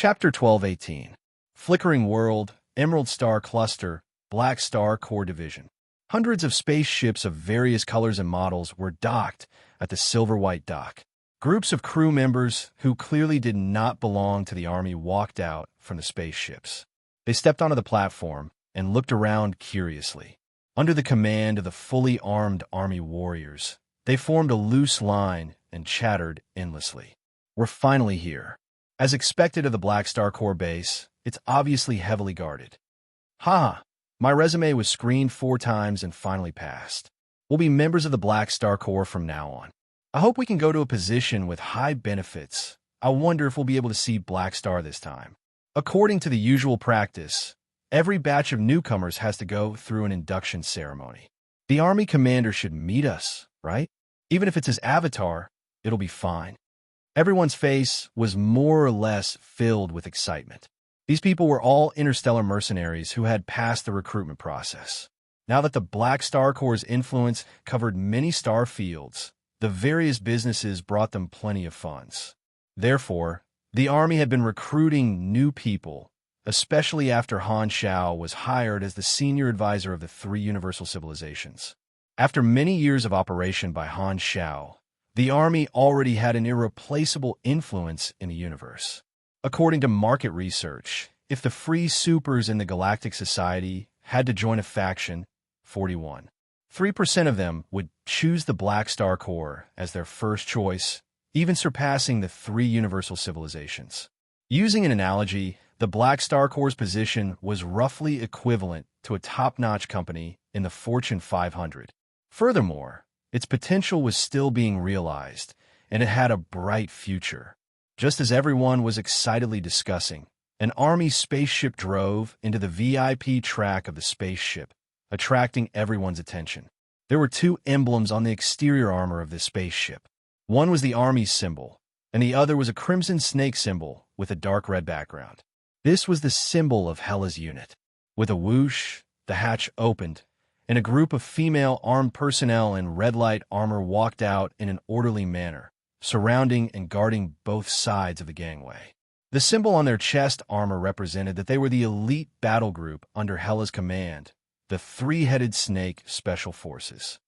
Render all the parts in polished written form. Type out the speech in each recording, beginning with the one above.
Chapter 12:18. Flickering World, Emerald Star Cluster, Black Star Core Division. Hundreds of spaceships of various colors and models were docked at the silver-white dock. Groups of crew members who clearly did not belong to the Army walked out from the spaceships. They stepped onto the platform and looked around curiously. Under the command of the fully armed Army warriors, they formed a loose line and chattered endlessly. "We're finally here. As expected of the Black Star Core base, it's obviously heavily guarded. Ha! My resume was screened 4 times and finally passed. We'll be members of the Black Star Corps from now on. I hope we can go to a position with high benefits. I wonder if we'll be able to see Black Star this time." According to the usual practice, every batch of newcomers has to go through an induction ceremony. The Army commander should meet us, right? Even if it's his avatar, it'll be fine. Everyone's face was more or less filled with excitement. These people were all interstellar mercenaries who had passed the recruitment process. Now that the Black Star Corps' influence covered many star fields, the various businesses brought them plenty of funds. Therefore, the Army had been recruiting new people, especially after Han Shao was hired as the senior advisor of the 3 universal civilizations. After many years of operation by Han Shao, the Army already had an irreplaceable influence in the universe. According to market research, if the free supers in the Galactic Society had to join a faction, 41.3% of them would choose the Black Star Corps as their first choice, even surpassing the 3 universal civilizations. Using an analogy, the Black Star Corps' position was roughly equivalent to a top-notch company in the Fortune 500. Furthermore, its potential was still being realized, and it had a bright future. Just as everyone was excitedly discussing, an Army spaceship drove into the VIP track of the spaceship, attracting everyone's attention. There were 2 emblems on the exterior armor of this spaceship. One was the Army's symbol, and the other was a crimson snake symbol with a dark red background. This was the symbol of Hela's unit. With a whoosh, the hatch opened, and a group of female armed personnel in red light armor walked out in an orderly manner, surrounding and guarding both sides of the gangway. The symbol on their chest armor represented that they were the elite battle group under Hela's command, the 3-headed snake special forces.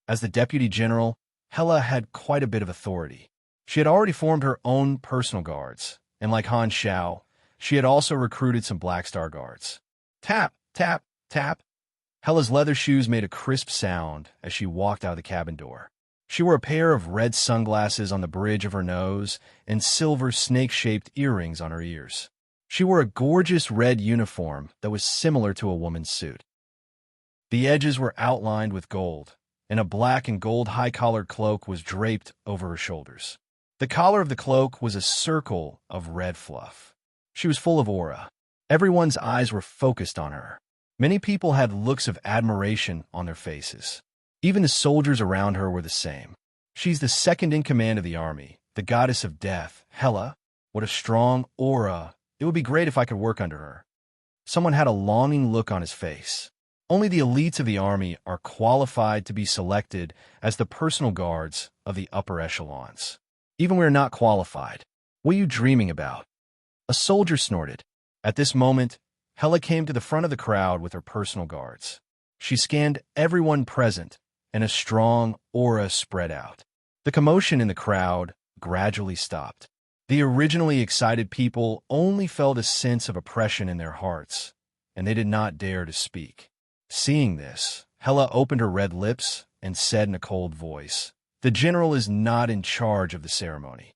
As the deputy general, Hela had quite a bit of authority. She had already formed her own personal guards, and like Han Shao, she had also recruited some Black Star guards. Tap, tap, tap. Hela's leather shoes made a crisp sound as she walked out of the cabin door. She wore a pair of red sunglasses on the bridge of her nose and silver snake-shaped earrings on her ears. She wore a gorgeous red uniform that was similar to a woman's suit. The edges were outlined with gold, and a black and gold high-collared cloak was draped over her shoulders. The collar of the cloak was a circle of red fluff. She was full of aura. Everyone's eyes were focused on her. Many people had looks of admiration on their faces. Even the soldiers around her were the same. She's the second in command of the Army, the goddess of death. Hela, what a strong aura. It would be great if I could work under her. Someone had a longing look on his face. Only the elites of the Army are qualified to be selected as the personal guards of the upper echelons. Even we are not qualified. What are you dreaming about? A soldier snorted. At this moment, Hela came to the front of the crowd with her personal guards. She scanned everyone present, and a strong aura spread out. The commotion in the crowd gradually stopped. The originally excited people only felt a sense of oppression in their hearts, and they did not dare to speak. Seeing this, Hela opened her red lips and said in a cold voice, "The general is not in charge of the ceremony.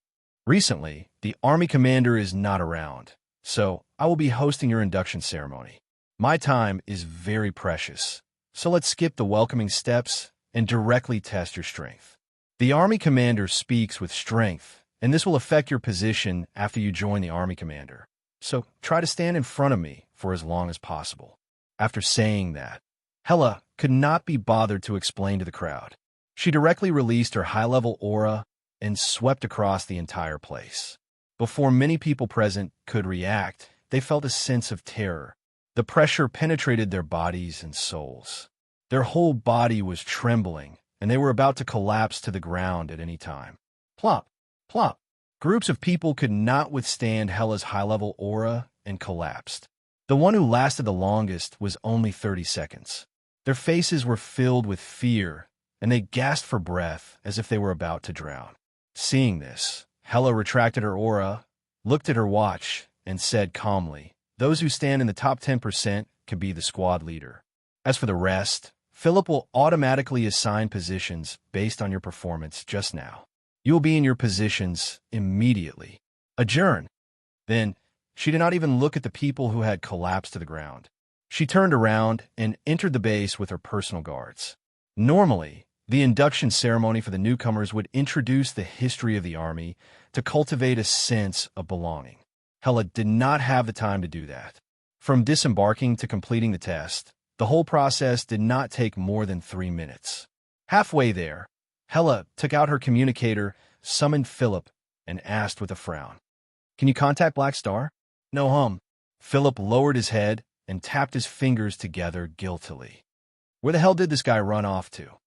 Recently, the Army commander is not around, so I will be hosting your induction ceremony. My time is very precious, so let's skip the welcoming steps and directly test your strength. The Army commander speaks with strength, and this will affect your position after you join the Army commander. So try to stand in front of me for as long as possible." After saying that, Hela could not be bothered to explain to the crowd. She directly released her high-level aura and swept across the entire place. Before many people present could react, they felt a sense of terror. The pressure penetrated their bodies and souls. Their whole body was trembling, and they were about to collapse to the ground at any time. Plop, plop. Groups of people could not withstand Hela's high-level aura and collapsed. The one who lasted the longest was only 30 seconds. Their faces were filled with fear, and they gasped for breath as if they were about to drown. Seeing this, Hela retracted her aura, looked at her watch, and said calmly, "Those who stand in the top 10% can be the squad leader. As for the rest, Philip will automatically assign positions based on your performance just now. You will be in your positions immediately. Adjourn." Then, she did not even look at the people who had collapsed to the ground. She turned around and entered the base with her personal guards. Normally, the induction ceremony for the newcomers would introduce the history of the army to cultivate a sense of belonging. Hela did not have the time to do that. From disembarking to completing the test, the whole process did not take more than 3 minutes. Halfway there, Hela took out her communicator, summoned Philip, and asked with a frown, "Can you contact Black Star?" "No, hum." Philip lowered his head and tapped his fingers together guiltily. "Where the hell did this guy run off to?"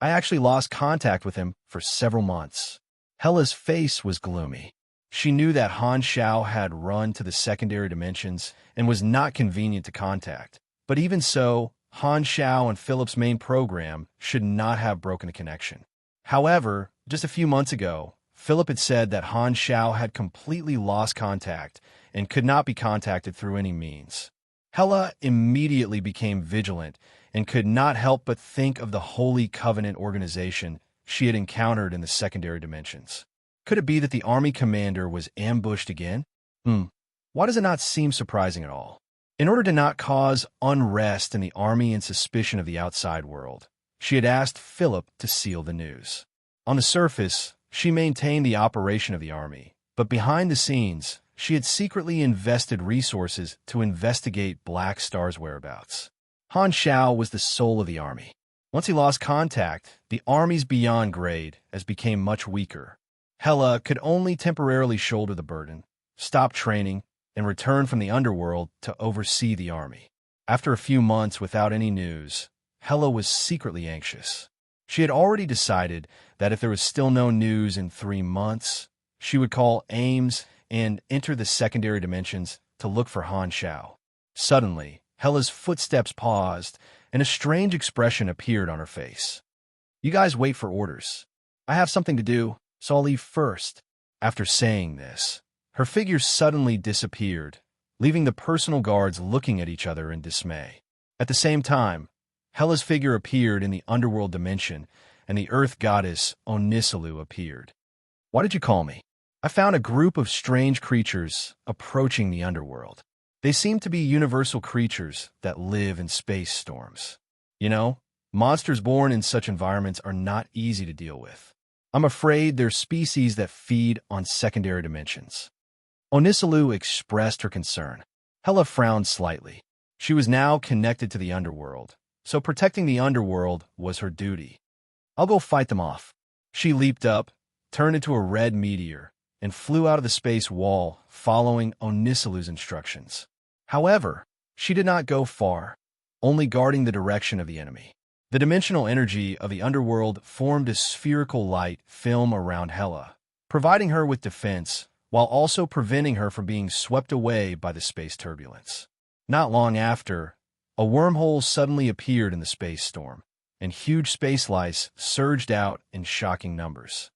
"I actually lost contact with him for several months." Hela's face was gloomy. She knew that Han Xiao had run to the secondary dimensions and was not convenient to contact. But even so, Han Xiao and Philip's main program should not have broken the connection. However, just a few months ago, Philip had said that Han Xiao had completely lost contact and could not be contacted through any means. Hela immediately became vigilant and could not help but think of the Holy Covenant organization she had encountered in the secondary dimensions. Could it be that the army commander was ambushed again? Why does it not seem surprising at all? In order to not cause unrest in the army and suspicion of the outside world, she had asked Philip to seal the news. On the surface, she maintained the operation of the army, but behind the scenes, she had secretly invested resources to investigate Black Star's whereabouts. Han Xiao was the soul of the army. Once he lost contact, the army's beyond grade as became much weaker. Hela could only temporarily shoulder the burden, stop training, and return from the underworld to oversee the army. After a few months without any news, Hela was secretly anxious. She had already decided that if there was still no news in 3 months, she would call Ames and enter the secondary dimensions to look for Han Xiao. Suddenly, Hela's footsteps paused, and a strange expression appeared on her face. "You guys wait for orders. I have something to do, so I'll leave first." After saying this, her figure suddenly disappeared, leaving the personal guards looking at each other in dismay. At the same time, Hela's figure appeared in the underworld dimension, and the earth goddess Onisilu appeared. "Why did you call me?" "I found a group of strange creatures approaching the underworld. They seem to be universal creatures that live in space storms. You know, monsters born in such environments are not easy to deal with. I'm afraid they're species that feed on secondary dimensions." Onisilu expressed her concern. Hela frowned slightly. She was now connected to the underworld, so protecting the underworld was her duty. "I'll go fight them off." She leaped up, turned into a red meteor, and flew out of the space wall, following Onisilu's instructions. However, she did not go far, only guarding the direction of the enemy. The dimensional energy of the underworld formed a spherical light film around Hela, providing her with defense, while also preventing her from being swept away by the space turbulence. Not long after, a wormhole suddenly appeared in the space storm, and huge space lice surged out in shocking numbers.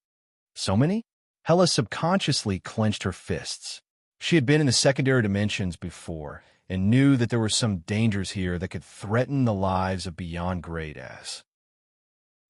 So many? Hela subconsciously clenched her fists. She had been in the secondary dimensions before, and knew that there were some dangers here that could threaten the lives of beyond grade as.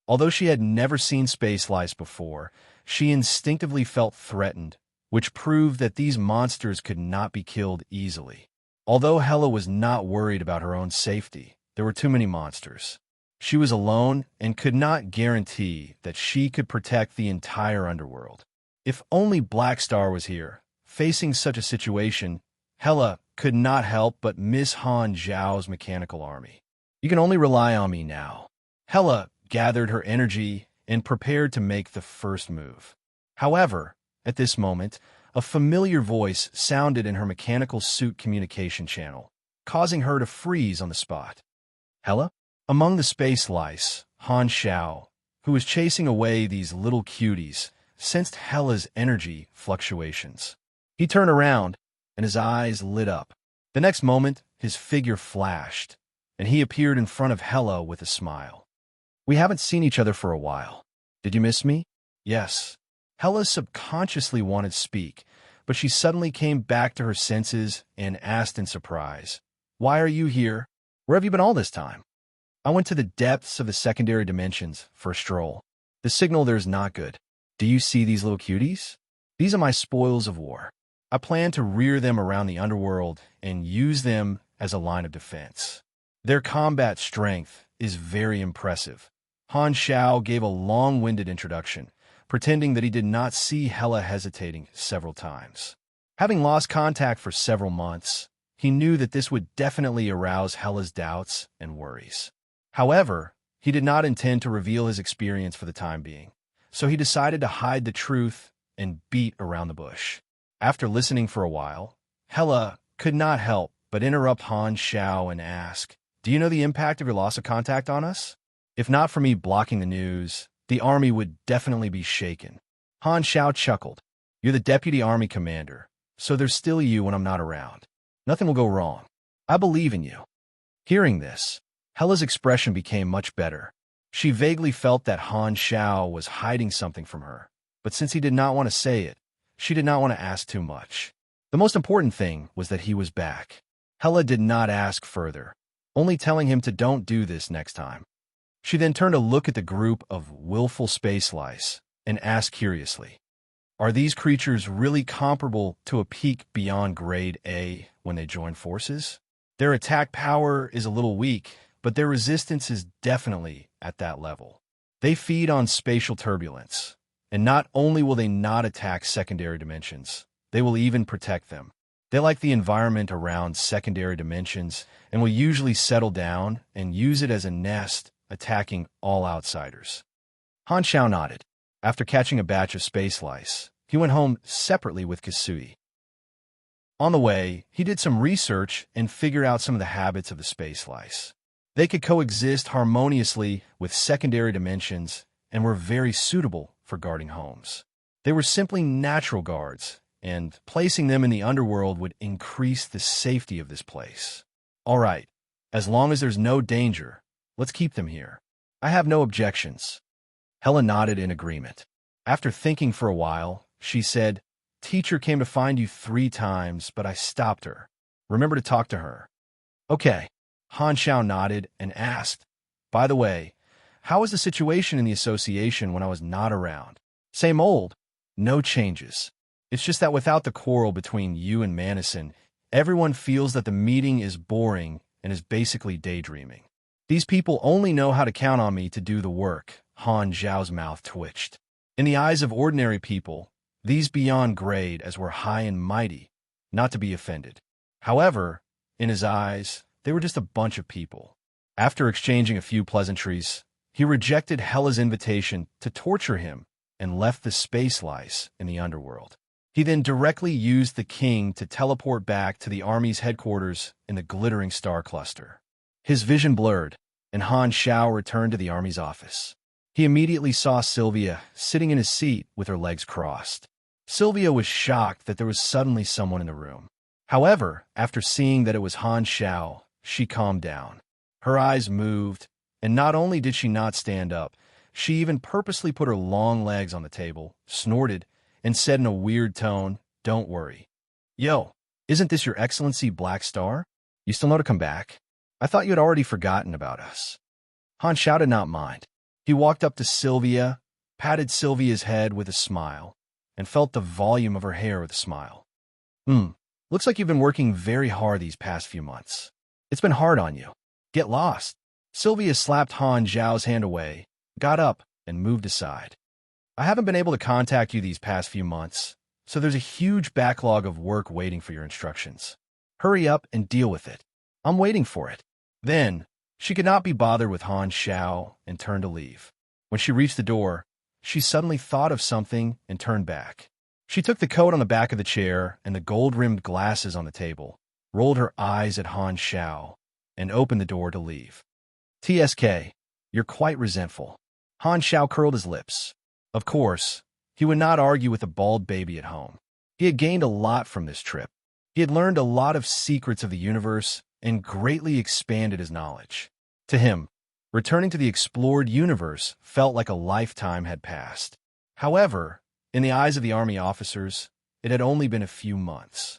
Although she had never seen space lice before, she instinctively felt threatened, which proved that these monsters could not be killed easily. Although Hela was not worried about her own safety, there were too many monsters. She was alone and could not guarantee that she could protect the entire underworld. If only Black Star was here. Facing such a situation, Hela could not help but miss Han Zhao's mechanical army. "You can only rely on me now." Hela gathered her energy and prepared to make the first move. However, at this moment, a familiar voice sounded in her mechanical suit communication channel, causing her to freeze on the spot. "Hela?" Among the space lice, Han Xiao, who was chasing away these little cuties, sensed Hela's energy fluctuations. He turned around, and his eyes lit up. The next moment, his figure flashed, and he appeared in front of Hela with a smile. "We haven't seen each other for a while. Did you miss me?" "Yes." Hela subconsciously wanted to speak, but she suddenly came back to her senses and asked in surprise, "Why are you here? Where have you been all this time?" "I went to the depths of the secondary dimensions for a stroll. The signal there is not good. Do you see these little cuties? These are my spoils of war. I plan to rear them around the underworld and use them as a line of defense. Their combat strength is very impressive." Han Xiao gave a long-winded introduction, pretending that he did not see Hela hesitating several times. Having lost contact for several months, he knew that this would definitely arouse Hela's doubts and worries. However, he did not intend to reveal his experience for the time being, so he decided to hide the truth and beat around the bush. After listening for a while, Hela could not help but interrupt Han Xiao and ask, "Do you know the impact of your loss of contact on us? If not for me blocking the news, the army would definitely be shaken." Han Xiao chuckled. "You're the deputy army commander, so there's still you when I'm not around. Nothing will go wrong. I believe in you." Hearing this, Hela's expression became much better. She vaguely felt that Han Xiao was hiding something from her, but since he did not want to say it, she did not want to ask too much. The most important thing was that he was back. Hela did not ask further, only telling him to don't do this next time. She then turned to look at the group of willful space lice and asked curiously, "Are these creatures really comparable to a peak beyond grade A when they join forces? Their attack power is a little weak, but their resistance is definitely at that level. They feed on spatial turbulence, and not only will they not attack secondary dimensions, they will even protect them. They like the environment around secondary dimensions and will usually settle down and use it as a nest, attacking all outsiders." Han Xiao nodded. After catching a batch of space lice, he went home separately with Kisui. On the way, he did some research and figured out some of the habits of the space lice. They could coexist harmoniously with secondary dimensions and were very suitable for guarding homes. They were simply natural guards, and placing them in the underworld would increase the safety of this place. "All right, as long as there's no danger, let's keep them here. I have no objections." Hela nodded in agreement. After thinking for a while, she said, "Teacher came to find you 3 times, but I stopped her. Remember to talk to her." "Okay." Han Xiao nodded and asked, "By the way, how was the situation in the association when I was not around?" "Same old. No changes. It's just that without the quarrel between you and Manison, everyone feels that the meeting is boring and is basically daydreaming. These people only know how to count on me to do the work." Han Xiao's mouth twitched. In the eyes of ordinary people, these beyond grade as were high and mighty, not to be offended. However, in his eyes, they were just a bunch of people. After exchanging a few pleasantries, he rejected Hela's invitation to torture him and left the space lice in the underworld. He then directly used the king to teleport back to the army's headquarters in the glittering star cluster. His vision blurred, and Han Xiao returned to the army's office. He immediately saw Sylvia sitting in his seat with her legs crossed. Sylvia was shocked that there was suddenly someone in the room. However, after seeing that it was Han Xiao, she calmed down. Her eyes moved, and not only did she not stand up, she even purposely put her long legs on the table, snorted, and said in a weird tone, "Don't worry." "Yo, isn't this your Excellency Black Star? You still know to come back? I thought you had already forgotten about us." Han Xiao did not mind. He walked up to Sylvia, patted Sylvia's head with a smile, and felt the volume of her hair with a smile. Looks like you've been working very hard these past few months. It's been hard on you. Get lost." Sylvia slapped Han Xiao's hand away, got up, and moved aside. "I haven't been able to contact you these past few months, so there's a huge backlog of work waiting for your instructions. Hurry up and deal with it. I'm waiting for it." Then, she could not be bothered with Han Xiao and turned to leave. When she reached the door, she suddenly thought of something and turned back. She took the coat on the back of the chair and the gold-rimmed glasses on the table, rolled her eyes at Han Xiao, and opened the door to leave. "TSK, you're quite resentful." Han Xiao curled his lips. Of course, He would not argue with a bald baby at home. He had gained a lot from this trip. He had learned a lot of secrets of the universe and greatly expanded his knowledge. To him, returning to the explored universe felt like a lifetime had passed. However, in the eyes of the army officers, it had only been a few months.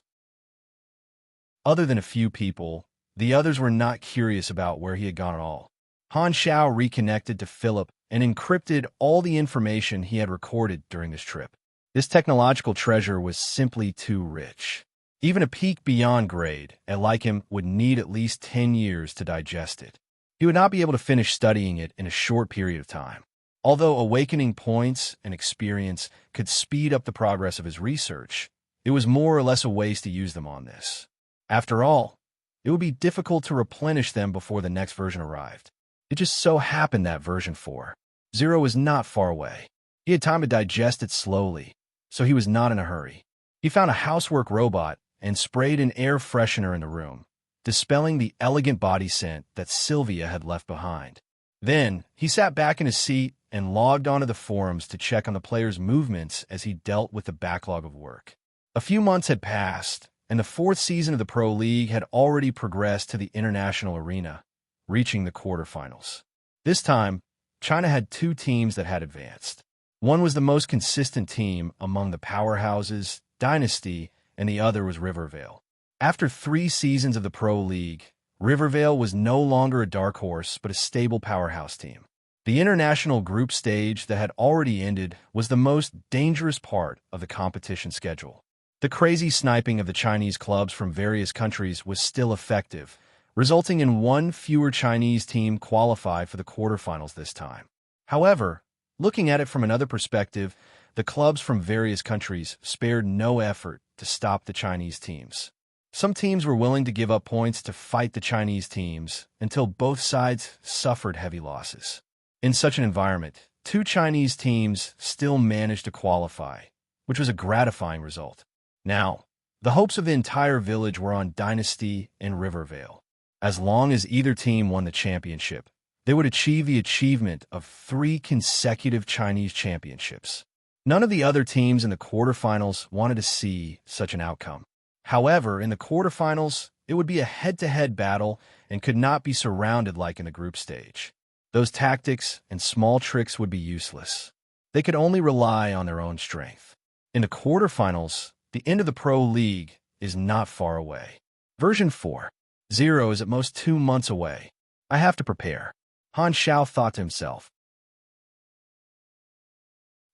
Other than a few people, the others were not curious about where he had gone at all. Han Xiao reconnected to Philip and encrypted all the information he had recorded during this trip. This technological treasure was simply too rich. Even a peak beyond grade, like him, would need at least 10 years to digest it. He would not be able to finish studying it in a short period of time. Although awakening points and experience could speed up the progress of his research, it was more or less a waste to use them on this. After all, it would be difficult to replenish them before the next version arrived. It just so happened that version 4.0 was not far away. He had time to digest it slowly, so he was not in a hurry. He found a housework robot and sprayed an air freshener in the room, dispelling the elegant body scent that Sylvia had left behind. Then, he sat back in his seat and logged onto the forums to check on the players' movements as he dealt with the backlog of work. A few months had passed, and the fourth season of the Pro League had already progressed to the international arena, reaching the quarterfinals. This time, China had two teams that had advanced. One was the most consistent team among the powerhouses, Dynasty, and the other was Rivervale. After 3 seasons of the Pro League, Rivervale was no longer a dark horse but a stable powerhouse team. The international group stage that had already ended was the most dangerous part of the competition schedule. The crazy sniping of the Chinese clubs from various countries was still effective, resulting in one fewer Chinese team qualify for the quarterfinals this time. However, looking at it from another perspective, the clubs from various countries spared no effort to stop the Chinese teams. Some teams were willing to give up points to fight the Chinese teams until both sides suffered heavy losses. In such an environment, 2 Chinese teams still managed to qualify, which was a gratifying result. Now, the hopes of the entire village were on Dynasty and Rivervale. As long as either team won the championship, they would achieve the achievement of 3 consecutive Chinese championships. None of the other teams in the quarterfinals wanted to see such an outcome. However, in the quarterfinals, it would be a head-to-head battle and could not be surrounded like in the group stage. Those tactics and small tricks would be useless. They could only rely on their own strength. In the quarterfinals, the end of the Pro League is not far away. Version 4.0 is at most 2 months away. I have to prepare, Han Xiao thought to himself.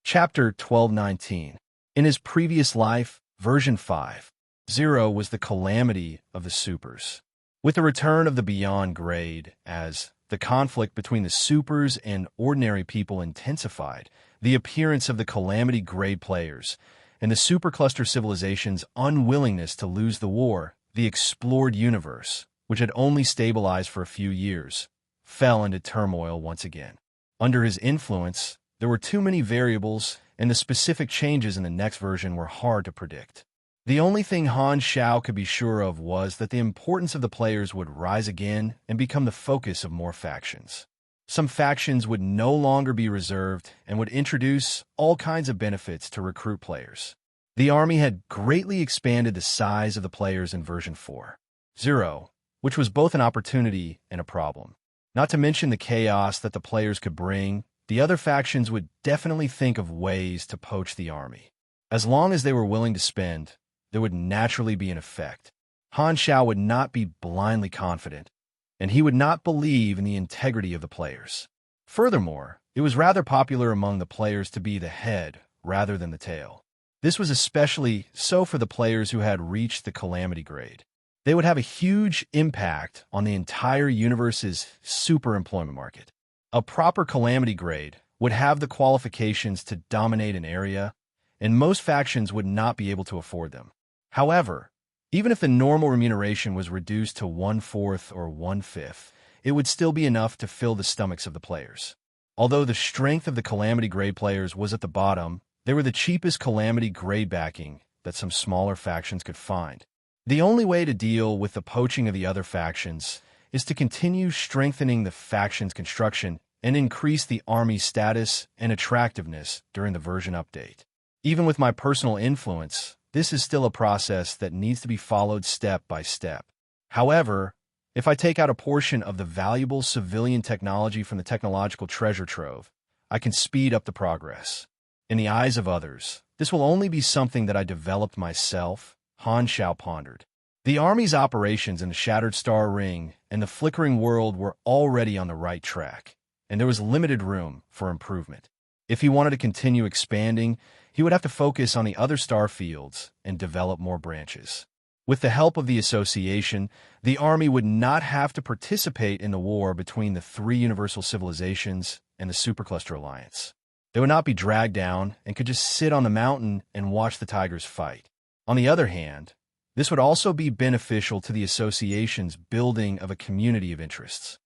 Chapter 1219. In his previous life, version 5.0 was the calamity of the supers. With the return of the beyond grade, as the conflict between the supers and ordinary people intensified, the appearance of the calamity grade players, and the supercluster civilization's unwillingness to lose the war, the explored universe, which had only stabilized for a few years, fell into turmoil once again. Under his influence, there were too many variables, and the specific changes in the next version were hard to predict. The only thing Han Xiao could be sure of was that the importance of the players would rise again and become the focus of more factions. Some factions would no longer be reserved and would introduce all kinds of benefits to recruit players. The army had greatly expanded the size of the players in version 4.0, which was both an opportunity and a problem. Not to mention the chaos that the players could bring, the other factions would definitely think of ways to poach the army. As long as they were willing to spend, there would naturally be an effect. Han Xiao would not be blindly confident, and he would not believe in the integrity of the players. Furthermore, it was rather popular among the players to be the head rather than the tail. This was especially so for the players who had reached the calamity grade. They would have a huge impact on the entire universe's super employment market. A proper calamity grade would have the qualifications to dominate an area, and most factions would not be able to afford them. However, even if the normal remuneration was reduced to 1/4 or 1/5, it would still be enough to fill the stomachs of the players. Although the strength of the calamity grade players was at the bottom, they were the cheapest calamity grade backing that some smaller factions could find. The only way to deal with the poaching of the other factions is to continue strengthening the faction's construction and increase the army's status and attractiveness during the version update. Even with my personal influence, this is still a process that needs to be followed step by step. However, if I take out a portion of the valuable civilian technology from the technological treasure trove, I can speed up the progress. In the eyes of others, this will only be something that I developed myself, Han Xiao pondered. The Army's operations in the Shattered Star Ring and the Flickering World were already on the right track, and there was limited room for improvement. If he wanted to continue expanding, he would have to focus on the other star fields and develop more branches. With the help of the association, the Army would not have to participate in the war between the three universal civilizations and the Supercluster Alliance. They would not be dragged down and could just sit on the mountain and watch the tigers fight. On the other hand, this would also be beneficial to the association's building of a community of interests.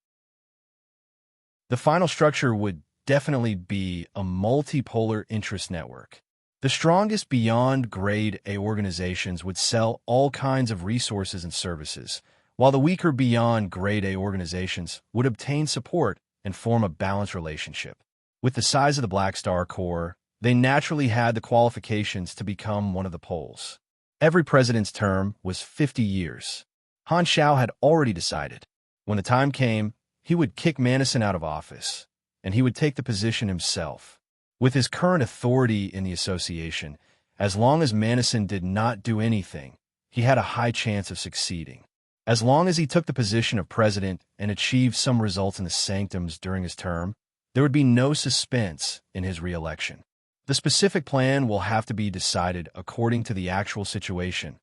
The final structure would definitely be a multipolar interest network. The strongest beyond grade A organizations would sell all kinds of resources and services, while the weaker beyond grade A organizations would obtain support and form a balanced relationship. With the size of the Black Star Corps, they naturally had the qualifications to become one of the poles. Every president's term was 50 years. Han Xiao had already decided. When the time came, he would kick Madison out of office, and he would take the position himself. With his current authority in the association, as long as Madison did not do anything, he had a high chance of succeeding. As long as he took the position of president and achieved some results in the sanctums during his term, there would be no suspense in his re-election. The specific plan will have to be decided according to the actual situation.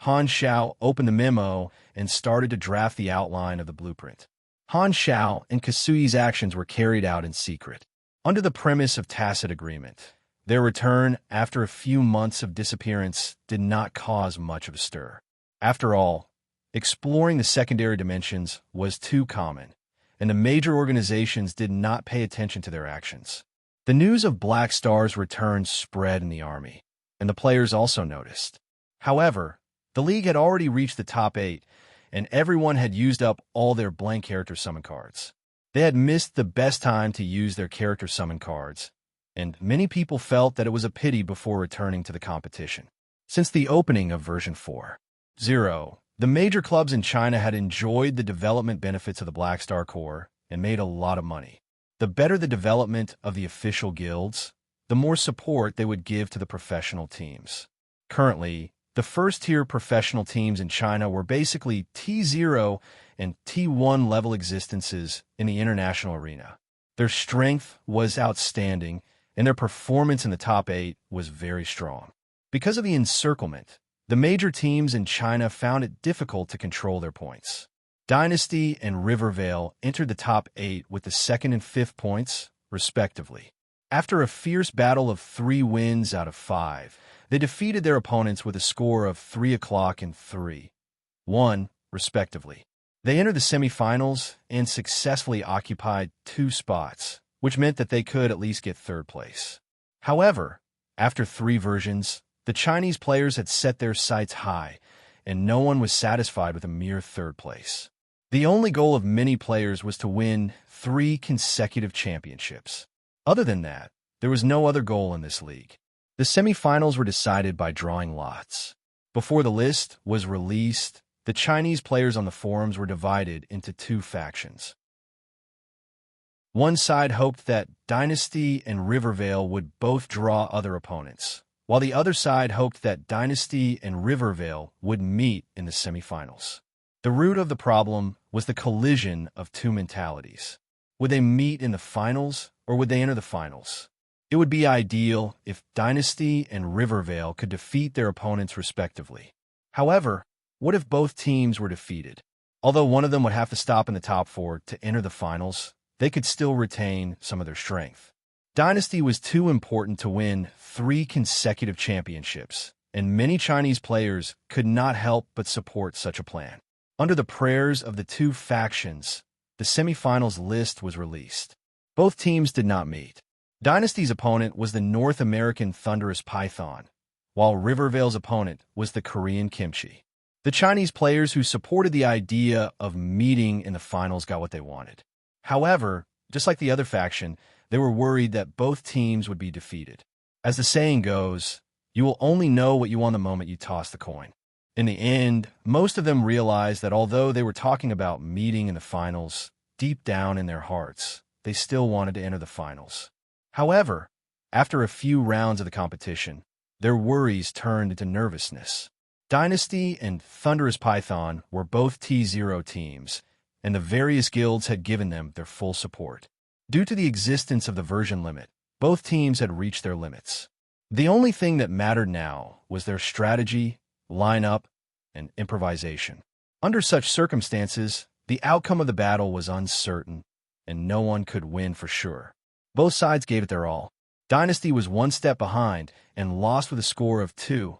Han Xiao opened the memo and started to draft the outline of the blueprint. Han Xiao and Kasui's actions were carried out in secret. Under the premise of tacit agreement, their return after a few months of disappearance did not cause much of a stir. After all, exploring the secondary dimensions was too common, and the major organizations did not pay attention to their actions. The news of Black Star's return spread in the Army, and the players also noticed. However, the League had already reached the top 8, and everyone had used up all their blank character summon cards. They had missed the best time to use their character summon cards, and many people felt that it was a pity before returning to the competition. Since the opening of version 4.0, the major clubs in China had enjoyed the development benefits of the Black Star Corps and made a lot of money. The better the development of the official guilds, the more support they would give to the professional teams. Currently, the first-tier professional teams in China were basically T0 and T1 level existences in the international arena. Their strength was outstanding, and their performance in the top 8 was very strong. Because of the encirclement, the major teams in China found it difficult to control their points. Dynasty and Rivervale entered the top 8 with the 2nd and 5th points, respectively. After a fierce battle of 3 wins out of 5, they defeated their opponents with a score of 3 and 3-1, respectively. They entered the semifinals and successfully occupied 2 spots, which meant that they could at least get 3rd place. However, after 3 versions, the Chinese players had set their sights high, and no one was satisfied with a mere 3rd place. The only goal of many players was to win 3 consecutive championships. Other than that, there was no other goal in this league. The semifinals were decided by drawing lots. Before the list was released, the Chinese players on the forums were divided into 2 factions. One side hoped that Dynasty and Rivervale would both draw other opponents, while the other side hoped that Dynasty and Rivervale would meet in the semifinals. The root of the problem was the collision of 2 mentalities. Would they meet in the finals, or would they enter the finals? It would be ideal if Dynasty and Rivervale could defeat their opponents respectively. However, what if both teams were defeated? Although one of them would have to stop in the top 4 to enter the finals, they could still retain some of their strength. Dynasty was too important to win 3 consecutive championships, and many Chinese players could not help but support such a plan. Under the prayers of the 2 factions, the semifinals list was released. Both teams did not meet. Dynasty's opponent was the North American Thunderous Python, while Rivervale's opponent was the Korean Kimchi. The Chinese players who supported the idea of meeting in the finals got what they wanted. However, just like the other faction, they were worried that both teams would be defeated. As the saying goes, you will only know what you want the moment you toss the coin. In the end, most of them realized that although they were talking about meeting in the finals, deep down in their hearts, they still wanted to enter the finals. However, after a few rounds of the competition, their worries turned into nervousness. Dynasty and Thunderous Python were both T0 teams, and the various guilds had given them their full support. Due to the existence of the version limit, both teams had reached their limits. The only thing that mattered now was their strategy, lineup, and improvisation. Under such circumstances, the outcome of the battle was uncertain, and no one could win for sure. Both sides gave it their all. Dynasty was one step behind and lost with a score of 2-3.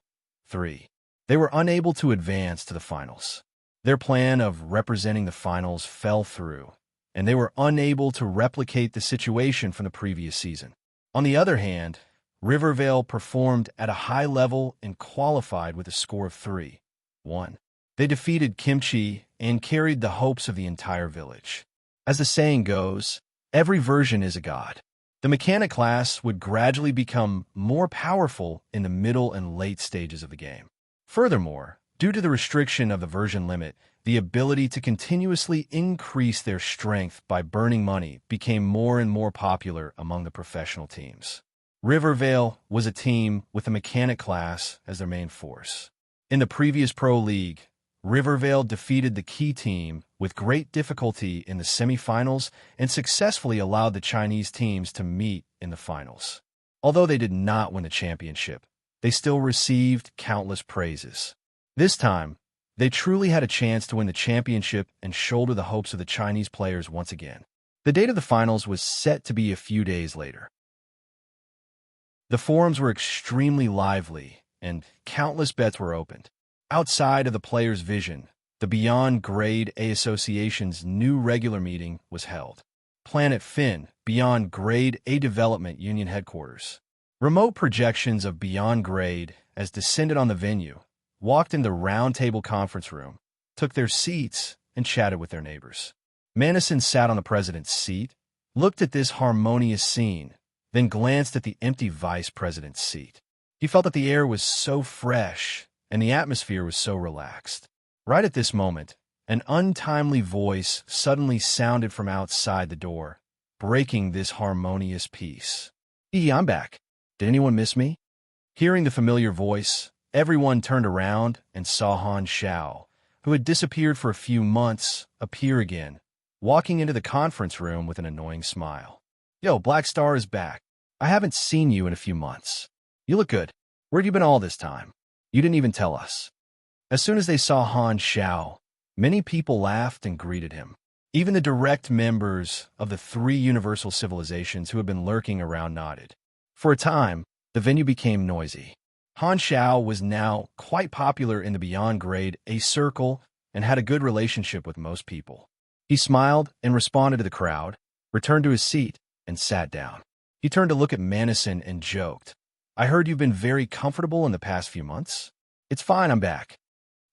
They were unable to advance to the finals. Their plan of representing the finals fell through, and they were unable to replicate the situation from the previous season. On the other hand, Rivervale performed at a high level and qualified with a score of 3-1. They defeated Kimchi and carried the hopes of the entire village. As the saying goes, every version is a god. The mechanic class would gradually become more powerful in the middle and late stages of the game. Furthermore, due to the restriction of the version limit, the ability to continuously increase their strength by burning money became more and more popular among the professional teams. Rivervale was a team with the mechanic class as their main force. In the previous Pro League, Rivervale defeated the key team with great difficulty in the semifinals and successfully allowed the Chinese teams to meet in the finals. Although they did not win the championship, they still received countless praises. This time, they truly had a chance to win the championship and shoulder the hopes of the Chinese players once again. The date of the finals was set to be a few days later. The forums were extremely lively, and countless bets were opened. Outside of the players' vision, the Beyond Grade A Association's new regular meeting was held. Planet Finn, Beyond Grade A Development Union Headquarters. Remote projections of Beyond Grade, as descended on the venue, walked in the round-table conference room, took their seats, and chatted with their neighbors. Manison sat on the president's seat, looked at this harmonious scene, then glanced at the empty vice president's seat. He felt that the air was so fresh, and the atmosphere was so relaxed. Right at this moment, an untimely voice suddenly sounded from outside the door, breaking this harmonious peace. I'm back. Did anyone miss me?" Hearing the familiar voice, everyone turned around and saw Han Xiao, who had disappeared for a few months, appear again, walking into the conference room with an annoying smile. "Yo, Black Star is back. I haven't seen you in a few months. You look good. Where'd you been all this time? You didn't even tell us." As soon as they saw Han Xiao, many people laughed and greeted him. Even the direct members of the 3 universal civilizations who had been lurking around nodded. For a time, the venue became noisy. Han Xiao was now quite popular in the Beyond Grade A circle and had a good relationship with most people. He smiled and responded to the crowd, returned to his seat, and sat down. He turned to look at Manison and joked, "I heard you've been very comfortable in the past few months." "It's fine, I'm back."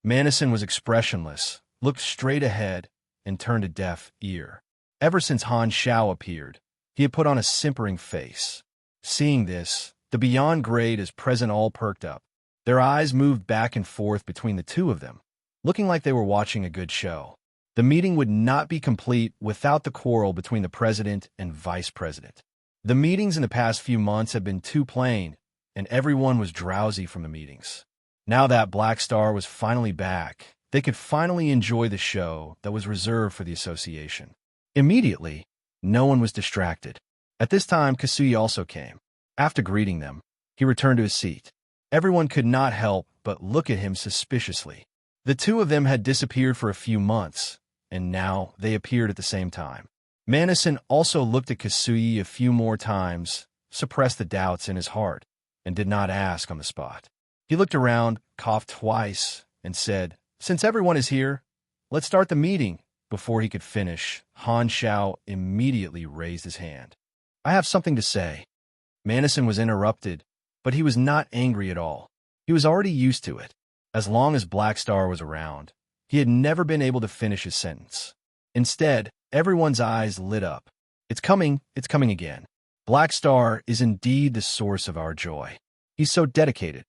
Manison was expressionless, looked straight ahead, and turned a deaf ear. Ever since Han Xiao appeared, he had put on a simpering face. Seeing this, the Beyond Grade as present all perked up. Their eyes moved back and forth between the two of them, looking like they were watching a good show. The meeting would not be complete without the quarrel between the president and vice president. The meetings in the past few months had been too plain, and everyone was drowsy from the meetings. Now that Black Star was finally back, they could finally enjoy the show that was reserved for the association. Immediately, no one was distracted. At this time, Kasui also came. After greeting them, he returned to his seat. Everyone could not help but look at him suspiciously. The two of them had disappeared for a few months, and now they appeared at the same time. Manison also looked at Kasui a few more times, suppressed the doubts in his heart, and did not ask on the spot. He looked around, coughed twice, and said, "Since everyone is here, let's start the meeting." Before he could finish, Han Xiao immediately raised his hand. "I have something to say." Manison was interrupted, but he was not angry at all. He was already used to it. As long as Black Star was around, he had never been able to finish his sentence. Instead, everyone's eyes lit up. It's coming again." Black Star is indeed the source of our joy. He's so dedicated.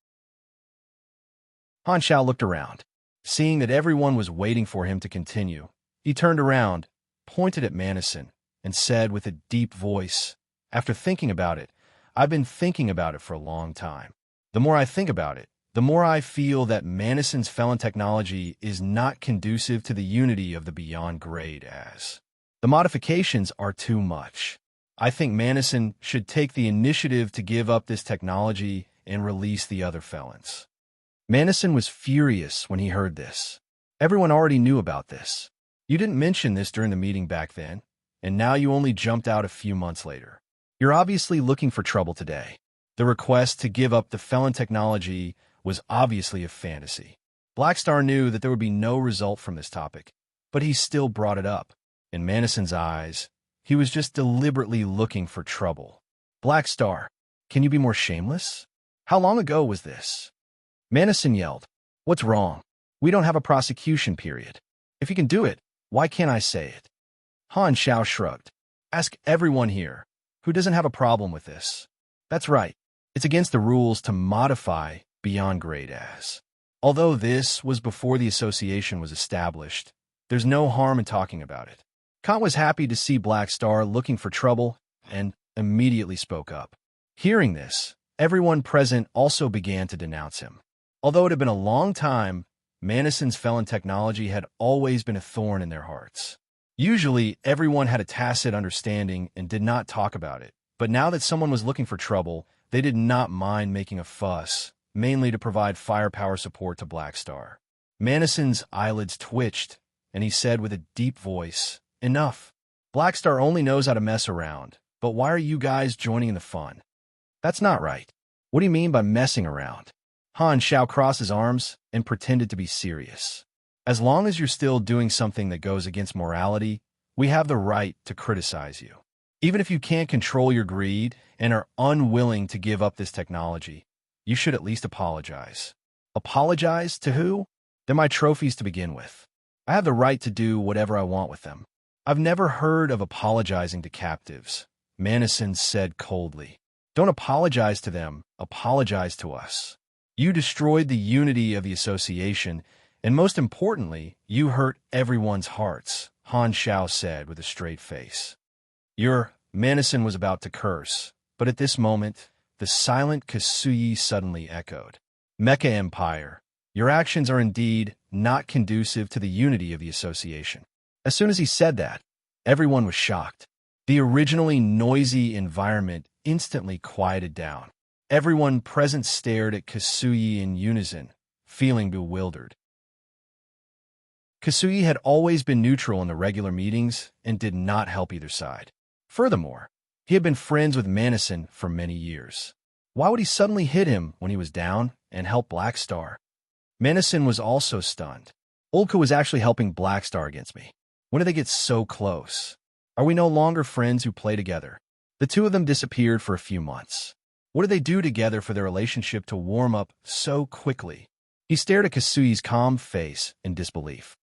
Han Xiao looked around. Seeing that everyone was waiting for him to continue, he turned around, pointed at Madison, and said with a deep voice, "After thinking about it, I've been thinking about it for a long time. The more I think about it, the more I feel that Madison's felon technology is not conducive to the unity of the beyond grade as. The modifications are too much. I think Madison should take the initiative to give up this technology and release the other felons." Madison was furious when he heard this. Everyone already knew about this. You didn't mention this during the meeting back then, and now you only jumped out a few months later. You're obviously looking for trouble today. The request to give up the felon technology was obviously a fantasy. Black Star knew that there would be no result from this topic, but he still brought it up. In Madison's eyes, he was just deliberately looking for trouble. Black Star, can you be more shameless? How long ago was this? Madison yelled, "What's wrong? We don't have a prosecution period. If you can do it, why can't I say it?" Han Xiao shrugged. "Ask everyone here who doesn't have a problem with this. That's right. It's against the rules to modify beyond grade as. Although this was before the association was established, there's no harm in talking about it." Khan was happy to see Black Star looking for trouble and immediately spoke up. Hearing this, everyone present also began to denounce him. Although it had been a long time, Madison's felon technology had always been a thorn in their hearts. Usually, everyone had a tacit understanding and did not talk about it, but now that someone was looking for trouble, they did not mind making a fuss, mainly to provide firepower support to Black Star. Madison's eyelids twitched, and he said with a deep voice, "Enough. Black Star only knows how to mess around, but why are you guys joining in the fun? That's not right. What do you mean by messing around?" Han Xiao crossed his arms and pretended to be serious. "As long as you're still doing something that goes against morality, we have the right to criticize you. Even if you can't control your greed and are unwilling to give up this technology, you should at least apologize." "Apologize to who? They're my trophies to begin with. I have the right to do whatever I want with them." "I've never heard of apologizing to captives," Madison said coldly. "Don't apologize to them, apologize to us. You destroyed the unity of the association, and most importantly, you hurt everyone's hearts," Han Xiao said with a straight face. Madison was about to curse, but at this moment, the silent Kasuyi suddenly echoed. "Mecha Empire, your actions are indeed not conducive to the unity of the association." As soon as he said that, everyone was shocked. The originally noisy environment instantly quieted down. Everyone present stared at Kasuyi in unison, feeling bewildered. Kasuyi had always been neutral in the regular meetings and did not help either side. Furthermore, he had been friends with Madison for many years. Why would he suddenly hit him when he was down and help Black Star? Madison was also stunned. Olka was actually helping Black Star against me. When did they get so close? Are we no longer friends who play together? The two of them disappeared for a few months. What did they do together for their relationship to warm up so quickly? He stared at Kasuyi's calm face in disbelief.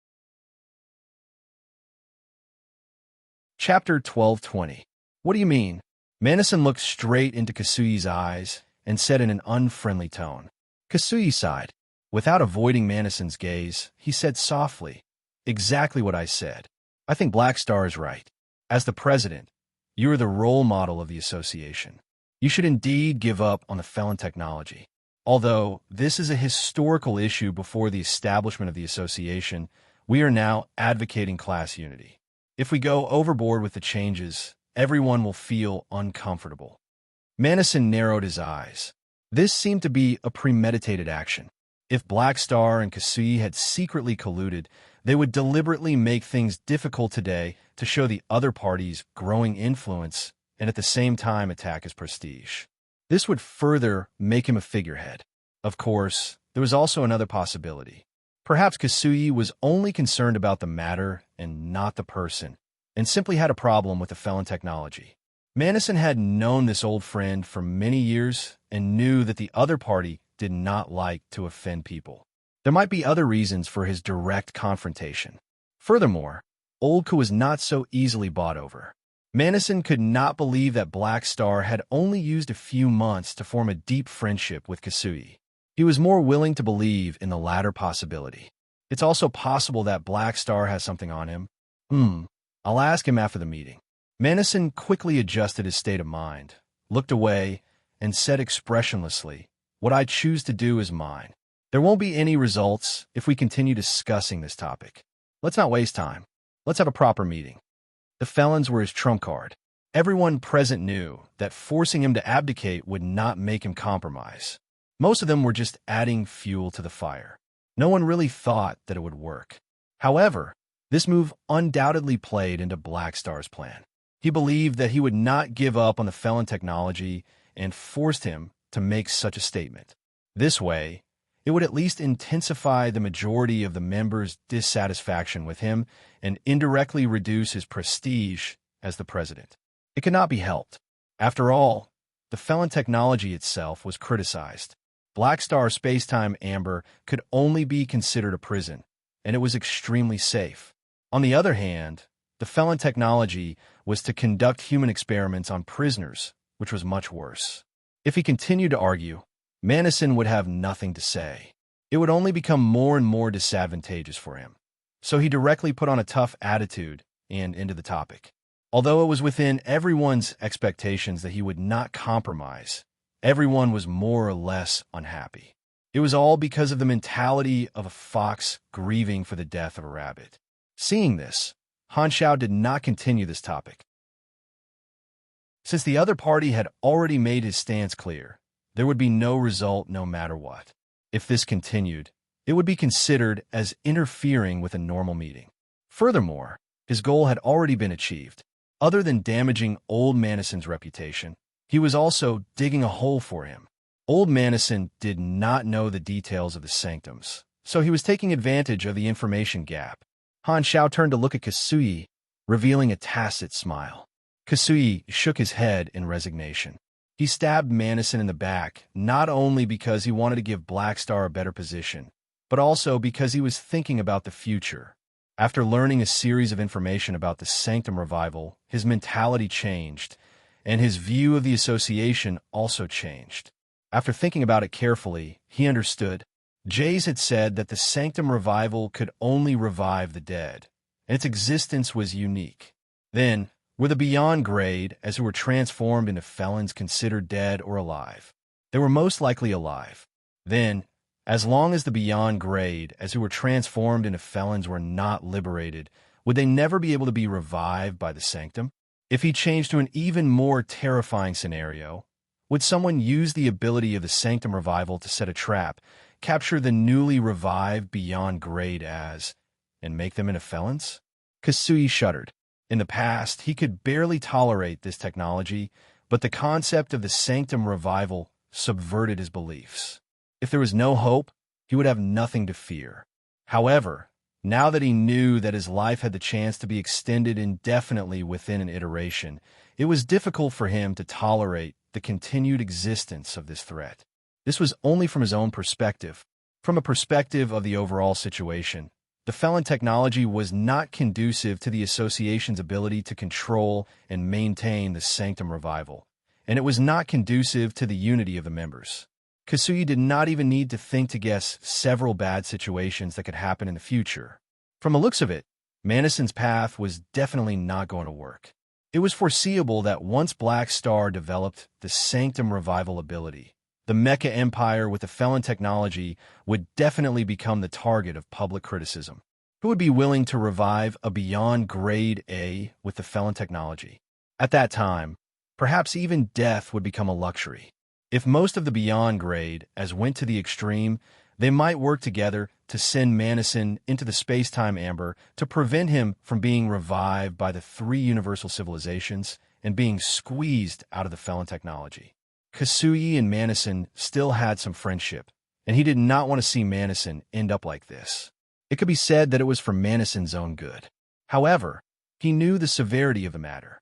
Chapter 12:20. "What do you mean?" Madison looked straight into Kasuyi's eyes and said in an unfriendly tone. Kasuyi sighed. Without avoiding Madison's gaze, he said softly, "Exactly what I said. I think Black Star is right. As the president, you are the role model of the association. You should indeed give up on the felon technology. Although this is a historical issue before the establishment of the association, we are now advocating class unity. If we go overboard with the changes, everyone will feel uncomfortable." Madison narrowed his eyes. This seemed to be a premeditated action. If Black Star and Kasuyi had secretly colluded, they would deliberately make things difficult today to show the other party's growing influence and at the same time attack his prestige. This would further make him a figurehead. Of course, there was also another possibility. Perhaps Kasuyi was only concerned about the matter and not the person, and simply had a problem with the felon technology. Madison had known this old friend for many years and knew that the other party did not like to offend people. There might be other reasons for his direct confrontation. Furthermore, Olka was not so easily bought over. Manison could not believe that Black Star had only used a few months to form a deep friendship with Kasui. He was more willing to believe in the latter possibility. It's also possible that Black Star has something on him. I'll ask him after the meeting. Manison quickly adjusted his state of mind, looked away, and said expressionlessly, "What I choose to do is mine. There won't be any results if we continue discussing this topic. Let's not waste time. Let's have a proper meeting." The felons were his trump card. Everyone present knew that forcing him to abdicate would not make him compromise. Most of them were just adding fuel to the fire. No one really thought that it would work. However, this move undoubtedly played into Black Star's plan. He believed that he would not give up on the felon technology and forced him to make such a statement. This way, it would at least intensify the majority of the members' dissatisfaction with him and indirectly reduce his prestige as the president. It could not be helped. After all, the felon technology itself was criticized. Black Star Spacetime Amber could only be considered a prison, and it was extremely safe. On the other hand, the felon technology was to conduct human experiments on prisoners, which was much worse. If he continued to argue, Manison would have nothing to say. It would only become more and more disadvantageous for him. So he directly put on a tough attitude and into the topic. Although it was within everyone's expectations that he would not compromise, everyone was more or less unhappy. It was all because of the mentality of a fox grieving for the death of a rabbit. Seeing this, Han Xiao did not continue this topic. Since the other party had already made his stance clear, there would be no result no matter what. If this continued, it would be considered as interfering with a normal meeting. Furthermore, his goal had already been achieved. Other than damaging Old Manison's reputation, he was also digging a hole for him. Old Manison did not know the details of the sanctums, so he was taking advantage of the information gap. Han Xiao turned to look at Kasui, revealing a tacit smile. Kasui shook his head in resignation. He stabbed Manison in the back, not only because he wanted to give Black Star a better position, but also because he was thinking about the future. After learning a series of information about the Sanctum revival, his mentality changed, and his view of the association also changed. After thinking about it carefully, he understood. Jays had said that the Sanctum revival could only revive the dead, and its existence was unique. Then, were the beyond grade, as who were transformed into felons, considered dead or alive? They were most likely alive. Then, as long as the beyond grade, as who were transformed into felons, were not liberated, would they never be able to be revived by the Sanctum? If he changed to an even more terrifying scenario, would someone use the ability of the Sanctum revival to set a trap, capture the newly revived beyond grade and make them into felons? Kasui shuddered. In the past, he could barely tolerate this technology, but the concept of the Sanctum revival subverted his beliefs. If there was no hope, he would have nothing to fear. However, now that he knew that his life had the chance to be extended indefinitely within an iteration, it was difficult for him to tolerate the continued existence of this threat. This was only from his own perspective. From a perspective of the overall situation, the felon technology was not conducive to the association's ability to control and maintain the Sanctum revival, and it was not conducive to the unity of the members. Kasui did not even need to think to guess several bad situations that could happen in the future. From the looks of it, Manison's path was definitely not going to work. It was foreseeable that once Black Star developed the Sanctum revival ability, the Mecha Empire with the felon technology would definitely become the target of public criticism. Who would be willing to revive a beyond grade A with the felon technology? At that time, perhaps even death would become a luxury. If most of the beyond grade as went to the extreme, they might work together to send Manison into the space-time amber to prevent him from being revived by the three universal civilizations and being squeezed out of the felon technology. Kasui and Manison still had some friendship, and he did not want to see Manison end up like this. It could be said that it was for Manison's own good. However, he knew the severity of the matter.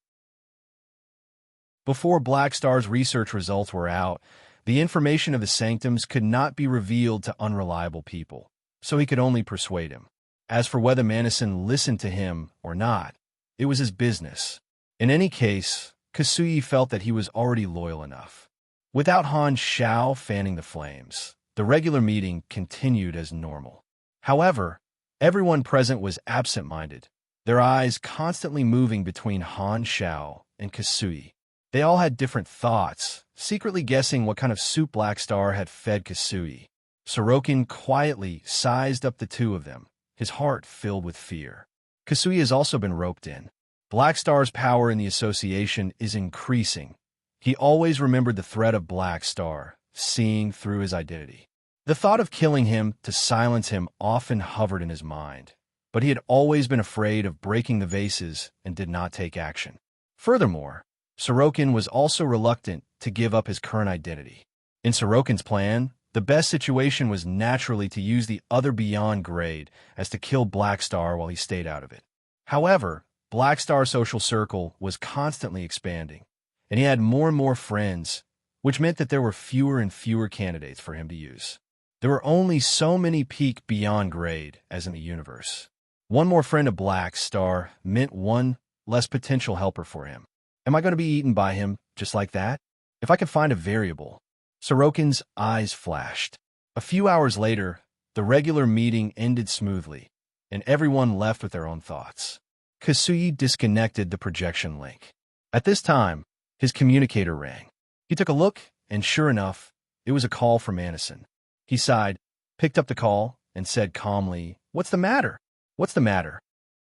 Before Black Star's research results were out, the information of the sanctums could not be revealed to unreliable people, so he could only persuade him. As for whether Manison listened to him or not, it was his business. In any case, Kasuyi felt that he was already loyal enough. Without Han Xiao fanning the flames, the regular meeting continued as normal. However, everyone present was absent-minded, their eyes constantly moving between Han Xiao and Kasuyi. They all had different thoughts, secretly guessing what kind of soup Black Star had fed Kasuyi. Sorokin quietly sized up the two of them, his heart filled with fear. Kasuyi has also been roped in. Black Star's power in the association is increasing. He always remembered the threat of Black Star, seeing through his identity. The thought of killing him to silence him often hovered in his mind, but he had always been afraid of breaking the vases and did not take action. Furthermore, Sorokin was also reluctant to give up his current identity. In Sorokin's plan, the best situation was naturally to use the other beyond grade as to kill Black Star while he stayed out of it. However, Black Star's social circle was constantly expanding, and he had more and more friends, which meant that there were fewer and fewer candidates for him to use. There were only so many peak beyond grade as in the universe. One more friend of Black Star meant one less potential helper for him. Am I going to be eaten by him just like that? If I could find a variable. Sorokin's eyes flashed. A few hours later, the regular meeting ended smoothly, and everyone left with their own thoughts. Kasuyi disconnected the projection link. At this time, his communicator rang. He took a look, and sure enough, it was a call from Anderson. He sighed, picked up the call, and said calmly, "What's the matter? What's the matter?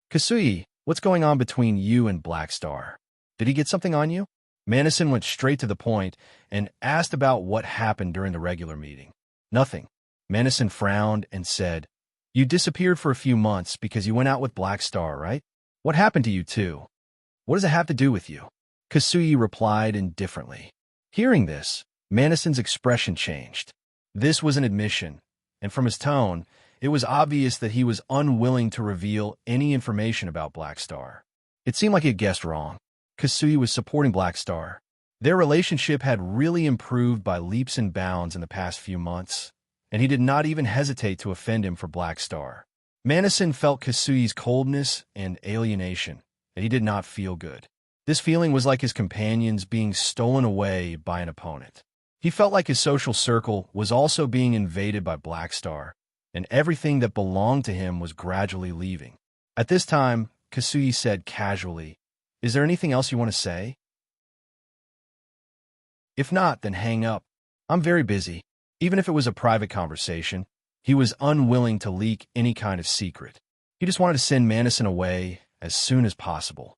Kasuyi, what's going on between you and Black Star? Did he get something on you?" Madison went straight to the point and asked about what happened during the regular meeting. "Nothing." Madison frowned and said, "You disappeared for a few months because you went out with Black Star, right? What happened to you two? What does it have to do with you?" Kasuyi replied indifferently. Hearing this, Madison's expression changed. This was an admission, and from his tone, it was obvious that he was unwilling to reveal any information about Black Star. It seemed like he had guessed wrong. Kasuyi was supporting Black Star. Their relationship had really improved by leaps and bounds in the past few months, and he did not even hesitate to offend him for Black Star. Madison felt Kasuyi's coldness and alienation, and he did not feel good. This feeling was like his companions being stolen away by an opponent. He felt like his social circle was also being invaded by Black Star, and everything that belonged to him was gradually leaving. At this time, Kasuyi said casually, "Is there anything else you want to say? If not, then hang up. I'm very busy." Even if it was a private conversation, he was unwilling to leak any kind of secret. He just wanted to send Madison away as soon as possible.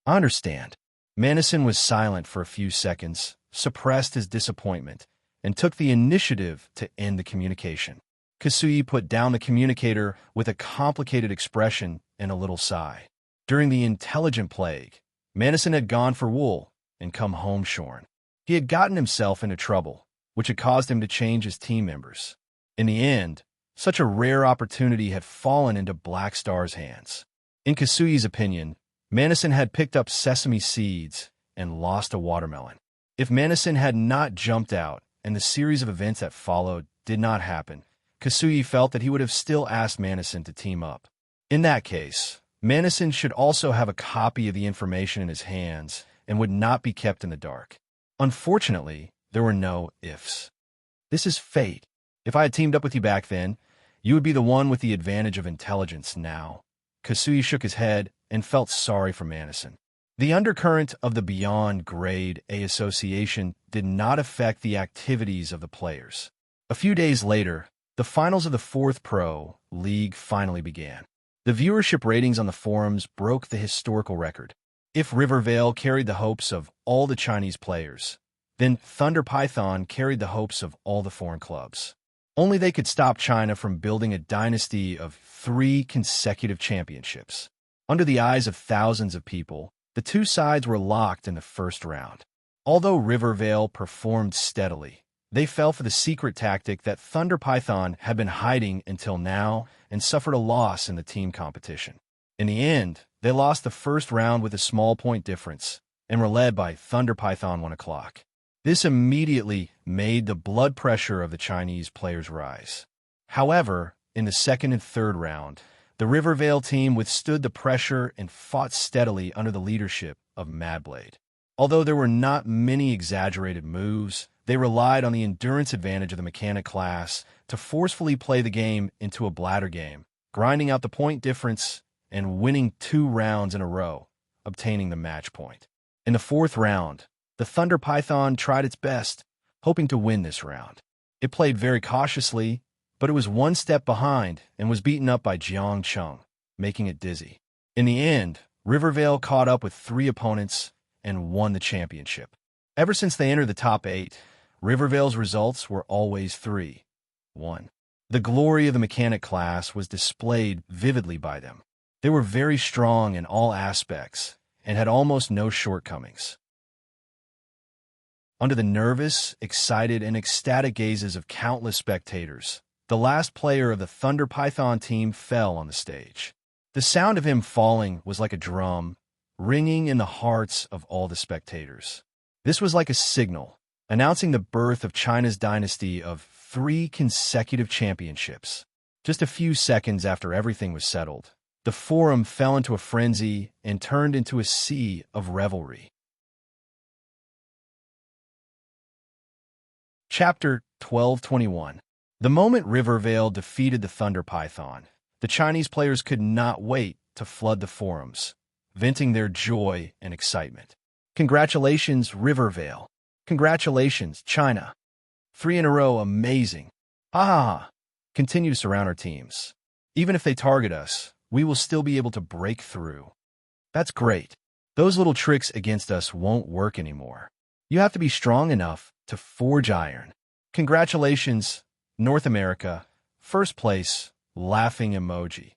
"I understand." Madison was silent for a few seconds, suppressed his disappointment, and took the initiative to end the communication. Kasuyi put down the communicator with a complicated expression and a little sigh. During the intelligent plague, Madison had gone for wool and come home shorn. He had gotten himself into trouble, which had caused him to change his team members. In the end, such a rare opportunity had fallen into Black Star's hands. In Kasuyi's opinion, Madison had picked up sesame seeds and lost a watermelon. If Madison had not jumped out and the series of events that followed did not happen, Kasuyi felt that he would have still asked Madison to team up. In that case, Madison should also have a copy of the information in his hands and would not be kept in the dark. Unfortunately, there were no ifs. This is fate. If I had teamed up with you back then, you would be the one with the advantage of intelligence now. Kasuyi shook his head and felt sorry for Madison. The undercurrent of the Beyond Grade A Association did not affect the activities of the players. A few days later, the finals of the 4th Pro League finally began. The viewership ratings on the forums broke the historical record. If Rivervale carried the hopes of all the Chinese players, then Thunder Python carried the hopes of all the foreign clubs. Only they could stop China from building a dynasty of 3 consecutive championships. Under the eyes of thousands of people, the two sides were locked in the first round. Although Rivervale performed steadily, they fell for the secret tactic that Thunder Python had been hiding until now and suffered a loss in the team competition. In the end, they lost the first round with a small point difference and were led by Thunder Python 1 o'clock. This immediately made the blood pressure of the Chinese players rise. However, in the second and third round, the Rivervale team withstood the pressure and fought steadily under the leadership of Mad Blade. Although there were not many exaggerated moves, they relied on the endurance advantage of the mechanic class to forcefully play the game into a bladder game, grinding out the point difference and winning 2 rounds in a row, obtaining the match point. In the 4th round, the Thunder Python tried its best, hoping to win this round. It played very cautiously, but it was 1 step behind and was beaten up by Jiang Chung, making it dizzy. In the end, Rivervale caught up with 3 opponents and won the championship. Ever since they entered the top 8, Rivervale's results were always 3-1. The glory of the mechanic class was displayed vividly by them. They were very strong in all aspects and had almost no shortcomings. Under the nervous, excited, and ecstatic gazes of countless spectators, the last player of the Thunder Python team fell on the stage. The sound of him falling was like a drum, ringing in the hearts of all the spectators. This was like a signal, announcing the birth of China's dynasty of 3 consecutive championships. Just a few seconds after everything was settled, the forum fell into a frenzy and turned into a sea of revelry. Chapter 1221. The moment Rivervale defeated the Thunder Python, the Chinese players could not wait to flood the forums, venting their joy and excitement. Congratulations, Rivervale. Congratulations, China. 3 in a row, amazing. Ha ha ha. Continue to surround our teams. Even if they target us, we will still be able to break through. That's great. Those little tricks against us won't work anymore. You have to be strong enough to forge iron. Congratulations, North America. First place, laughing emoji.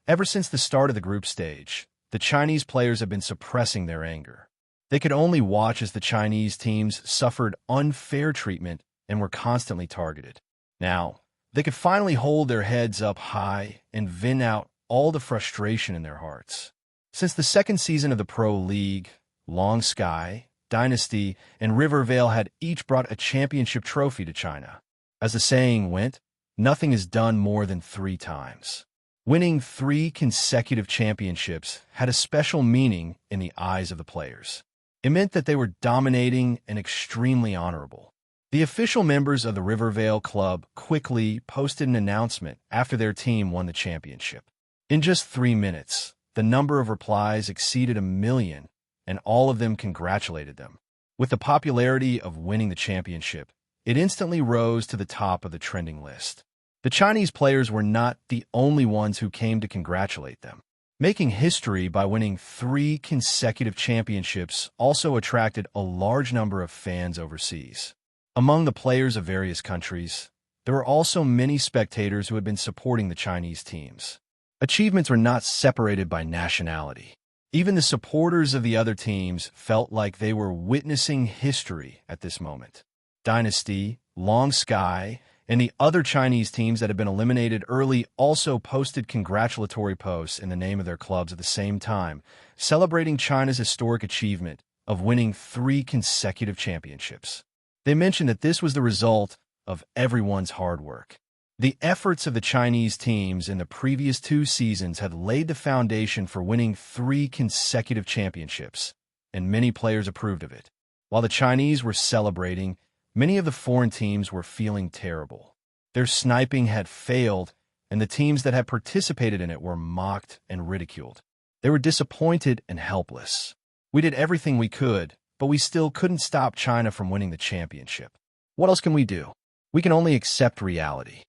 Ever since the start of the group stage, the Chinese players have been suppressing their anger. They could only watch as the Chinese teams suffered unfair treatment and were constantly targeted. Now, they could finally hold their heads up high and vent out all the frustration in their hearts. Since the 2nd season of the Pro League, Long Sky, Dynasty, and Rivervale had each brought a championship trophy to China. As the saying went, nothing is done more than 3 times. Winning 3 consecutive championships had a special meaning in the eyes of the players. It meant that they were dominating and extremely honorable. The official members of the Rivervale Club quickly posted an announcement after their team won the championship. In just 3 minutes, the number of replies exceeded 1 million, and all of them congratulated them. With the popularity of winning the championship, it instantly rose to the top of the trending list. The Chinese players were not the only ones who came to congratulate them. Making history by winning 3 consecutive championships also attracted a large number of fans overseas. Among the players of various countries, there were also many spectators who had been supporting the Chinese teams. Achievements were not separated by nationality. Even the supporters of the other teams felt like they were witnessing history at this moment. Dynasty, Long Sky, and the other Chinese teams that had been eliminated early also posted congratulatory posts in the name of their clubs at the same time, celebrating China's historic achievement of winning 3 consecutive championships. They mentioned that this was the result of everyone's hard work. The efforts of the Chinese teams in the previous 2 seasons had laid the foundation for winning 3 consecutive championships, and many players approved of it. While the Chinese were celebrating, many of the foreign teams were feeling terrible. Their sniping had failed, and the teams that had participated in it were mocked and ridiculed. They were disappointed and helpless. We did everything we could, but we still couldn't stop China from winning the championship. What else can we do? We can only accept reality.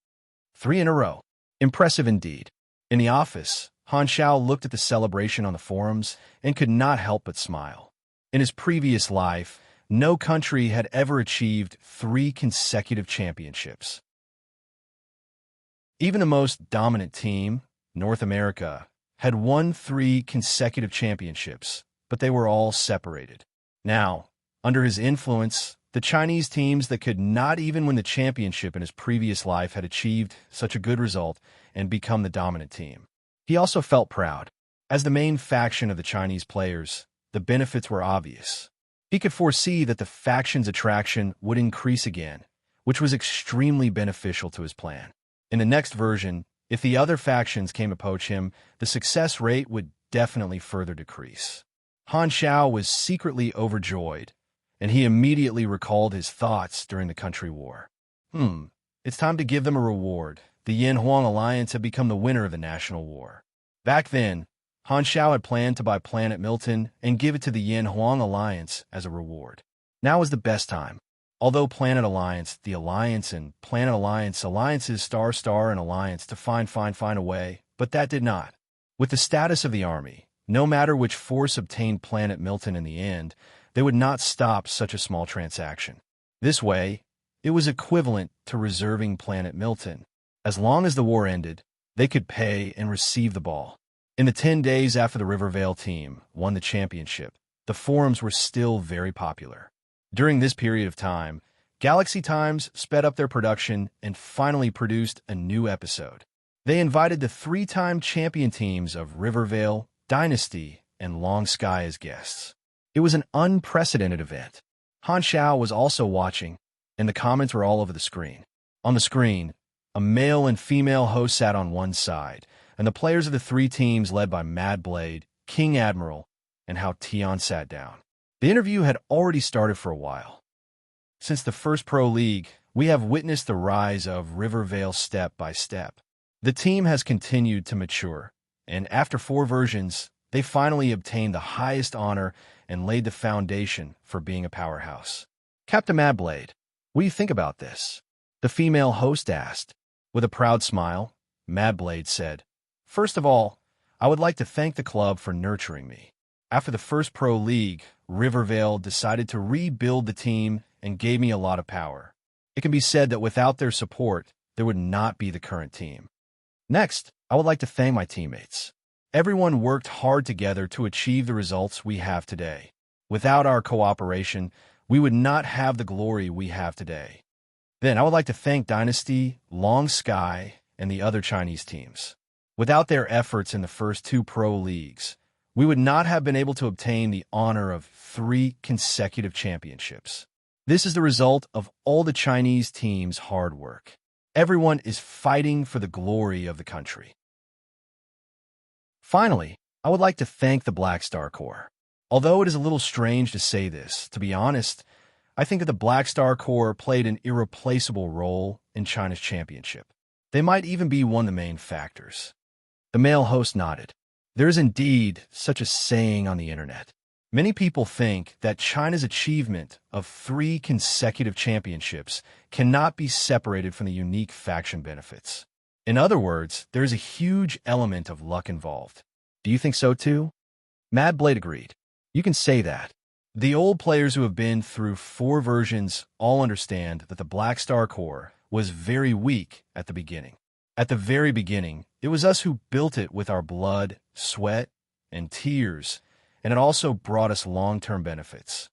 3 in a row. Impressive indeed. In the office, Han Xiao looked at the celebration on the forums and could not help but smile. In his previous life, no country had ever achieved 3 consecutive championships. Even the most dominant team, North America, had won 3 consecutive championships, but they were all separated. Now, under his influence, the Chinese teams that could not even win the championship in his previous life had achieved such a good result and become the dominant team. He also felt proud. As the main faction of the Chinese players, the benefits were obvious. He could foresee that the faction's attraction would increase again, which was extremely beneficial to his plan. In the next version, if the other factions came to poach him, the success rate would definitely further decrease. Han Xiao was secretly overjoyed, and he immediately recalled his thoughts during the country war. It's time to give them a reward. The Yin-Huang alliance had become the winner of the national war. Back then, Han Xiao had planned to buy Planet Milton and give it to the Yin-Huang alliance as a reward. Now was the best time. Although Planet Alliance, the Alliance, and Planet Alliance, alliances star and alliance to find a way, but that did not. With the status of the army, no matter which force obtained Planet Milton in the end, they would not stop such a small transaction. This way, it was equivalent to reserving Planet Milton. As long as the war ended, they could pay and receive the ball. In the 10 days after the Rivervale team won the championship, the forums were still very popular. During this period of time, Galaxy Times sped up their production and finally produced a new episode. They invited the 3-time champion teams of Rivervale, Dynasty, and Long Sky as guests. It was an unprecedented event. Han Xiao was also watching, and the comments were all over the screen. On the screen, a male and female host sat on one side, and the players of the 3 teams led by Mad Blade, King Admiral, and Hao Tian sat down. The interview had already started for a while. Since the first Pro League, we have witnessed the rise of Rivervale step by step. The team has continued to mature, and after 4 versions, they finally obtained the highest honor and laid the foundation for being a powerhouse. Captain Mad Blade, what do you think about this? The female host asked. With a proud smile, Mad Blade said, "First of all, I would like to thank the club for nurturing me. After the first Pro League, Rivervale decided to rebuild the team and gave me a lot of power. It can be said that without their support, there would not be the current team. Next, I would like to thank my teammates. Everyone worked hard together to achieve the results we have today. Without our cooperation, we would not have the glory we have today. Then I would like to thank Dynasty, Long Sky, and the other Chinese teams. Without their efforts in the first 2 Pro Leagues, we would not have been able to obtain the honor of 3 consecutive championships. This is the result of all the Chinese teams' hard work. Everyone is fighting for the glory of the country. Finally, I would like to thank the Black Star Corps. Although it is a little strange to say this, to be honest, I think that the Black Star Corps played an irreplaceable role in China's championship. They might even be one of the main factors." The male host nodded. There is indeed such a saying on the internet. Many people think that China's achievement of 3 consecutive championships cannot be separated from the unique faction benefits. In other words, there is a huge element of luck involved. Do you think so too? Mad Blade agreed. You can say that. The old players who have been through 4 versions all understand that the Black Star Corps was very weak at the beginning. At the very beginning, it was us who built it with our blood, sweat, and tears, and it also brought us long-term benefits.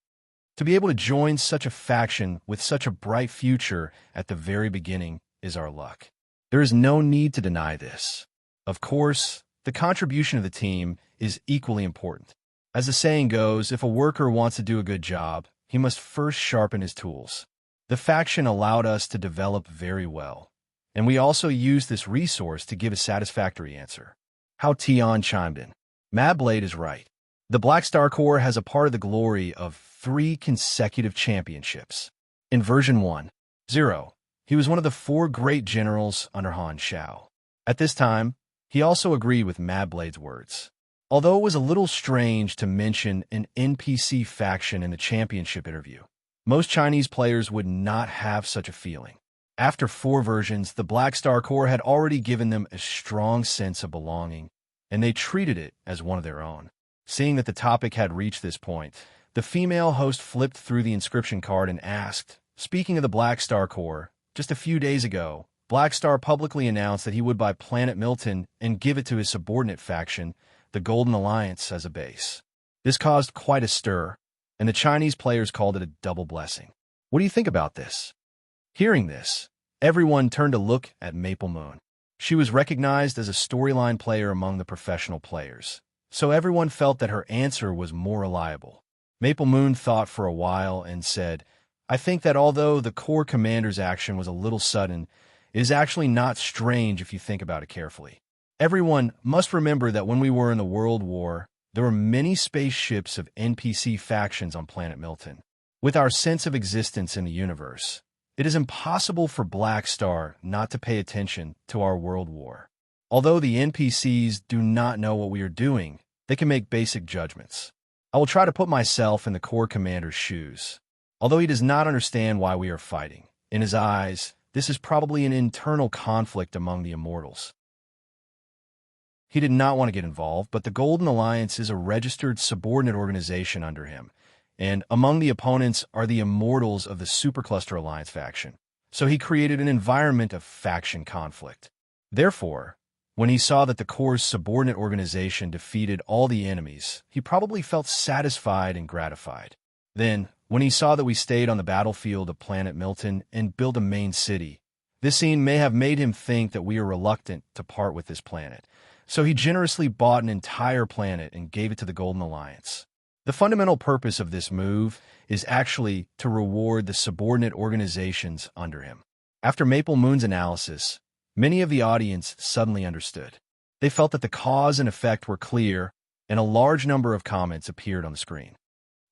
To be able to join such a faction with such a bright future at the very beginning is our luck. There is no need to deny this. Of course, the contribution of the team is equally important. As the saying goes, if a worker wants to do a good job, he must first sharpen his tools. The faction allowed us to develop very well, and we also used this resource to give a satisfactory answer. Hao Tian chimed in. Mad Blade is right. The Black Star Corps has a part of the glory of 3 consecutive championships. In version 1.0, he was one of the 4 great generals under Han Xiao. At this time, he also agreed with Mad Blade's words. Although it was a little strange to mention an NPC faction in the championship interview, most Chinese players would not have such a feeling. After 4 versions, the Black Star Corps had already given them a strong sense of belonging, and they treated it as one of their own. Seeing that the topic had reached this point, the female host flipped through the inscription card and asked, "Speaking of the Black Star Corps, just a few days ago, Black Star publicly announced that he would buy Planet Milton and give it to his subordinate faction, the Golden Alliance, as a base. This caused quite a stir, and the Chinese players called it a double blessing. What do you think about this?" Hearing this, everyone turned to look at Maple Moon. She was recognized as a storyline player among the professional players, so everyone felt that her answer was more reliable. Maple Moon thought for a while and said, "I think that although the Corps commander's action was a little sudden, it is actually not strange if you think about it carefully. Everyone must remember that when we were in the World War, there were many spaceships of NPC factions on planet Milton. With our sense of existence in the universe, it is impossible for Black Star not to pay attention to our world war. Although the NPCs do not know what we are doing, they can make basic judgments. I will try to put myself in the Corps Commander's shoes. Although he does not understand why we are fighting, in his eyes, this is probably an internal conflict among the Immortals. He did not want to get involved, but the Golden Alliance is a registered subordinate organization under him, and among the opponents are the Immortals of the Supercluster Alliance faction. So he created an environment of faction conflict. Therefore, when he saw that the Corps' subordinate organization defeated all the enemies, he probably felt satisfied and gratified. Then, when he saw that we stayed on the battlefield of planet Milton and built a main city, this scene may have made him think that we are reluctant to part with this planet. So he generously bought an entire planet and gave it to the Golden Alliance. The fundamental purpose of this move is actually to reward the subordinate organizations under him. After Maple Moon's analysis, many of the audience suddenly understood. They felt that the cause and effect were clear, and a large number of comments appeared on the screen.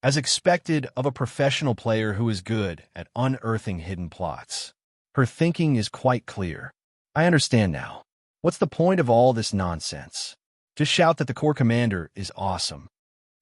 As expected of a professional player who is good at unearthing hidden plots, her thinking is quite clear. I understand now. What's the point of all this nonsense? Just shout that the Corps Commander is awesome.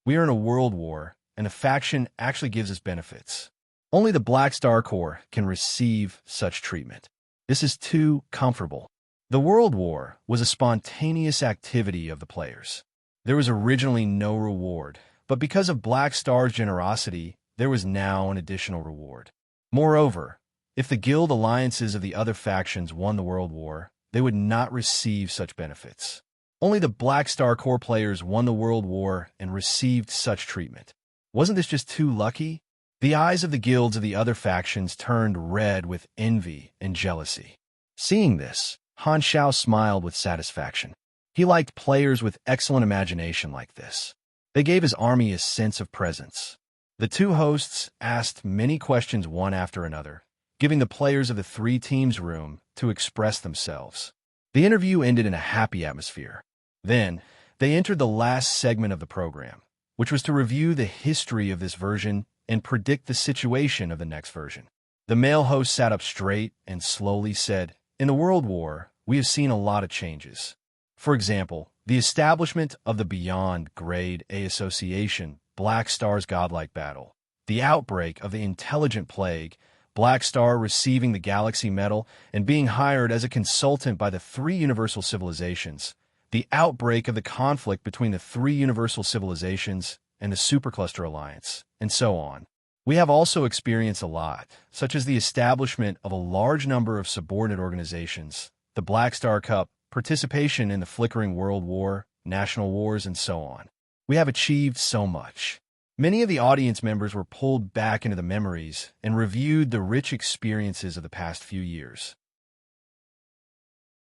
We are in a world war, and the faction actually gives us benefits. Only the Black Star Corps can receive such treatment. This is too comfortable. The World War was a spontaneous activity of the players. There was originally no reward, but because of Black Star's generosity, there was now an additional reward. Moreover, if the guild alliances of the other factions won the World War, they would not receive such benefits. Only the Black Star Corps players won the World War and received such treatment. Wasn't this just too lucky? The eyes of the guilds of the other factions turned red with envy and jealousy. Seeing this, Han Shao smiled with satisfaction. He liked players with excellent imagination like this. They gave his army a sense of presence. The two hosts asked many questions one after another, giving the players of the three teams room to express themselves. The interview ended in a happy atmosphere. Then, they entered the last segment of the program, which was to review the history of this version and predict the situation of the next version. The male host sat up straight and slowly said, "In the World War, we have seen a lot of changes. For example, the establishment of the Beyond Grade A Association, Black Star's Godlike Battle, the outbreak of the Intelligent Plague, Black Star receiving the Galaxy Medal and being hired as a consultant by the three Universal Civilizations, the outbreak of the conflict between the three Universal Civilizations and the Supercluster Alliance, and so on. We have also experienced a lot, such as the establishment of a large number of subordinate organizations, the Black Star Cup, participation in the flickering World War, national wars, and so on. We have achieved so much." Many of the audience members were pulled back into the memories and reviewed the rich experiences of the past few years.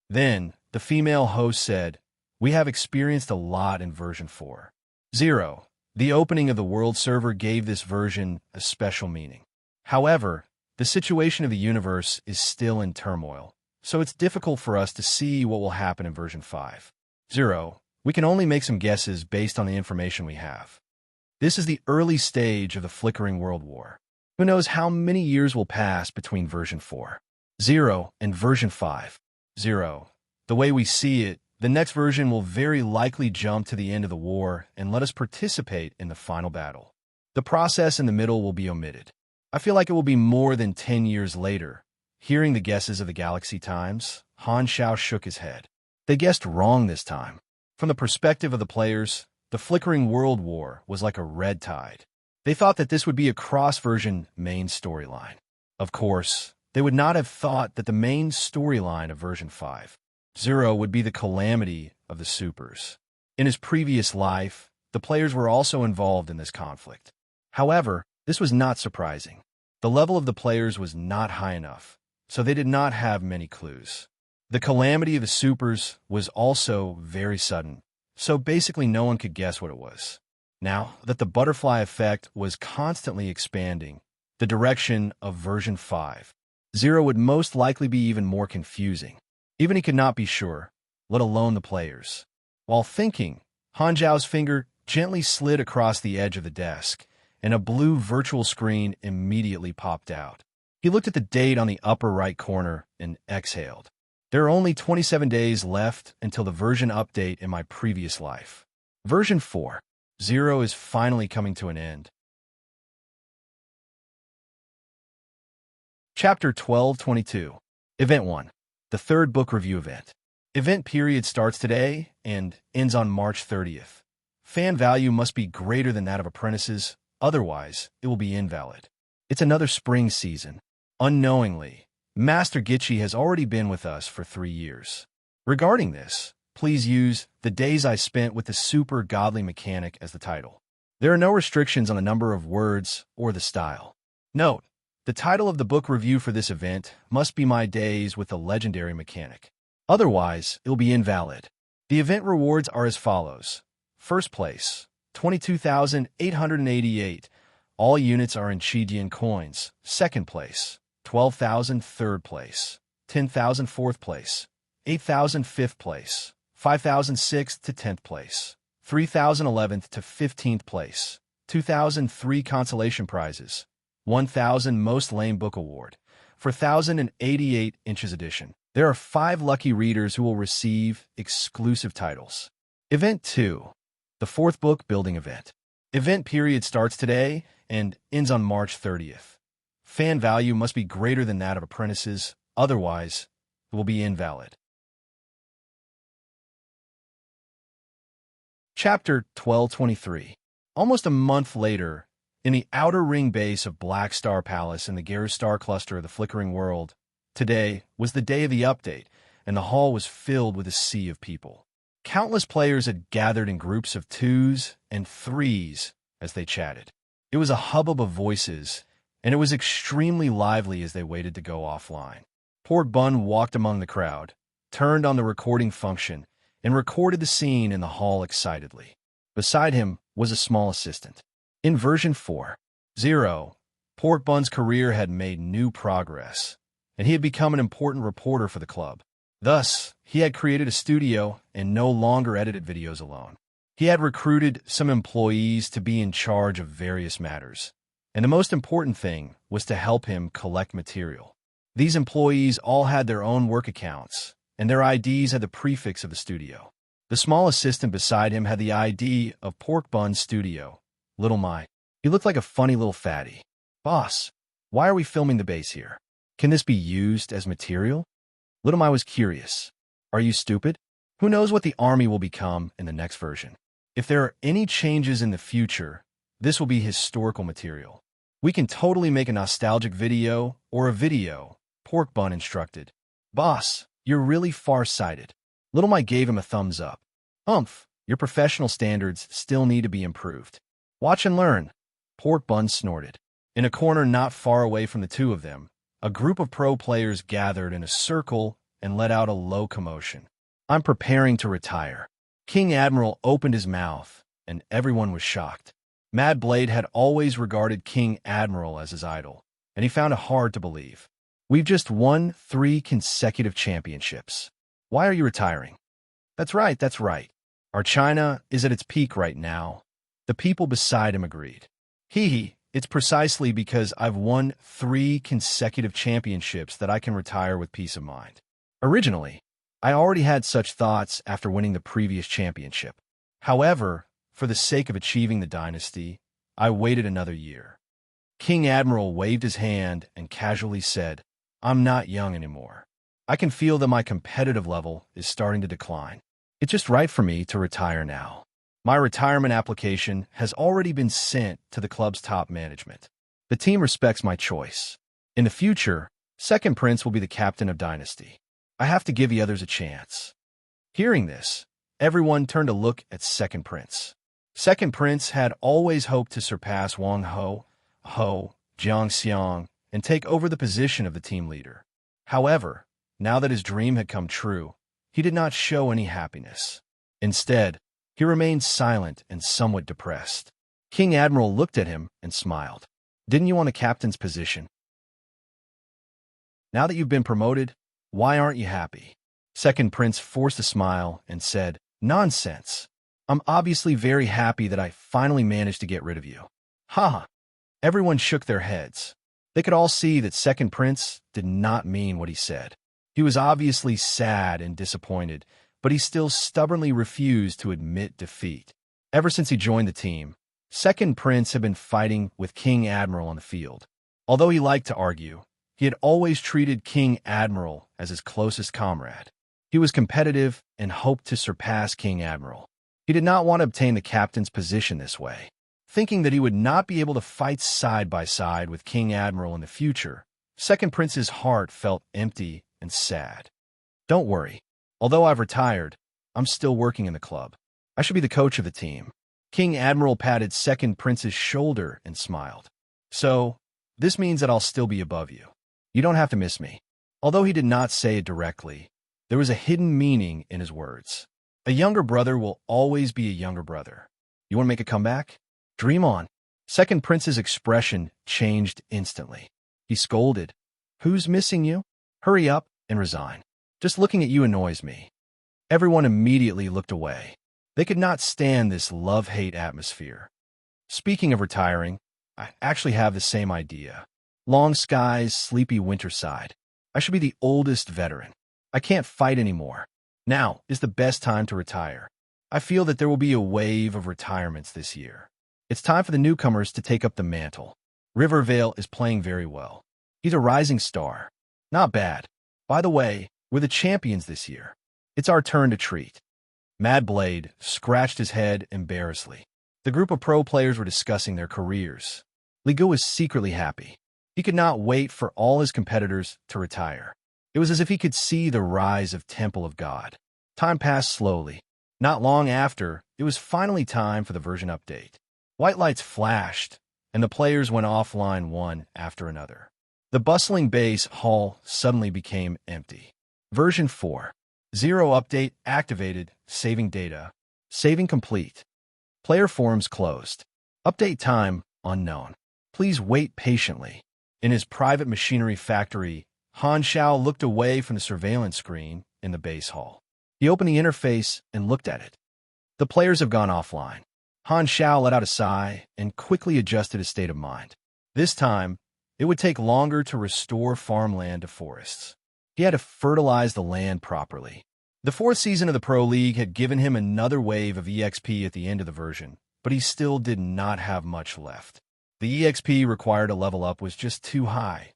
Then, the female host said, "We have experienced a lot in version 4.0. The opening of the world server gave this version a special meaning. However, the situation of the universe is still in turmoil, so it's difficult for us to see what will happen in version 5.0. We can only make some guesses based on the information we have. This is the early stage of the flickering world war. Who knows how many years will pass between version 4.0 and version 5.0. The way we see it, the next version will very likely jump to the end of the war and let us participate in the final battle. The process in the middle will be omitted. I feel like it will be more than 10 years later." Hearing the guesses of the Galaxy Times, Han Shao shook his head. They guessed wrong this time. From the perspective of the players, the flickering world war was like a red tide. They thought that this would be a cross-version main storyline. Of course, they would not have thought that the main storyline of version 5.0 would be the calamity of the supers. In his previous life, the players were also involved in this conflict. However, this was not surprising. The level of the players was not high enough, so they did not have many clues. The calamity of the supers was also very sudden, so basically no one could guess what it was. Now that the butterfly effect was constantly expanding, the direction of version 5.0 would most likely be even more confusing. Even he could not be sure, let alone the players. While thinking, Han Zhao's finger gently slid across the edge of the desk, and a blue virtual screen immediately popped out. He looked at the date on the upper right corner and exhaled. There are only 27 days left until the version update in my previous life. Version 4.0 is finally coming to an end. Chapter 1222. Event 1. The third book review event. Event period starts today and ends on March 30th. Fan value must be greater than that of apprentices, otherwise it will be invalid. It's another spring season. Unknowingly, Master Gitchi has already been with us for 3 years. Regarding this, please use "The Days I Spent with the Super Godly Mechanic" as the title. There are no restrictions on the number of words or the style. Note, the title of the book review for this event must be "My Days with the Legendary Mechanic." Otherwise, it will be invalid. The event rewards are as follows. First place, 22,888. All units are in Chidian coins. Second place, 12,000. Third place, 10,000. Fourth place, 8,000. Fifth place, 5,000. Sixth to 10th place, 3,000. 11th to 15th place, 2,003 consolation prizes, 1,000 Most Lame Book Award, 4,088 Inches Edition. There are 5 lucky readers who will receive exclusive titles. Event 2. The fourth book building event. Event period starts today and ends on March 30th. Fan value must be greater than that of apprentices, otherwise it will be invalid. Chapter 1223. Almost a month later, in the outer ring base of Black Star Palace in the Garus Star Cluster of the Flickering World, today was the day of the update, and the hall was filled with a sea of people. Countless players had gathered in groups of 2s and 3s as they chatted. It was a hubbub of voices, and it was extremely lively as they waited to go offline. Pork Bun walked among the crowd, turned on the recording function, and recorded the scene in the hall excitedly. Beside him was a small assistant. In version 4.0, Pork Bun's career had made new progress, and he had become an important reporter for the club. Thus, he had created a studio and no longer edited videos alone. He had recruited some employees to be in charge of various matters, and the most important thing was to help him collect material. These employees all had their own work accounts, and their IDs had the prefix of the studio. The small assistant beside him had the ID of Pork Bun's studio, Little Mai. He looked like a funny little fatty. "Boss, why are we filming the base here? Can this be used as material?" Little Mai was curious. "Are you stupid? Who knows what the army will become in the next version? If there are any changes in the future, this will be historical material. We can totally make a nostalgic video or a video," Pork Bun instructed. "Boss, you're really far-sighted." Little Mai gave him a thumbs up. Your professional standards still need to be improved. Watch and learn," Pork Bun snorted. In a corner not far away from the two of them, a group of pro players gathered in a circle and let out a low commotion. "I'm preparing to retire." King Admiral opened his mouth, and everyone was shocked. Mad Blade had always regarded King Admiral as his idol, and he found it hard to believe. "We've just won 3 consecutive championships. Why are you retiring?" That's right. Our China is at its peak right now." The people beside him agreed. It's precisely because I've won 3 consecutive championships that I can retire with peace of mind. Originally, I already had such thoughts after winning the previous championship. However, for the sake of achieving the dynasty, I waited another year." King Admiral waved his hand and casually said, "I'm not young anymore. I can feel that my competitive level is starting to decline. It's just right for me to retire now. My retirement application has already been sent to the club's top management. The team respects my choice. In the future, Second Prince will be the captain of Dynasty. I have to give the others a chance." Hearing this, everyone turned to look at Second Prince. Second Prince had always hoped to surpass Wang Jiangxiang, and take over the position of the team leader. However, now that his dream had come true, he did not show any happiness. Instead, he remained silent and somewhat depressed. King Admiral looked at him and smiled. "Didn't you want a captain's position? Now that you've been promoted, why aren't you happy?" Second Prince forced a smile and said, "Nonsense. I'm obviously very happy that I finally managed to get rid of you. Ha! Everyone shook their heads. They could all see that Second Prince did not mean what he said. He was obviously sad and disappointed, but he still stubbornly refused to admit defeat. Ever since he joined the team, Second Prince had been fighting with King Admiral on the field. Although he liked to argue, he had always treated King Admiral as his closest comrade. He was competitive and hoped to surpass King Admiral. He did not want to obtain the captain's position this way. Thinking that he would not be able to fight side by side with King Admiral in the future, Second Prince's heart felt empty and sad. Don't worry. Although I've retired, I'm still working in the club. I should be the coach of the team. King Admiral patted Second Prince's shoulder and smiled. So, this means that I'll still be above you. You don't have to miss me. Although he did not say it directly, there was a hidden meaning in his words. A younger brother will always be a younger brother. You want to make a comeback? Dream on. Second Prince's expression changed instantly. He scolded. Who's missing you? Hurry up and resign. Just looking at you annoys me. Everyone immediately looked away. They could not stand this love-hate atmosphere. Speaking of retiring, I actually have the same idea. Long skies, sleepy winterside. I should be the oldest veteran. I can't fight anymore. Now is the best time to retire. I feel that there will be a wave of retirements this year. It's time for the newcomers to take up the mantle. Rivervale is playing very well. He's a rising star. Not bad. By the way, we're the champions this year. It's our turn to treat. Mad Blade scratched his head embarrassedly. The group of pro players were discussing their careers. Ligu was secretly happy. He could not wait for all his competitors to retire. It was as if he could see the rise of Temple of God. Time passed slowly. Not long after, it was finally time for the version update. White lights flashed, and the players went offline one after another. The bustling base hall suddenly became empty. Version 4. 0 update activated, saving data. Saving complete. Player forums closed. Update time unknown. Please wait patiently. In his private machinery factory, Han Xiao looked away from the surveillance screen in the base hall. He opened the interface and looked at it. The players have gone offline. Han Xiao let out a sigh and quickly adjusted his state of mind. This time, it would take longer to restore farmland to forests. He had to fertilize the land properly. The 4th season of the Pro League had given him another wave of EXP at the end of the version, but he still did not have much left. The EXP required to level up was just too high.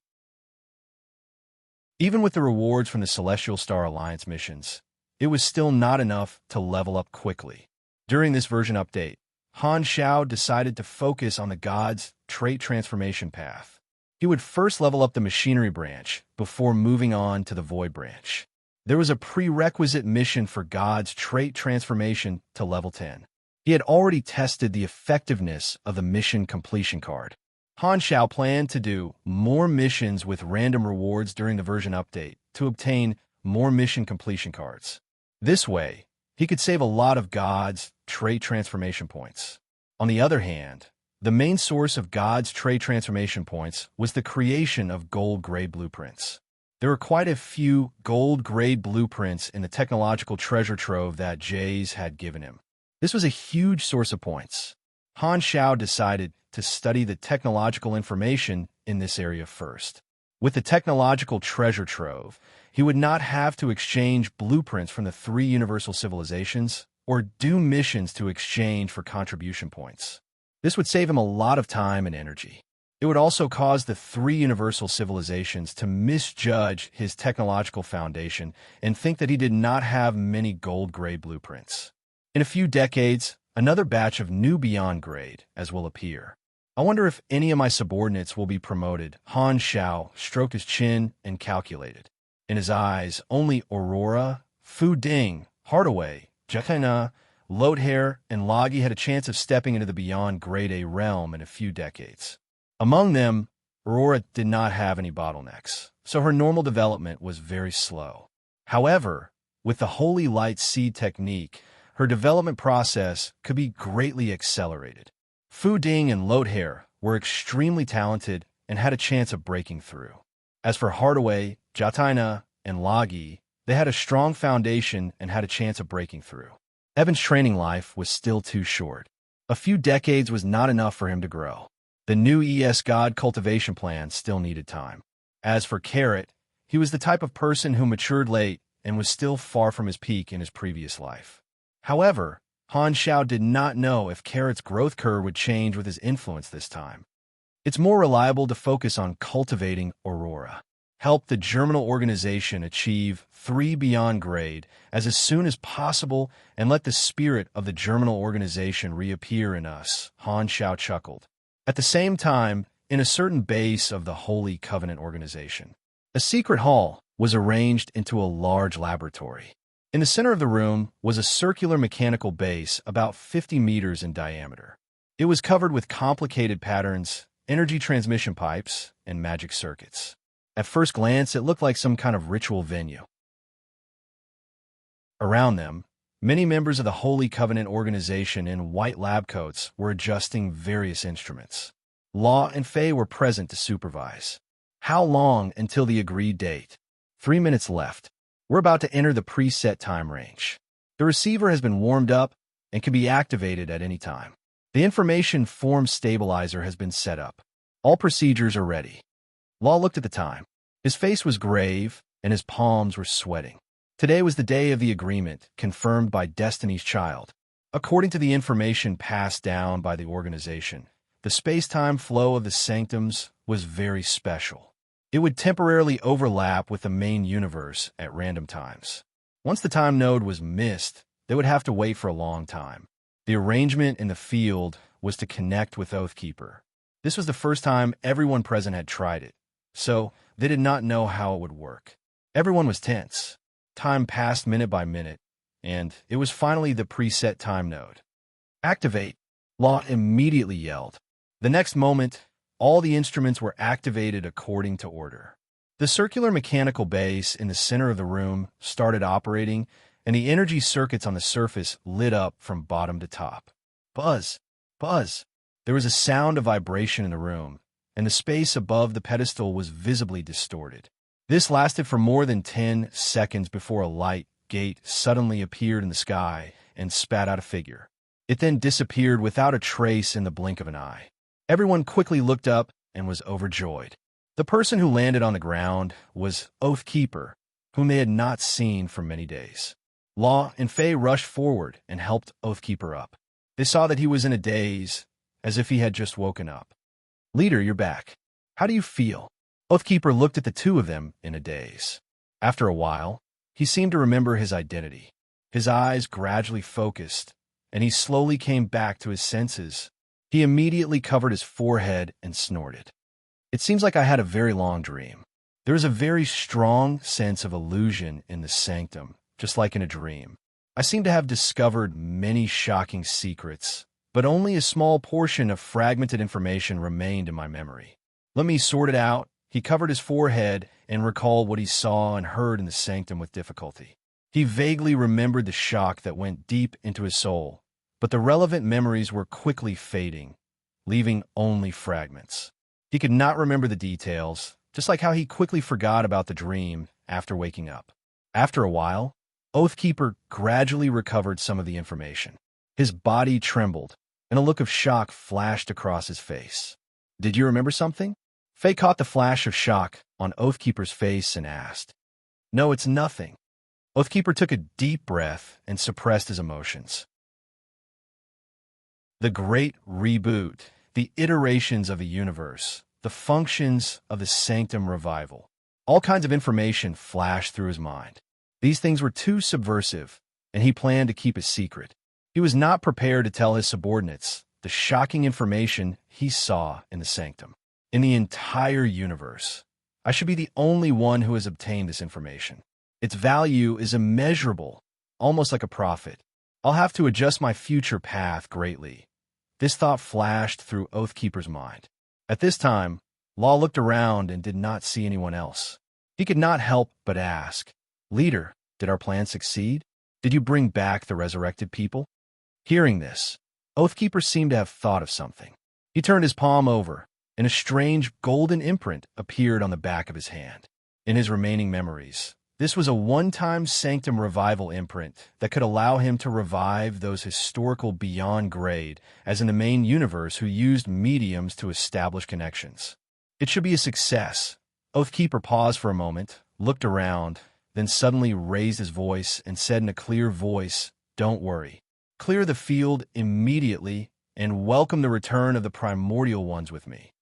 Even with the rewards from the Celestial Star Alliance missions, it was still not enough to level up quickly. During this version update, Han Xiao decided to focus on the God's trait transformation path. He would first level up the machinery branch before moving on to the void branch. There was a prerequisite mission for God's trait transformation to level 10. He had already tested the effectiveness of the mission completion card. Han Xiao planned to do more missions with random rewards during the version update to obtain more mission completion cards. This way, he could save a lot of God's trait transformation points. On the other hand, the main source of God's trait transformation points was the creation of gold-grade blueprints. There were quite a few gold-grade blueprints in the technological treasure trove that Jays had given him. This was a huge source of points. Han Xiao decided to study the technological information in this area first. With the technological treasure trove, he would not have to exchange blueprints from the 3 universal civilizations or do missions to exchange for contribution points. This would save him a lot of time and energy. It would also cause the 3 universal civilizations to misjudge his technological foundation and think that he did not have many gold-grade blueprints. In a few decades, another batch of new beyond grade as will appear. I wonder if any of my subordinates will be promoted. Han Xiao stroked his chin and calculated. In his eyes, only Aurora, Fu Ding, Hardaway, Jekina, Lodehair, and Loggy had a chance of stepping into the beyond grade A realm in a few decades. Among them, Aurora did not have any bottlenecks, so her normal development was very slow. However, with the Holy Light Seed technique, her development process could be greatly accelerated. Fu Ding and Lodehair were extremely talented and had a chance of breaking through. As for Hardaway, Jatina, and Loggy, they had a strong foundation and had a chance of breaking through. Evan's training life was still too short. A few decades was not enough for him to grow. The new God cultivation plan still needed time. As for Carrot, he was the type of person who matured late and was still far from his peak in his previous life. However, Han Xiao did not know if Carrot's growth curve would change with his influence this time. It's more reliable to focus on cultivating Aurora. Help the germinal organization achieve 3 beyond grade as soon as possible and let the spirit of the germinal organization reappear in us, Han Xiao chuckled. At the same time, in a certain base of the Holy Covenant organization, a secret hall was arranged into a large laboratory. In the center of the room was a circular mechanical base about 50 meters in diameter. It was covered with complicated patterns, energy transmission pipes, and magic circuits. At first glance, it looked like some kind of ritual venue. Around them, many members of the Holy Covenant organization in white lab coats were adjusting various instruments. Law and Fei were present to supervise. How long until the agreed date? 3 minutes left. We're about to enter the preset time range. The receiver has been warmed up and can be activated at any time. The information form stabilizer has been set up. All procedures are ready. Law looked at the time. His face was grave and his palms were sweating. Today was the day of the agreement, confirmed by Destiny's Child. According to the information passed down by the organization, the space-time flow of the sanctums was very special. It would temporarily overlap with the main universe at random times. Once the time node was missed, they would have to wait for a long time. The arrangement in the field was to connect with Oathkeeper. This was the first time everyone present had tried it, so they did not know how it would work. Everyone was tense. Time passed minute by minute, and it was finally the preset time node. Activate! Law immediately yelled. The next moment, all the instruments were activated according to order. The circular mechanical base in the center of the room started operating, and the energy circuits on the surface lit up from bottom to top. Buzz! Buzz! There was a sound of vibration in the room, and the space above the pedestal was visibly distorted. This lasted for more than 10 seconds before a light gate suddenly appeared in the sky and spat out a figure. It then disappeared without a trace in the blink of an eye. Everyone quickly looked up and was overjoyed. The person who landed on the ground was Oathkeeper, whom they had not seen for many days. Law and Fei rushed forward and helped Oathkeeper up. They saw that he was in a daze, as if he had just woken up. "Leader, you're back. How do you feel?" Oathkeeper looked at the two of them in a daze. After a while, he seemed to remember his identity. His eyes gradually focused, and he slowly came back to his senses. He immediately covered his forehead and snorted. "It seems like I had a very long dream. There is a very strong sense of illusion in the sanctum, just like in a dream. I seem to have discovered many shocking secrets, but only a small portion of fragmented information remained in my memory. Let me sort it out." He covered his forehead and recalled what he saw and heard in the sanctum with difficulty. He vaguely remembered the shock that went deep into his soul, but the relevant memories were quickly fading, leaving only fragments. He could not remember the details, just like how he quickly forgot about the dream after waking up. After a while, Oathkeeper gradually recovered some of the information. His body trembled, and a look of shock flashed across his face. "Did you remember something?" Fei caught the flash of shock on Oathkeeper's face and asked. "No, it's nothing." Oathkeeper took a deep breath and suppressed his emotions. The great reboot, the iterations of the universe, the functions of the sanctum revival. All kinds of information flashed through his mind. These things were too subversive, and he planned to keep it secret. He was not prepared to tell his subordinates the shocking information he saw in the sanctum. In the entire universe, I should be the only one who has obtained this information. Its value is immeasurable, almost like a profit. I'll have to adjust my future path greatly. This thought flashed through Oathkeeper's mind. At this time, Law looked around and did not see anyone else. He could not help but ask, "Leader, did our plan succeed? Did you bring back the resurrected people?" Hearing this, Oathkeeper seemed to have thought of something. He turned his palm over, and a strange golden imprint appeared on the back of his hand. In his remaining memories, This was a one-time sanctum revival imprint that could allow him to revive those historical beyond grade, as in the main universe, who used mediums to establish connections. It should be a success. Oathkeeper paused for a moment, looked around, then suddenly raised his voice and said in a clear voice, "Don't worry. Clear the field immediately and welcome the return of the primordial ones with me."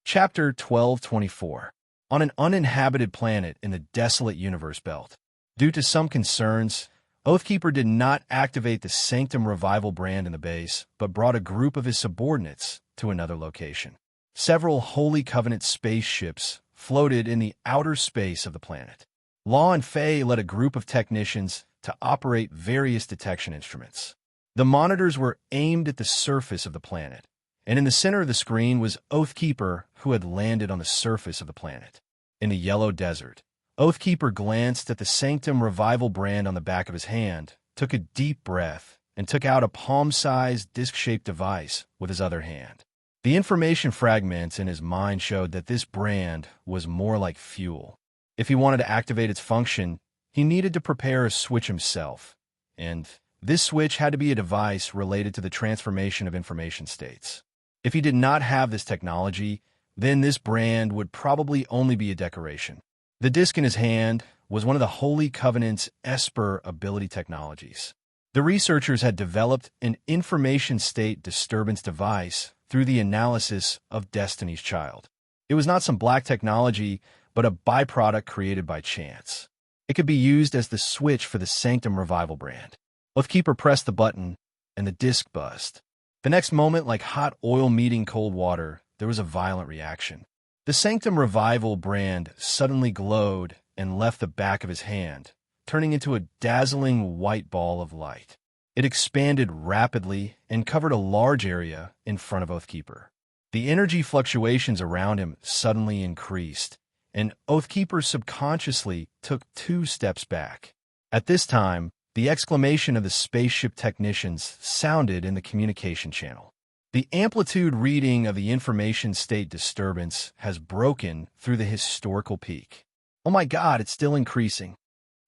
Chapter 1224. On an uninhabited planet in the desolate universe belt. Due to some concerns, Oathkeeper did not activate the Sanctum Revival brand in the base, but brought a group of his subordinates to another location. Several Holy Covenant spaceships floated in the outer space of the planet. Law and Faye led a group of technicians to operate various detection instruments. The monitors were aimed at the surface of the planet, and in the center of the screen was Oathkeeper, who had landed on the surface of the planet. In the yellow desert, Oathkeeper glanced at the Sanctum Revival brand on the back of his hand, took a deep breath, and took out a palm-sized disc-shaped device with his other hand. The information fragments in his mind showed that this brand was more like fuel. If he wanted to activate its function, he needed to prepare a switch himself, and this switch had to be a device related to the transformation of information states. If he did not have this technology, then this brand would probably only be a decoration. The disc in his hand was one of the Holy Covenant's Esper ability technologies. The researchers had developed an information state disturbance device through the analysis of Destiny's Child. It was not some black technology, but a byproduct created by chance. It could be used as the switch for the Sanctum Revival brand. Oathkeeper pressed the button, and the disc buzzed. The next moment, like hot oil meeting cold water, there was a violent reaction. The Sanctum Revival brand suddenly glowed and left the back of his hand, turning into a dazzling white ball of light. It expanded rapidly and covered a large area in front of Oathkeeper. The energy fluctuations around him suddenly increased, and Oathkeeper subconsciously took 2 steps back. At this time, the exclamation of the spaceship technicians sounded in the communication channel. The amplitude reading of the information state disturbance has broken through the historical peak. Oh my God, it's still increasing.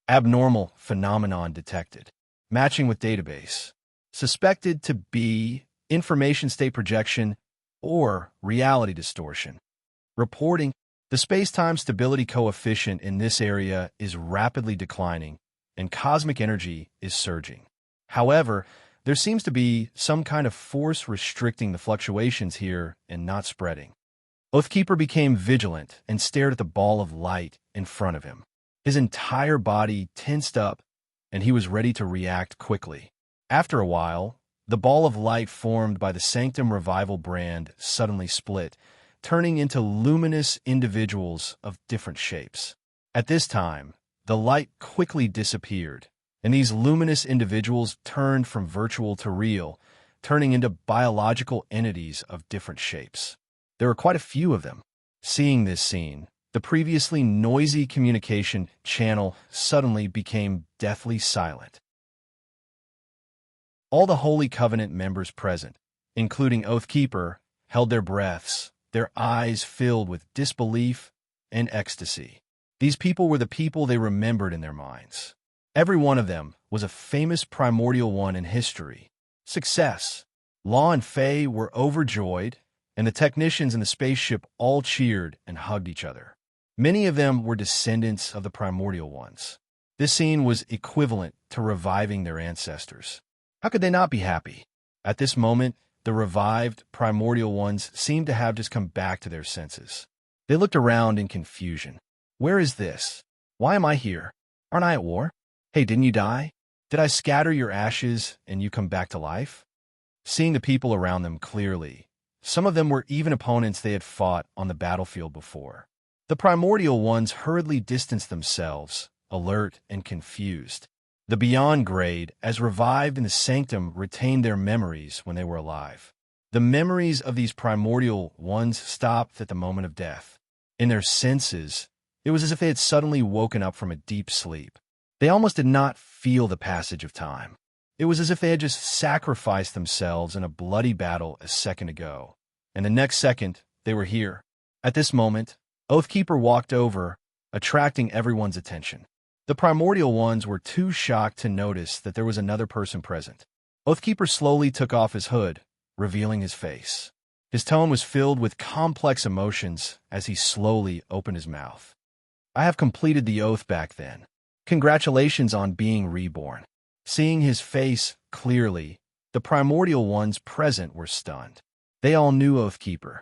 Abnormal phenomenon detected. Matching with database. Suspected to be information state projection or reality distortion. Reporting. The space-time stability coefficient in this area is rapidly declining, and cosmic energy is surging. However, there seems to be some kind of force restricting the fluctuations here and not spreading. Oathkeeper became vigilant and stared at the ball of light in front of him. His entire body tensed up, and he was ready to react quickly. After a while, the ball of light formed by the Sanctum Revival brand suddenly split, turning into luminous individuals of different shapes. At this time, the light quickly disappeared, and these luminous individuals turned from virtual to real, turning into biological entities of different shapes. There were quite a few of them. Seeing this scene, the previously noisy communication channel suddenly became deathly silent. All the Holy Covenant members present, including Oathkeeper, held their breaths, their eyes filled with disbelief and ecstasy. These people were the people they remembered in their minds. Every one of them was a famous primordial one in history. Success. Law and Faye were overjoyed, and the technicians in the spaceship all cheered and hugged each other. Many of them were descendants of the primordial ones. This scene was equivalent to reviving their ancestors. How could they not be happy? At this moment, the revived primordial ones seemed to have just come back to their senses. They looked around in confusion. Where is this? Why am I here? Aren't I at war? Hey, didn't you die? Did I scatter your ashes and you come back to life? Seeing the people around them clearly, some of them were even opponents they had fought on the battlefield before. The primordial ones hurriedly distanced themselves, alert and confused. The Beyond grade, as revived in the Sanctum, retained their memories when they were alive. The memories of these primordial ones stopped at the moment of death. In their senses, it was as if they had suddenly woken up from a deep sleep. They almost did not feel the passage of time. It was as if they had just sacrificed themselves in a bloody battle a second ago, and the next second, they were here. At this moment, Oathkeeper walked over, attracting everyone's attention. The primordial ones were too shocked to notice that there was another person present. Oathkeeper slowly took off his hood, revealing his face. His tone was filled with complex emotions as he slowly opened his mouth. I have completed the oath back then. Congratulations on being reborn. Seeing his face clearly, the primordial ones present were stunned. They all knew Oathkeeper.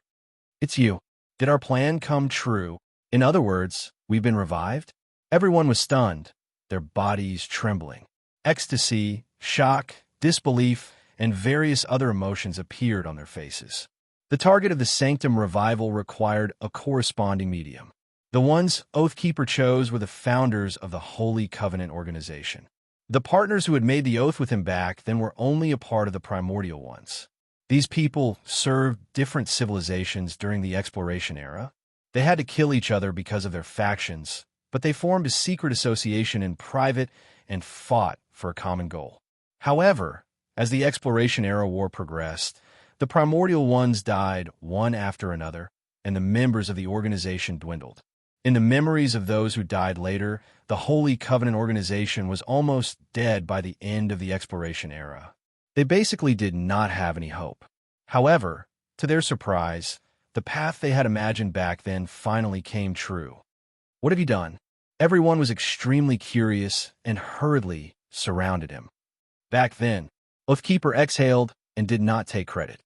It's you. Did our plan come true? In other words, we've been revived? Everyone was stunned, their bodies trembling. Ecstasy, shock, disbelief, and various other emotions appeared on their faces. The target of the Sanctum revival required a corresponding medium. The ones Oathkeeper chose were the founders of the Holy Covenant organization. The partners who had made the oath with him back then were only a part of the primordial ones. These people served different civilizations during the exploration era. They had to kill each other because of their factions, but they formed a secret association in private and fought for a common goal. However, as the exploration era war progressed, the primordial ones died one after another, and the members of the organization dwindled. In the memories of those who died later, the Holy Covenant organization was almost dead by the end of the exploration era. They basically did not have any hope. However, to their surprise, the path they had imagined back then finally came true. What have you done? Everyone was extremely curious and hurriedly surrounded him. Back then, Oathkeeper exhaled and did not take credit.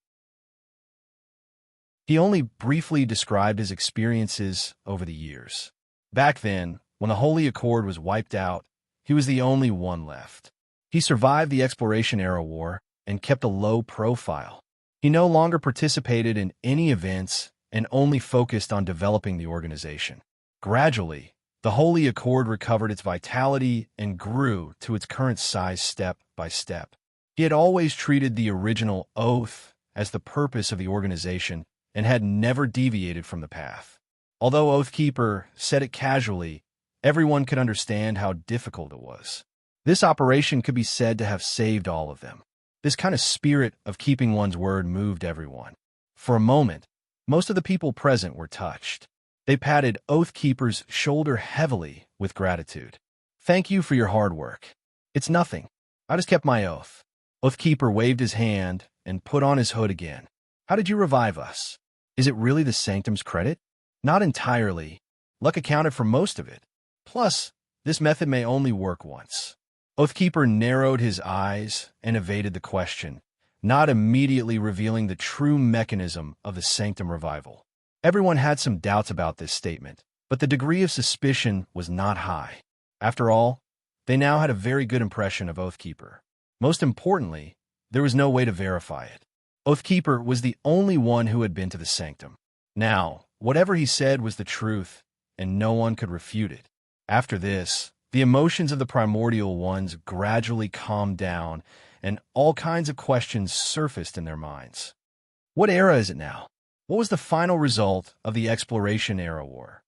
He only briefly described his experiences over the years. Back then, when the Holy Accord was wiped out, he was the only one left. He survived the exploration era war and kept a low profile. He no longer participated in any events and only focused on developing the organization. Gradually, the Holy Accord recovered its vitality and grew to its current size step by step. He had always treated the original oath as the purpose of the organization and had never deviated from the path. Although Oathkeeper said it casually, everyone could understand how difficult it was. This operation could be said to have saved all of them. This kind of spirit of keeping one's word moved everyone. For a moment, most of the people present were touched. They patted Oathkeeper's shoulder heavily with gratitude. Thank you for your hard work. It's nothing. I just kept my oath. Oathkeeper waved his hand and put on his hood again. How did you revive us? Is it really the Sanctum's credit? Not entirely. Luck accounted for most of it. Plus, this method may only work once. Oathkeeper narrowed his eyes and evaded the question, not immediately revealing the true mechanism of the Sanctum revival. Everyone had some doubts about this statement, but the degree of suspicion was not high. After all, they now had a very good impression of Oathkeeper. Most importantly, there was no way to verify it. Oathkeeper was the only one who had been to the Sanctum. Now, whatever he said was the truth, and no one could refute it. After this, the emotions of the primordial ones gradually calmed down, and all kinds of questions surfaced in their minds. What era is it now? What was the final result of the exploration era war?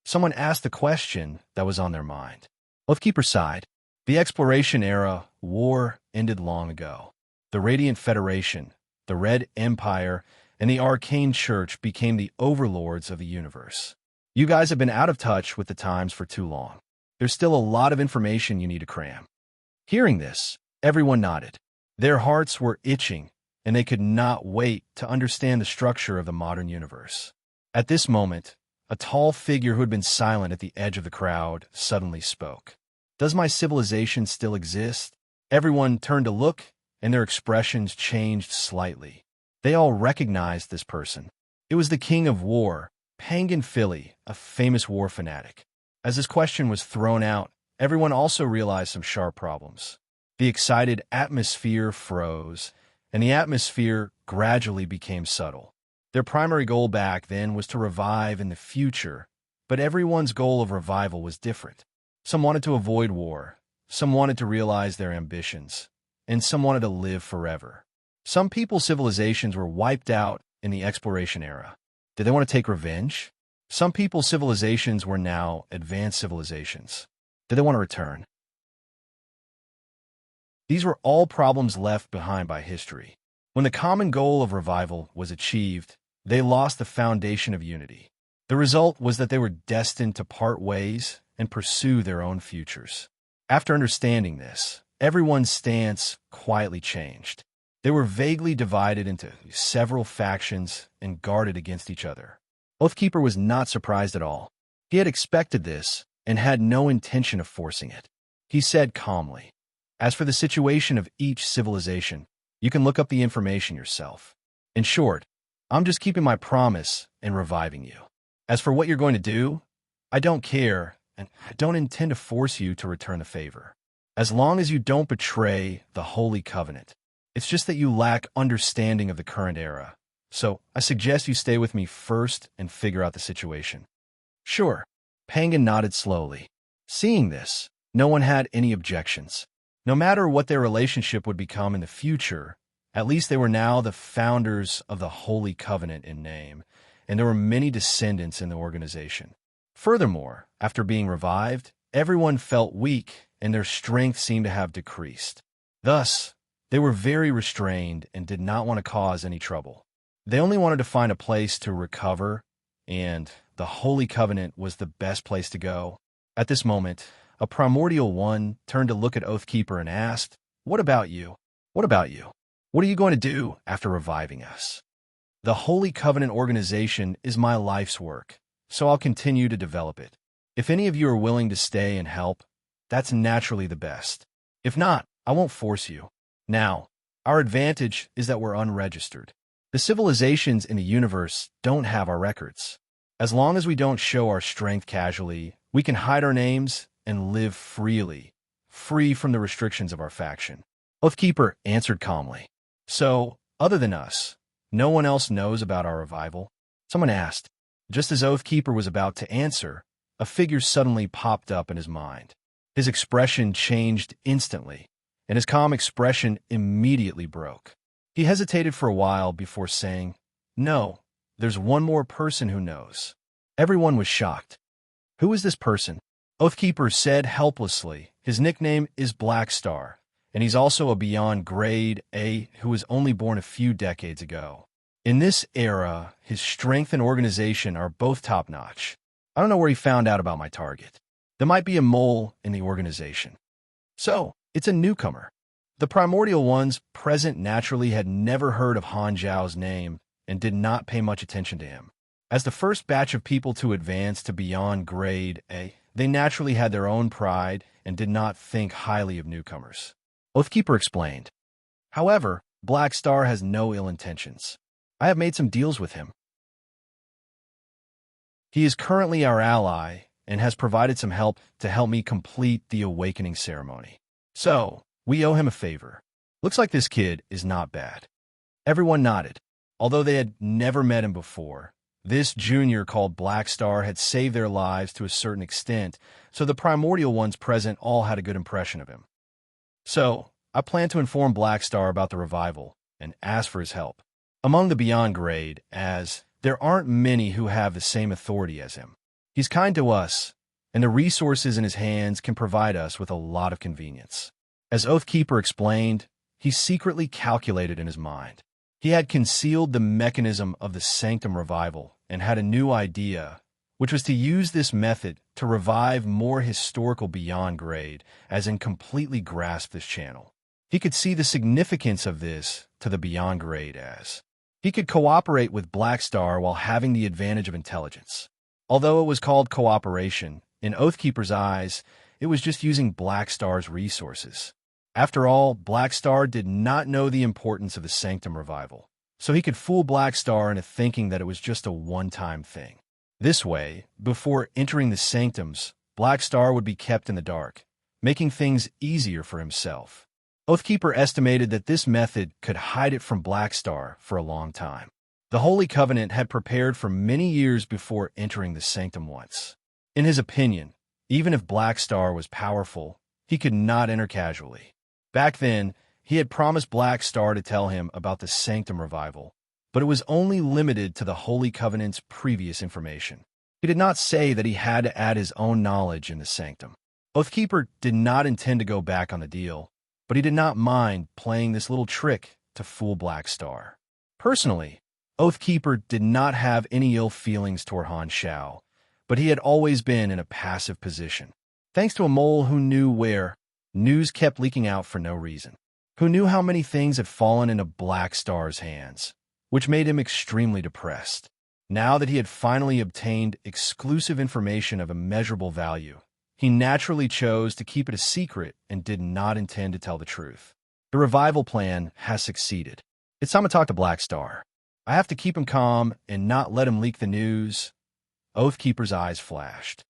Someone asked the question that was on their mind. Oathkeeper sighed. The exploration era war ended long ago. The Radiant Federation, the Red Empire, and the Arcane Church became the overlords of the universe. You guys have been out of touch with the times for too long. There's still a lot of information you need to cram. Hearing this, everyone nodded. Their hearts were itching, and they could not wait to understand the structure of the modern universe. At this moment, a tall figure who had been silent at the edge of the crowd suddenly spoke. Does my civilization still exist? Everyone turned to look, and their expressions changed slightly. They all recognized this person. It was the King of War, Pangan Philly, a famous war fanatic. As this question was thrown out, everyone also realized some sharp problems. The excited atmosphere froze, and the atmosphere gradually became subtle. Their primary goal back then was to revive in the future, but everyone's goal of revival was different. Some wanted to avoid war, some wanted to realize their ambitions, and some wanted to live forever. Some people's civilizations were wiped out in the exploration era. Did they want to take revenge? Some people's civilizations were now advanced civilizations. Did they want to return? These were all problems left behind by history. When the common goal of revival was achieved, they lost the foundation of unity. The result was that they were destined to part ways and pursue their own futures. After understanding this, everyone's stance quietly changed. They were vaguely divided into several factions and guarded against each other. Oathkeeper was not surprised at all. He had expected this and had no intention of forcing it. He said calmly, "As for the situation of each civilization, you can look up the information yourself. In short, I'm just keeping my promise and reviving you. As for what you're going to do, I don't care, and I don't intend to force you to return the favor. As long as you don't betray the Holy Covenant. It's just that you lack understanding of the current era. So I suggest you stay with me first and figure out the situation." "Sure." Pangan nodded slowly. Seeing this, no one had any objections. No matter what their relationship would become in the future, at least they were now the founders of the Holy Covenant in name, and there were many descendants in the organization. Furthermore, after being revived, everyone felt weak and their strength seemed to have decreased. Thus, they were very restrained and did not want to cause any trouble. They only wanted to find a place to recover, and the Holy Covenant was the best place to go. At this moment, a primordial one turned to look at Oathkeeper and asked, "What about you? What about you? What are you going to do after reviving us?" "The Holy Covenant organization is my life's work, so I'll continue to develop it. If any of you are willing to stay and help, that's naturally the best. If not, I won't force you. Now, our advantage is that we're unregistered. The civilizations in the universe don't have our records. As long as we don't show our strength casually, we can hide our names and live freely, free from the restrictions of our faction." Oathkeeper answered calmly. "So, other than us, no one else knows about our revival?" Someone asked. Just as Oathkeeper was about to answer, a figure suddenly popped up in his mind. His expression changed instantly, and his calm expression immediately broke. He hesitated for a while before saying, "No, there's one more person who knows." Everyone was shocked. "Who is this person?" Oathkeeper said helplessly. "His nickname is Black Star, and he's also a Beyond Grade A who was only born a few decades ago. In this era, his strength and organization are both top-notch. I don't know where he found out about my target. There might be a mole in the organization. So, it's a newcomer." The primordial ones present naturally had never heard of Han Zhao's name and did not pay much attention to him. As the first batch of people to advance to Beyond Grade A, they naturally had their own pride and did not think highly of newcomers. Oathkeeper explained. "However, Black Star has no ill intentions. I have made some deals with him. He is currently our ally and has provided some help to help me complete the awakening ceremony. So, we owe him a favor. Looks like this kid is not bad." Everyone nodded. Although they had never met him before, this junior called Black Star had saved their lives to a certain extent, so the primordial ones present all had a good impression of him. "So, I plan to inform Black Star about the revival and ask for his help among the Beyond Grade, as there aren't many who have the same authority as him. He's kind to us, and the resources in his hands can provide us with a lot of convenience." As Oathkeeper explained, he secretly calculated in his mind. He had concealed the mechanism of the Sanctum revival and had a new idea, which was to use this method to revive more historical Beyond Grade, as in completely grasp this channel. He could see the significance of this to the Beyond Grade as he could cooperate with Black Star while having the advantage of intelligence. Although it was called cooperation, in Oathkeeper's eyes, it was just using Black Star's resources. After all, Black Star did not know the importance of the Sanctum revival, so he could fool Black Star into thinking that it was just a one-time thing. This way, before entering the Sanctums, Black Star would be kept in the dark, making things easier for himself. Oathkeeper estimated that this method could hide it from Black Star for a long time. The Holy Covenant had prepared for many years before entering the Sanctum once. In his opinion, even if Black Star was powerful, he could not enter casually. Back then, he had promised Black Star to tell him about the Sanctum revival, but it was only limited to the Holy Covenant's previous information. He did not say that he had to add his own knowledge in the Sanctum. Oathkeeper did not intend to go back on the deal, but he did not mind playing this little trick to fool Black Star. Personally, Oathkeeper did not have any ill feelings toward Han Shao, but he had always been in a passive position. Thanks to a mole who knew where news kept leaking out for no reason, who knew how many things had fallen into Black Star's hands, which made him extremely depressed. Now that he had finally obtained exclusive information of immeasurable value, he naturally chose to keep it a secret and did not intend to tell the truth. The revival plan has succeeded. It's time to talk to Black Star. I have to keep him calm and not let him leak the news. Oathkeeper's eyes flashed.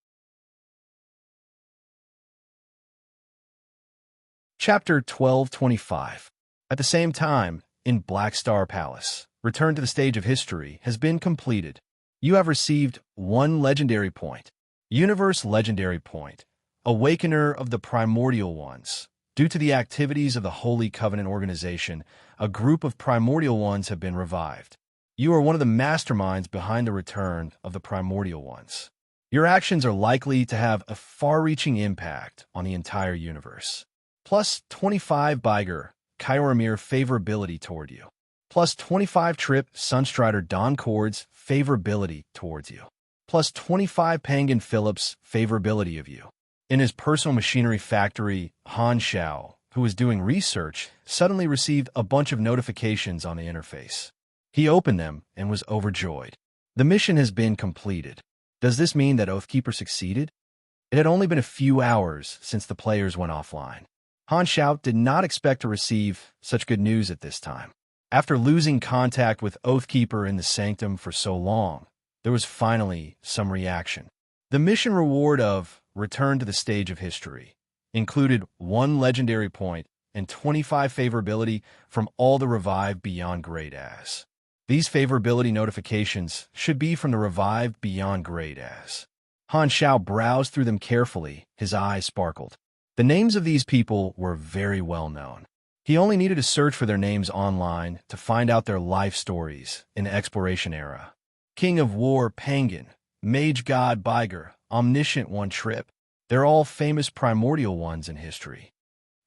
Chapter 1225. At the same time, in Black Star Palace, return to the stage of history has been completed. You have received 1 legendary point. Universe Legendary Point. Awakener of the Primordial Ones. Due to the activities of the Holy Covenant organization, a group of Primordial Ones have been revived. You are one of the masterminds behind the return of the Primordial Ones. Your actions are likely to have a far-reaching impact on the entire universe. Plus 25 Biger, Kairamir favorability toward you. Plus 25 Trip, Sunstrider Don Cord's favorability towards you. Plus 25 Pangan Phillips favorability of you. In his personal machinery factory, Han Shao, who was doing research, suddenly received a bunch of notifications on the interface. He opened them and was overjoyed. The mission has been completed. Does this mean that Oathkeeper succeeded? It had only been a few hours since the players went offline. Han Shao did not expect to receive such good news at this time. After losing contact with Oathkeeper in the Sanctum for so long, there was finally some reaction. The mission reward of Return to the Stage of History included 1 legendary point and 25 favorability from all the revived Beyond Great As. These favorability notifications should be from the revived Beyond Great As. Han Shao browsed through them carefully, his eyes sparkled. The names of these people were very well known. He only needed to search for their names online to find out their life stories in the Exploration Era. King of War Pangan, Mage God Biger, Omniscient One Trip. They're all famous Primordial Ones in history.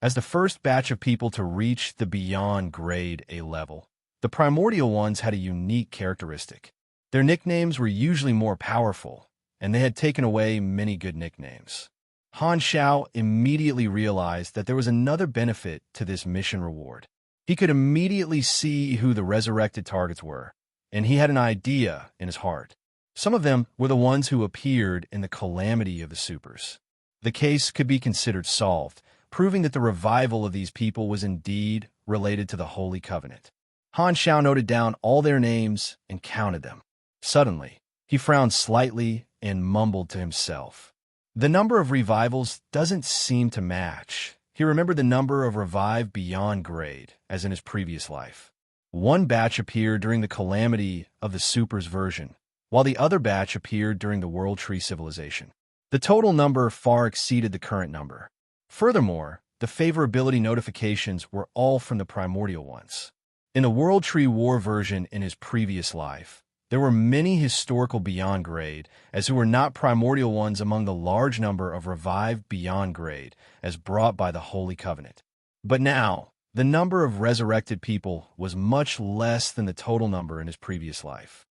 As the first batch of people to reach the Beyond Grade A level, the Primordial Ones had a unique characteristic. Their nicknames were usually more powerful, and they had taken away many good nicknames. Han Shao immediately realized that there was another benefit to this mission reward. He could immediately see who the resurrected targets were, and he had an idea in his heart. Some of them were the ones who appeared in the Calamity of the Supers. The case could be considered solved, proving that the revival of these people was indeed related to the Holy Covenant. Han Shao noted down all their names and counted them. Suddenly, he frowned slightly and mumbled to himself. The number of revivals doesn't seem to match. He remembered the number of revived Beyond Grade, as in his previous life. 1 batch appeared during the Calamity of the Supers version, while the other batch appeared during the World Tree Civilization. The total number far exceeded the current number. Furthermore, the favorability notifications were all from the Primordial Ones. In the World Tree War version in his previous life, there were many historical Beyond Grade, as who were not Primordial Ones among the large number of revived Beyond Grade, as brought by the Holy Covenant. But now, the number of resurrected people was much less than the total number in his previous life.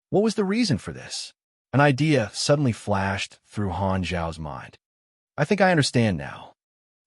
What was the reason for this? An idea suddenly flashed through Han Zhao's mind. I think I understand now.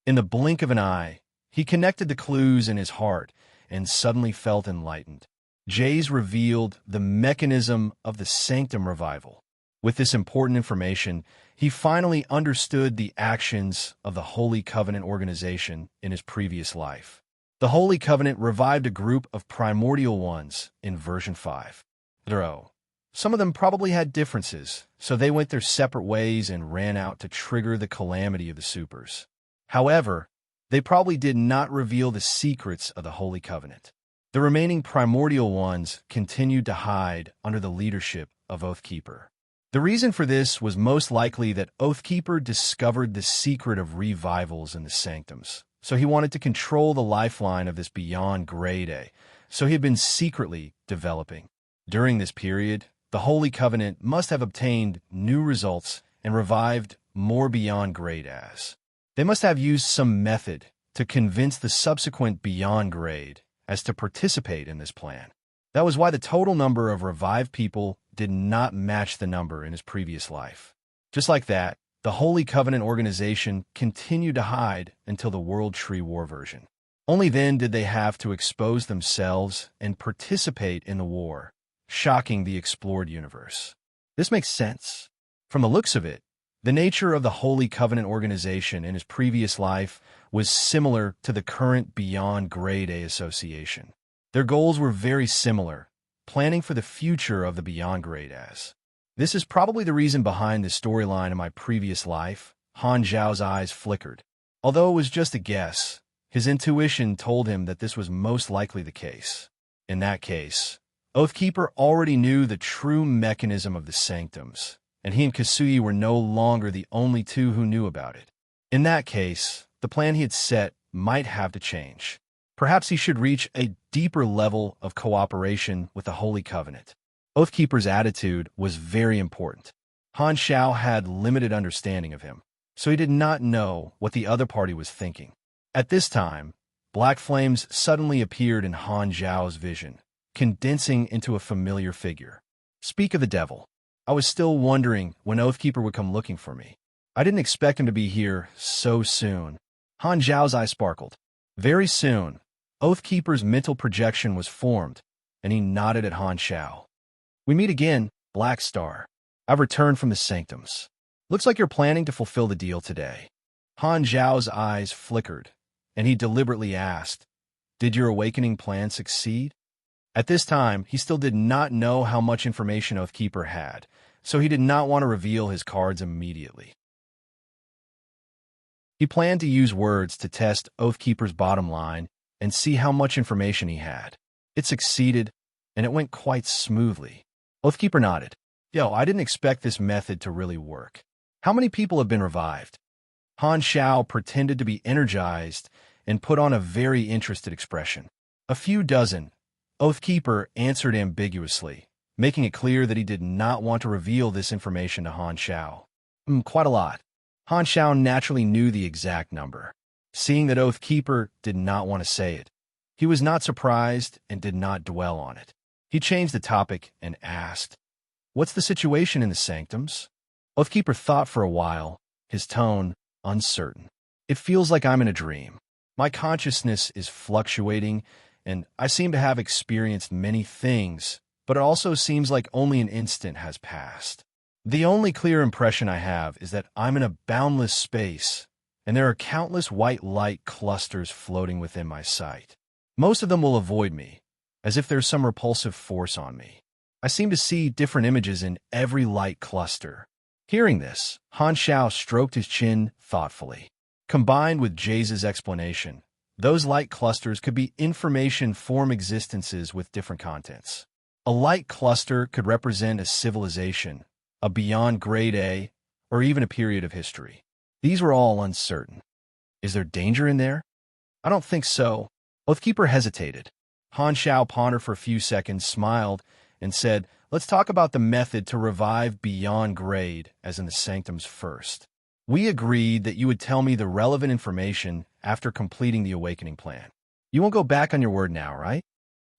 In the blink of an eye, he connected the clues in his heart and suddenly felt enlightened. Jays revealed the mechanism of the Sanctum revival. With this important information, he finally understood the actions of the Holy Covenant organization in his previous life. The Holy Covenant revived a group of Primordial Ones in version 5. Though some of them probably had differences, so they went their separate ways and ran out to trigger the Calamity of the Supers. However, they probably did not reveal the secrets of the Holy Covenant. The remaining Primordial Ones continued to hide under the leadership of Oathkeeper. The reason for this was most likely that Oathkeeper discovered the secret of revivals in the Sanctums, so he wanted to control the lifeline of this Beyond Grade A, so he had been secretly developing. During this period, the Holy Covenant must have obtained new results and revived more Beyond Grade As. They must have used some method to convince the subsequent Beyond Grade as to participate in this plan. That was why the total number of revived people did not match the number in his previous life. Just like that, the Holy Covenant organization continued to hide until the World Tree War version. Only then did they have to expose themselves and participate in the war, shocking the explored universe. This makes sense. From the looks of it, the nature of the Holy Covenant organization in his previous life was similar to the current Beyond Grade A Association. Their goals were very similar, planning for the future of the Beyond Grade As. This is probably the reason behind the storyline in my previous life. Han Zhao's eyes flickered. Although it was just a guess, his intuition told him that this was most likely the case. In that case, Oathkeeper already knew the true mechanism of the sanctums, and he and Kasui were no longer the only two who knew about it. In that case, the plan he had set might have to change. Perhaps he should reach a deeper level of cooperation with the Holy Covenant. Oathkeeper's attitude was very important. Han Zhao had limited understanding of him, so he did not know what the other party was thinking. At this time, black flames suddenly appeared in Han Zhao's vision, condensing into a familiar figure. Speak of the devil. I was still wondering when Oathkeeper would come looking for me. I didn't expect him to be here so soon. Han Zhao's eye sparkled. Very soon, Oathkeeper's mental projection was formed, and he nodded at Han Zhao. We meet again, Black Star. I've returned from the sanctums. Looks like you're planning to fulfill the deal today. Han Zhao's eyes flickered, and he deliberately asked, did your awakening plan succeed? At this time, he still did not know how much information Oathkeeper had, so he did not want to reveal his cards immediately. He planned to use words to test Oathkeeper's bottom line and see how much information he had. It succeeded, and it went quite smoothly. Oathkeeper nodded. Yo, I didn't expect this method to really work. How many people have been revived? Han Zhao pretended to be energized and put on a very interested expression. A few dozen. Oathkeeper answered ambiguously, making it clear that he did not want to reveal this information to Han Zhao. Quite a lot. Han Zhao naturally knew the exact number. Seeing that Oathkeeper did not want to say it, he was not surprised and did not dwell on it. He changed the topic and asked, what's the situation in the sanctums? Oathkeeper thought for a while, his tone uncertain. It feels like I'm in a dream. My consciousness is fluctuating, and I seem to have experienced many things, but it also seems like only an instant has passed. The only clear impression I have is that I'm in a boundless space, and there are countless white light clusters floating within my sight. Most of them will avoid me, as if there's some repulsive force on me. I seem to see different images in every light cluster. Hearing this, Han Zhao stroked his chin thoughtfully. Combined with Jaze's explanation, those light clusters could be information form existences with different contents. A light cluster could represent a civilization, a beyond grade A, or even a period of history. These were all uncertain. Is there danger in there? I don't think so. Oathkeeper hesitated. Han Zhao pondered for a few seconds, smiled, and said, let's talk about the method to revive beyond grade, as in the sanctums first. We agreed that you would tell me the relevant information after completing the awakening plan. You won't go back on your word now, right?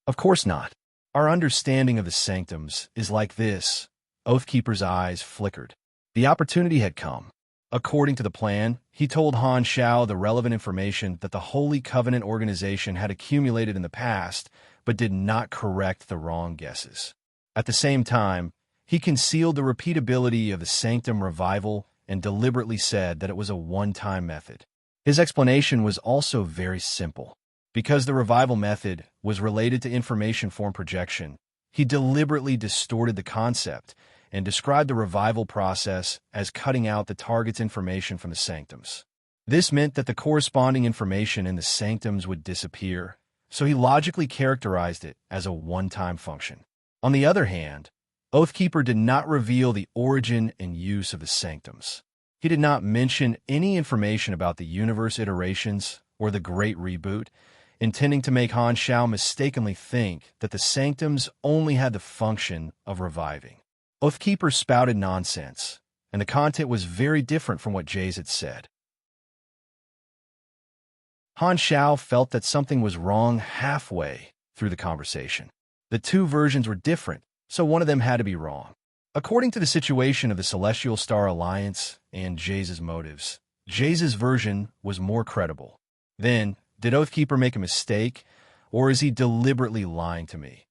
Of course not. Our understanding of the sanctums is like this. Oathkeeper's eyes flickered. The opportunity had come. According to the plan, he told Han Zhao the relevant information that the Holy Covenant organization had accumulated in the past, but did not correct the wrong guesses. At the same time, he concealed the repeatability of the sanctum revival and deliberately said that it was a one-time method. His explanation was also very simple. Because the revival method was related to information form projection, he deliberately distorted the concept and described the revival process as cutting out the target's information from the sanctums. This meant that the corresponding information in the sanctums would disappear, so he logically characterized it as a one-time function. On the other hand, Oathkeeper did not reveal the origin and use of the sanctums. He did not mention any information about the universe iterations or the Great Reboot, intending to make Han Zhao mistakenly think that the sanctums only had the function of reviving. Oathkeeper spouted nonsense, and the content was very different from what Jaze had said. Han Xiao felt that something was wrong halfway through the conversation. The two versions were different, so one of them had to be wrong. According to the situation of the Celestial Star Alliance and Jace's motives, Jace's version was more credible. Then, did Oathkeeper make a mistake, or is he deliberately lying to me?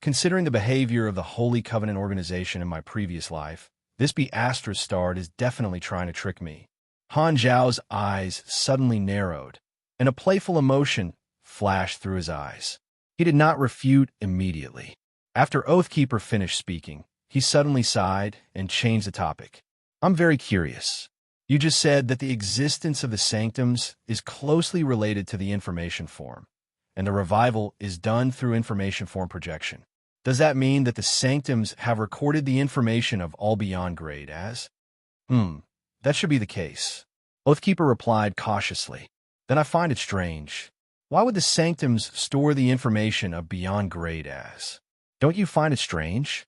Considering the behavior of the Holy Covenant organization in my previous life, this Be-Astra-starred is definitely trying to trick me. Han Zhao's eyes suddenly narrowed, and a playful emotion flashed through his eyes. He did not refute immediately. After Oathkeeper finished speaking, he suddenly sighed and changed the topic. I'm very curious. You just said that the existence of the sanctums is closely related to the information form, and the revival is done through information form projection. Does that mean that the sanctums have recorded the information of all beyond grade as? That should be the case. Oathkeeper replied cautiously. Then I find it strange. Why would the sanctums store the information of beyond grade as? Don't you find it strange?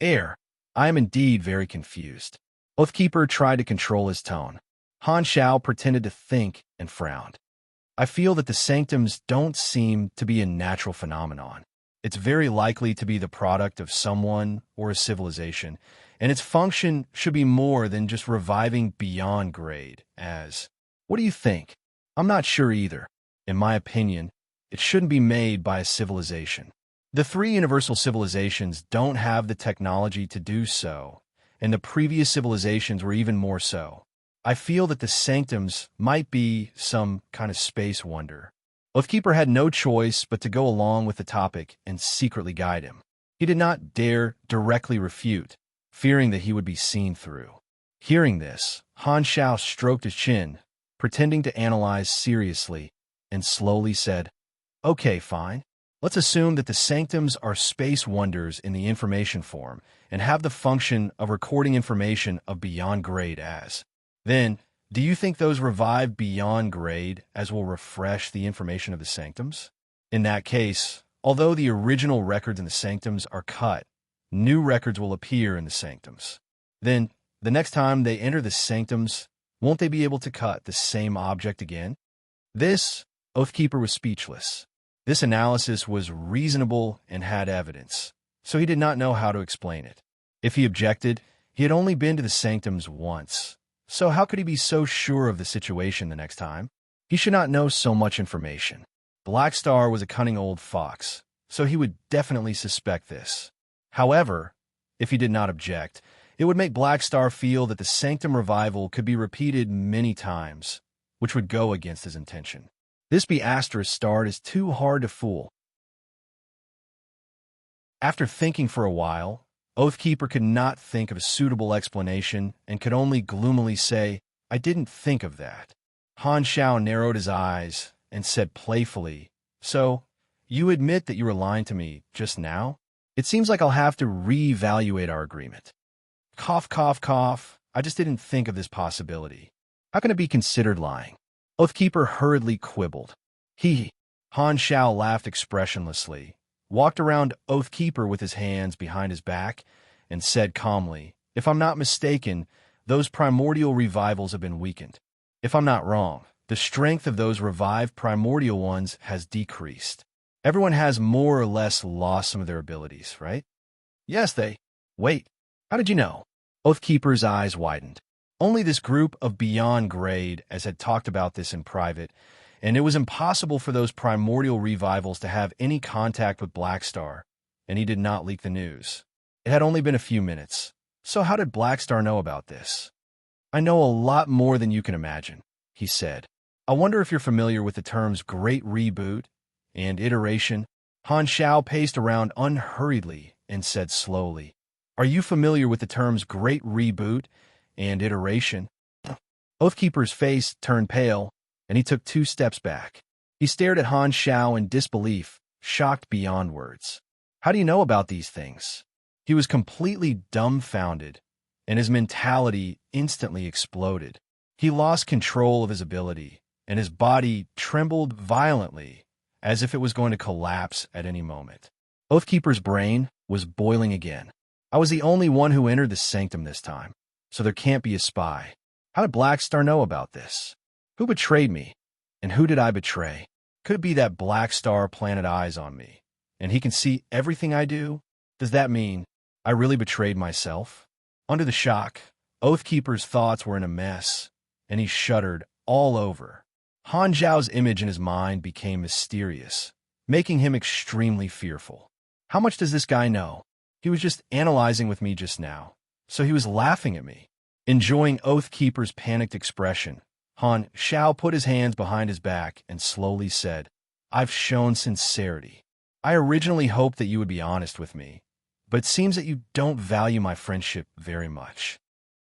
I am indeed very confused. Oathkeeper tried to control his tone. Han Xiao pretended to think and frowned. I feel that the sanctums don't seem to be a natural phenomenon. It's very likely to be the product of someone or a civilization, and its function should be more than just reviving beyond grade as. What do you think? I'm not sure either. In my opinion, it shouldn't be made by a civilization. The three universal civilizations don't have the technology to do so, and the previous civilizations were even more so. I feel that the sanctums might be some kind of space wonder. Oathkeeper had no choice but to go along with the topic and secretly guide him. He did not dare directly refute, fearing that he would be seen through. Hearing this, Han Xiao stroked his chin, pretending to analyze seriously, and slowly said, Okay, fine. Let's assume that the sanctums are space wonders in the information form and have the function of recording information of beyond grade as. Then, do you think those revive beyond grade as will refresh the information of the sanctums? In that case, although the original records in the sanctums are cut, new records will appear in the sanctums. Then, the next time they enter the sanctums, won't they be able to cut the same object again? This, Oathkeeper was speechless. This analysis was reasonable and had evidence, so he did not know how to explain it. If he objected, he had only been to the sanctums once, so how could he be so sure of the situation the next time? He should not know so much information. Black Star was a cunning old fox, so he would definitely suspect this. However, if he did not object, it would make Black Star feel that the sanctum revival could be repeated many times, which would go against his intention. This Be-Astra-starred is too hard to fool. After thinking for a while, Oathkeeper could not think of a suitable explanation and could only gloomily say, I didn't think of that. Han Xiao narrowed his eyes and said playfully, So, you admit that you were lying to me just now? It seems like I'll have to reevaluate our agreement. Cough, cough, cough. I just didn't think of this possibility. How can it be considered lying? Oathkeeper hurriedly quibbled. Han Xiao laughed expressionlessly, walked around Oathkeeper with his hands behind his back, and said calmly, If I'm not mistaken, those primordial revivals have been weakened. If I'm not wrong, the strength of those revived primordial ones has decreased. Everyone has more or less lost some of their abilities, right? Yes, Wait, how did you know? Oathkeeper's eyes widened. Only this group of beyond grade as had talked about this in private, and it was impossible for those primordial revivals to have any contact with Black Star, and he did not leak the news. It had only been a few minutes, so how did Black Star know about this? I know a lot more than you can imagine, he said. I wonder if you're familiar with the terms Great Reboot and Iteration. Han Xiao paced around unhurriedly and said slowly, Are you familiar with the terms Great Reboot and Iteration? Oathkeeper's face turned pale, and he took 2 steps back. He stared at Han Xiao in disbelief, shocked beyond words. How do you know about these things? He was completely dumbfounded, and his mentality instantly exploded. He lost control of his ability, and his body trembled violently, as if it was going to collapse at any moment. Oathkeeper's brain was boiling again. I was the only one who entered the sanctum this time, so there can't be a spy. How did Black Star know about this? Who betrayed me? And who did I betray? Could it be that black star planted eyes on me, and he can see everything I do? Does that mean I really betrayed myself? Under the shock, Oathkeeper's thoughts were in a mess, and he shuddered all over. Han Zhao's image in his mind became mysterious, making him extremely fearful. How much does this guy know? He was just analyzing with me just now, so he was laughing at me. Enjoying Oathkeeper's panicked expression, Han Zhao put his hands behind his back and slowly said, "I've shown sincerity. I originally hoped that you would be honest with me, but it seems that you don't value my friendship very much."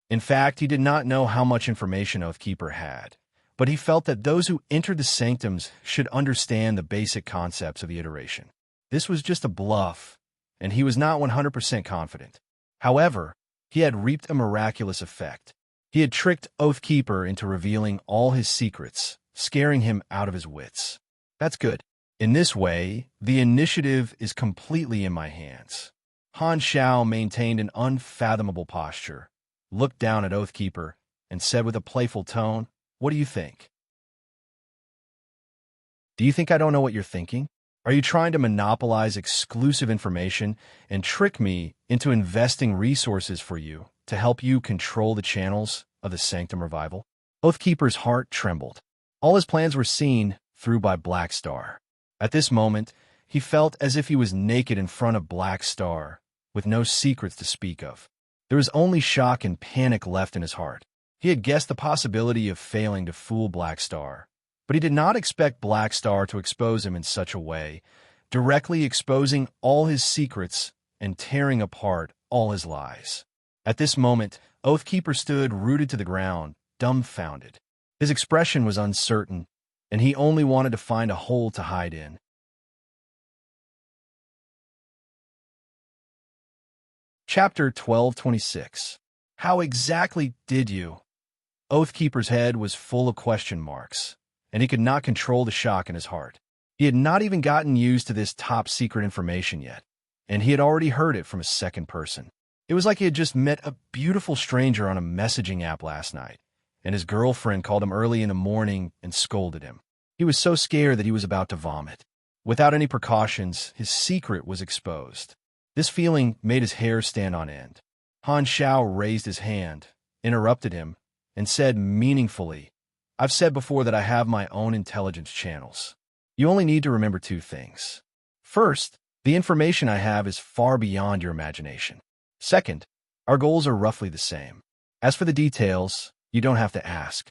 In fact, he did not know how much information Oathkeeper had, but he felt that those who entered the sanctums should understand the basic concepts of the iteration. This was just a bluff, and he was not 100% confident. However, he had reaped a miraculous effect. He had tricked Oathkeeper into revealing all his secrets, scaring him out of his wits. That's good. In this way, the initiative is completely in my hands. Han Zhao maintained an unfathomable posture, looked down at Oathkeeper, and said with a playful tone, "What do you think? Do you think I don't know what you're thinking? Are you trying to monopolize exclusive information and trick me into investing resources for you to help you control the channels of the Sanctum Revival?" Oathkeeper's heart trembled. All his plans were seen through by Black Star. At this moment, he felt as if he was naked in front of Black Star, with no secrets to speak of. There was only shock and panic left in his heart. He had guessed the possibility of failing to fool Black Star, but he did not expect Black Star to expose him in such a way, directly exposing all his secrets and tearing apart all his lies. At this moment, Oathkeeper stood rooted to the ground, dumbfounded. His expression was uncertain, and he only wanted to find a hole to hide in. Chapter 1226. How exactly did you? Oathkeeper's head was full of question marks, and he could not control the shock in his heart. He had not even gotten used to this top-secret information yet, and he had already heard it from a second person. It was like he had just met a beautiful stranger on a messaging app last night, and his girlfriend called him early in the morning and scolded him. He was so scared that he was about to vomit. Without any precautions, his secret was exposed. This feeling made his hair stand on end. Han Zhao raised his hand, interrupted him, and said meaningfully, "I've said before that I have my own intelligence channels. You only need to remember two things. First, the information I have is far beyond your imagination. Second, our goals are roughly the same. As for the details, you don't have to ask."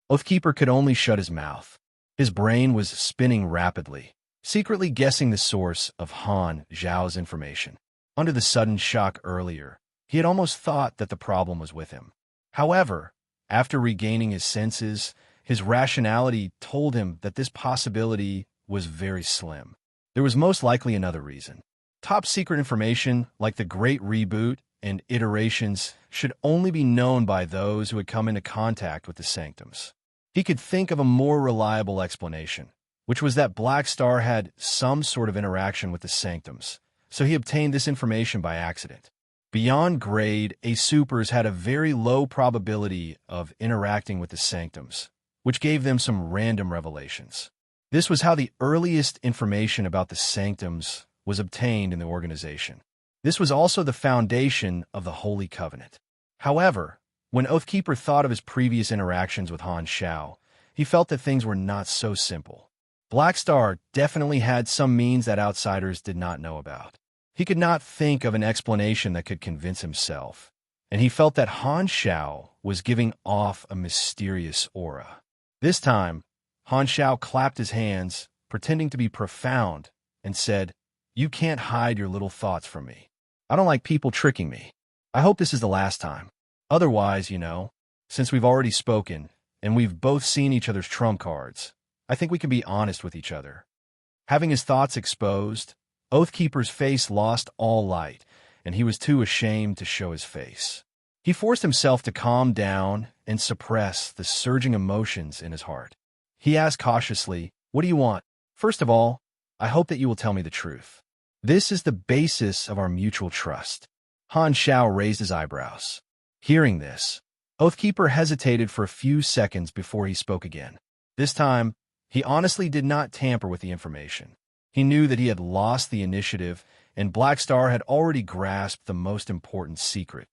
Oathkeeper could only shut his mouth. His brain was spinning rapidly, secretly guessing the source of Han Zhao's information. Under the sudden shock earlier, he had almost thought that the problem was with him. However, after regaining his senses, his rationality told him that this possibility was very slim. There was most likely another reason. Top-secret information, like the Great Reboot and iterations, should only be known by those who had come into contact with the Sanctums. He could think of a more reliable explanation, which was that Black Star had some sort of interaction with the Sanctums, so he obtained this information by accident. Beyond grade, A-Supers had a very low probability of interacting with the Sanctums, which gave them some random revelations. This was how the earliest information about the Sanctums was obtained in the organization. This was also the foundation of the Holy Covenant. However, when Oathkeeper thought of his previous interactions with Han Zhao, he felt that things were not so simple. Black Star definitely had some means that outsiders did not know about. He could not think of an explanation that could convince himself, and he felt that Han Zhao was giving off a mysterious aura. This time, Han Zhao clapped his hands, pretending to be profound, and said, "You can't hide your little thoughts from me. I don't like people tricking me. I hope this is the last time. Otherwise, since we've already spoken, and we've both seen each other's trump cards, I think we can be honest with each other." Having his thoughts exposed, Oathkeeper's face lost all light, and he was too ashamed to show his face. He forced himself to calm down and suppress the surging emotions in his heart. He asked cautiously, "What do you want? First of all, I hope that you will tell me the truth. This is the basis of our mutual trust." Han Zhao raised his eyebrows. Hearing this, Oathkeeper hesitated for a few seconds before he spoke again. This time, He honestly did not tamper with the information. He knew that he had lost the initiative, and Black Star had already grasped the most important secret.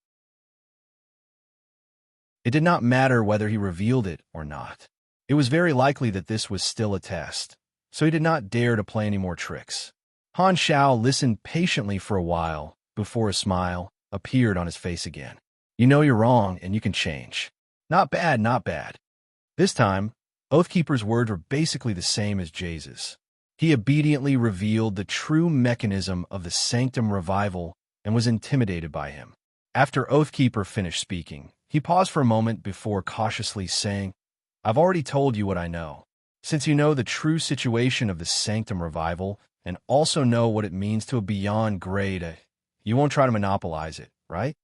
It did not matter whether he revealed it or not. It was very likely that this was still a test, so he did not dare to play any more tricks. Han Xiao listened patiently for a while before a smile appeared on his face again. You know you're wrong, and you can change. Not bad, not bad. This time, Oathkeeper's words were basically the same as Jay's. He obediently revealed the true mechanism of the Sanctum revival and was intimidated by him. After Oathkeeper finished speaking, he paused for a moment before cautiously saying, I've already told you what I know. Since you know the true situation of the Sanctum revival and also know what it means to a beyond grade, you won't try to monopolize it, right?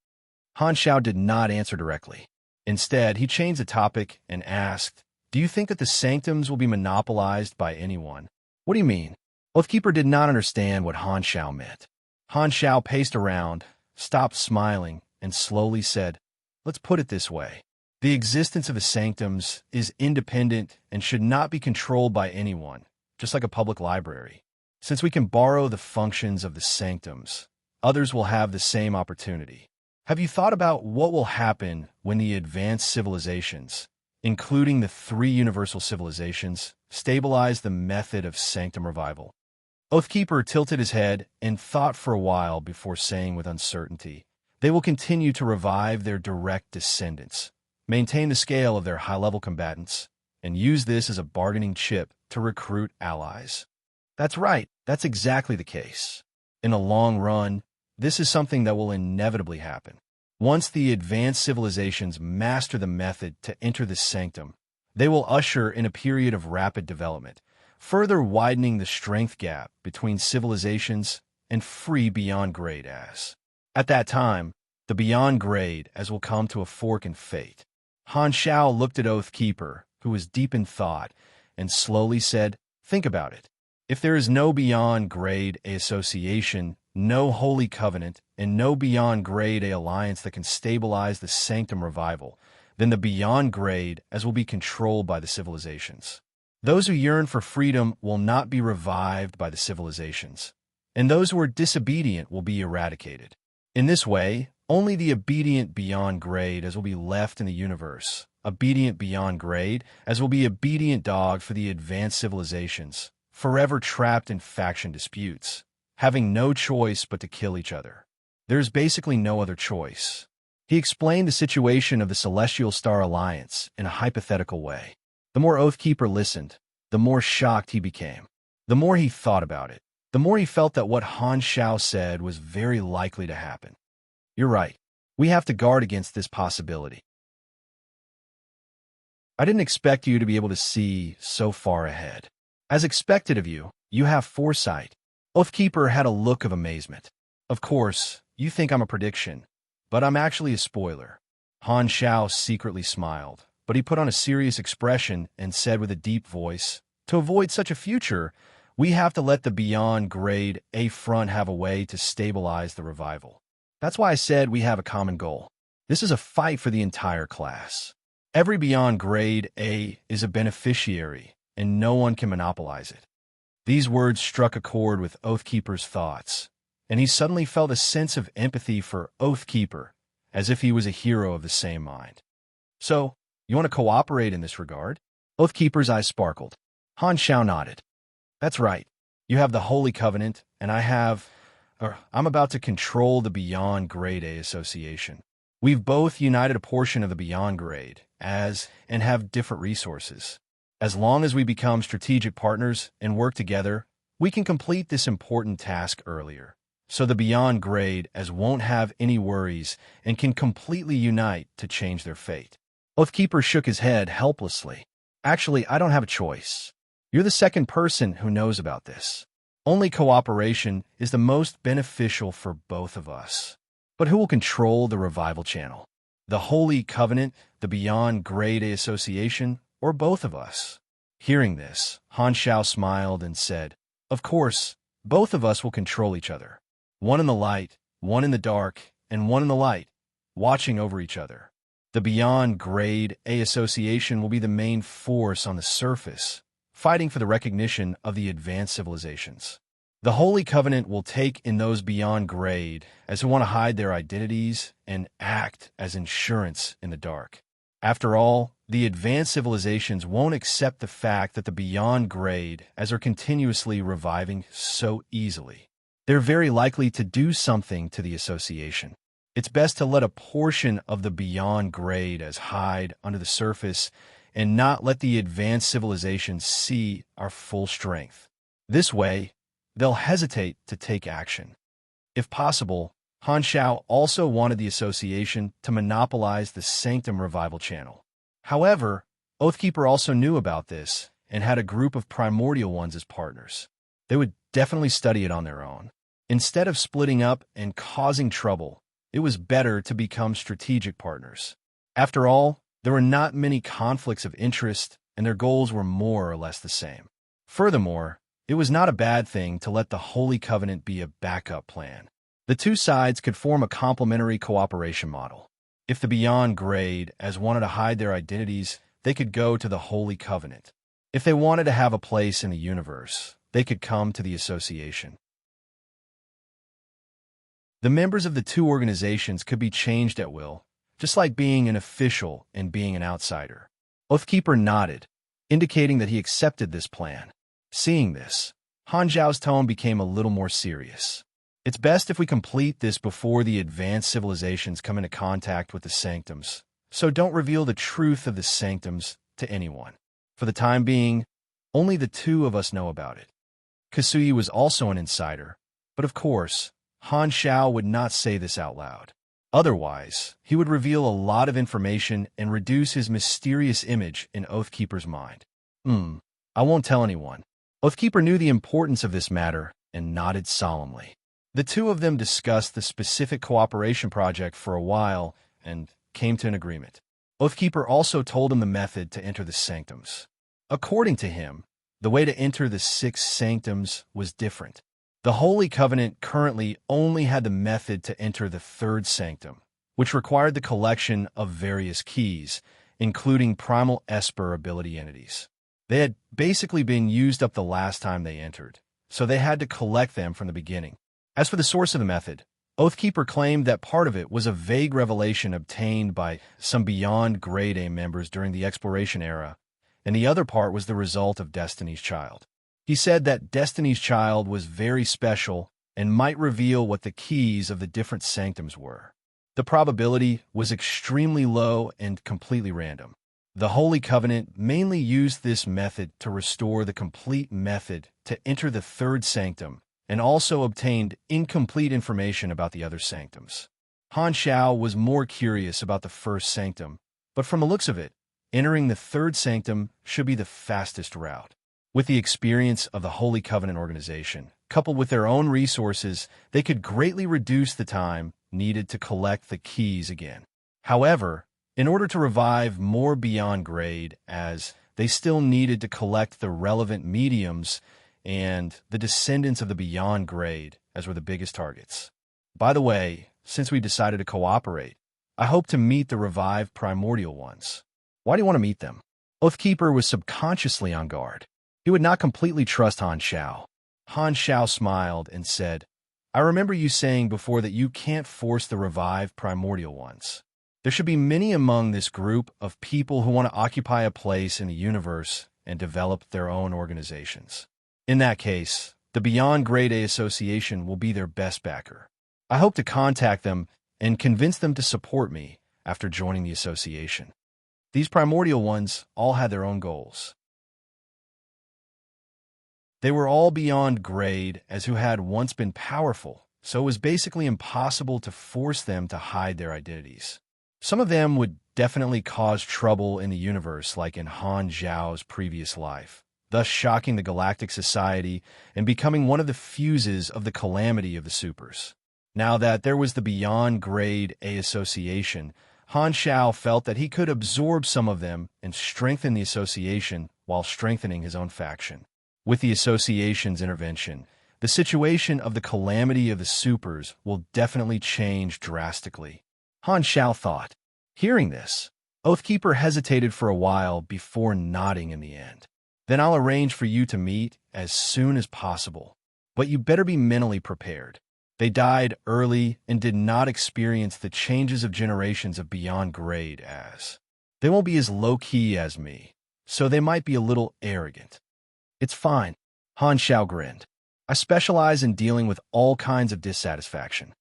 Han Xiao did not answer directly. Instead, he changed the topic and asked, Do you think that the Sanctums will be monopolized by anyone? What do you mean? Oathkeeper did not understand what Han Xiao meant. Han Xiao paced around, stopped smiling, and slowly said, Let's put it this way. The existence of the Sanctums is independent and should not be controlled by anyone, just like a public library. Since we can borrow the functions of the Sanctums, others will have the same opportunity. Have you thought about what will happen when the advanced civilizations, including the 3 universal civilizations, stabilize the method of Sanctum revival? Oathkeeper tilted his head and thought for a while before saying with uncertainty, They will continue to revive their direct descendants, maintain the scale of their high-level combatants, and use this as a bargaining chip to recruit allies. That's right, that's exactly the case. In the long run, this is something that will inevitably happen. Once the advanced civilizations master the method to enter the Sanctum, they will usher in a period of rapid development, further widening the strength gap between civilizations and free beyond grade as. At that time, the beyond grade as will come to a fork in fate. Han Xiao looked at Oathkeeper, who was deep in thought, and slowly said, Think about it. If there is no beyond grade A association, no holy covenant, and no beyond grade A alliance that can stabilize the Sanctum revival, then the beyond grade as will be controlled by the civilizations. Those who yearn for freedom will not be revived by the civilizations, and those who are disobedient will be eradicated. In this way, only the obedient beyond grade as will be left in the universe, obedient beyond grade as will be obedient dog for the advanced civilizations, forever trapped in faction disputes, having no choice but to kill each other. There's basically no other choice. He explained the situation of the Celestial Star Alliance in a hypothetical way. The more Oathkeeper listened, the more shocked he became. The more he thought about it, the more he felt that what Han Xiao said was very likely to happen. You're right. We have to guard against this possibility. I didn't expect you to be able to see so far ahead. As expected of you, you have foresight. Oathkeeper had a look of amazement. Of course, you think I'm a prediction, but I'm actually a spoiler. Han Xiao secretly smiled, but he put on a serious expression and said with a deep voice, To avoid such a future, we have to let the beyond grade A front have a way to stabilize the revival. That's why I said we have a common goal. This is a fight for the entire class. Every beyond grade A is a beneficiary, and no one can monopolize it. These words struck a chord with Oathkeeper's thoughts, and he suddenly felt a sense of empathy for Oathkeeper, as if he was a hero of the same mind. So, you want to cooperate in this regard? Oathkeeper's eyes sparkled. Han Xiao nodded. That's right. You have the Holy Covenant, and I'm about to control the Beyond Grade A Association. We've both united a portion of the Beyond Grade and have different resources. As long as we become strategic partners and work together, we can complete this important task earlier. So the Beyond Grade won't have any worries and can completely unite to change their fate. Oathkeeper shook his head helplessly. Actually, I don't have a choice. You're the second person who knows about this. Only cooperation is the most beneficial for both of us. But who will control the revival channel? The Holy Covenant, the Beyond Grade A Association, or both of us? Hearing this, Han Xiao smiled and said, Of course, both of us will control each other. One in the light, one in the dark, and one in the light, watching over each other. The Beyond Grade A Association will be the main force on the surface, fighting for the recognition of the advanced civilizations. The Holy Covenant will take in those beyond grade as who want to hide their identities and act as insurance in the dark. After all, the advanced civilizations won't accept the fact that the beyond grade as are continuously reviving so easily. They're very likely to do something to the association. It's best to let a portion of the beyond grade as hide under the surface and not let the advanced civilizations see our full strength. This way, they'll hesitate to take action. If possible, Han Shao also wanted the association to monopolize the Sanctum Revival channel. However, Oathkeeper also knew about this and had a group of primordial ones as partners. They would definitely study it on their own. Instead of splitting up and causing trouble, it was better to become strategic partners. After all, there were not many conflicts of interest, and their goals were more or less the same. Furthermore, it was not a bad thing to let the Holy Covenant be a backup plan. The two sides could form a complementary cooperation model. If the Beyond Grade as wanted to hide their identities, they could go to the Holy Covenant. If they wanted to have a place in the universe, they could come to the association. The members of the two organizations could be changed at will, just like being an official and being an outsider. Oathkeeper nodded, indicating that he accepted this plan. Seeing this, Han Zhao's tone became a little more serious. It's best if we complete this before the advanced civilizations come into contact with the sanctums, so don't reveal the truth of the sanctums to anyone. For the time being, only the two of us know about it. Kasuyi was also an insider, but of course, Han Shao would not say this out loud. Otherwise, he would reveal a lot of information and reduce his mysterious image in Oathkeeper's mind. I won't tell anyone. Oathkeeper knew the importance of this matter and nodded solemnly. The two of them discussed the specific cooperation project for a while and came to an agreement. Oathkeeper also told him the method to enter the sanctums. According to him, the way to enter the 6 sanctums was different. The Holy Covenant currently only had the method to enter the 3rd sanctum, which required the collection of various keys, including primal Esper ability entities. They had basically been used up the last time they entered, so they had to collect them from the beginning. As for the source of the method, Oathkeeper claimed that part of it was a vague revelation obtained by some Beyond Grade A members during the exploration era, and the other part was the result of Destiny's Child. He said that Destiny's Child was very special and might reveal what the keys of the different sanctums were. The probability was extremely low and completely random. The Holy Covenant mainly used this method to restore the complete method to enter the 3rd sanctum and also obtained incomplete information about the other sanctums. Han Shao was more curious about the 1st sanctum, but from the looks of it, entering the 3rd sanctum should be the fastest route. With the experience of the Holy Covenant organization, coupled with their own resources, they could greatly reduce the time needed to collect the keys again. However, in order to revive more Beyond Grade, as they still needed to collect the relevant mediums and the descendants of the Beyond Grade, as were the biggest targets. By the way, since we decided to cooperate, I hope to meet the revived primordial ones. Why do you want to meet them? Oathkeeper was subconsciously on guard. He would not completely trust Han Shao. Han Shao smiled and said, I remember you saying before that you can't force the revived primordial ones. There should be many among this group of people who want to occupy a place in the universe and develop their own organizations. In that case, the Beyond Grade A Association will be their best backer. I hope to contact them and convince them to support me after joining the association. These primordial ones all had their own goals. They were all Beyond Grade as who had once been powerful, so it was basically impossible to force them to hide their identities. Some of them would definitely cause trouble in the universe, like in Han Zhao's previous life, thus shocking the Galactic Society and becoming one of the fuses of the calamity of the supers. Now that there was the Beyond Grade A Association, Han Shao felt that he could absorb some of them and strengthen the association while strengthening his own faction. With the association's intervention, the situation of the calamity of the supers will definitely change drastically. Han Shao thought. Hearing this, Oathkeeper hesitated for a while before nodding in the end. Then I'll arrange for you to meet as soon as possible. But you better be mentally prepared. They died early and did not experience the changes of generations of beyond grade as. They won't be as low-key as me, so they might be a little arrogant. It's fine, Han Xiao grinned. I specialize in dealing with all kinds of dissatisfaction.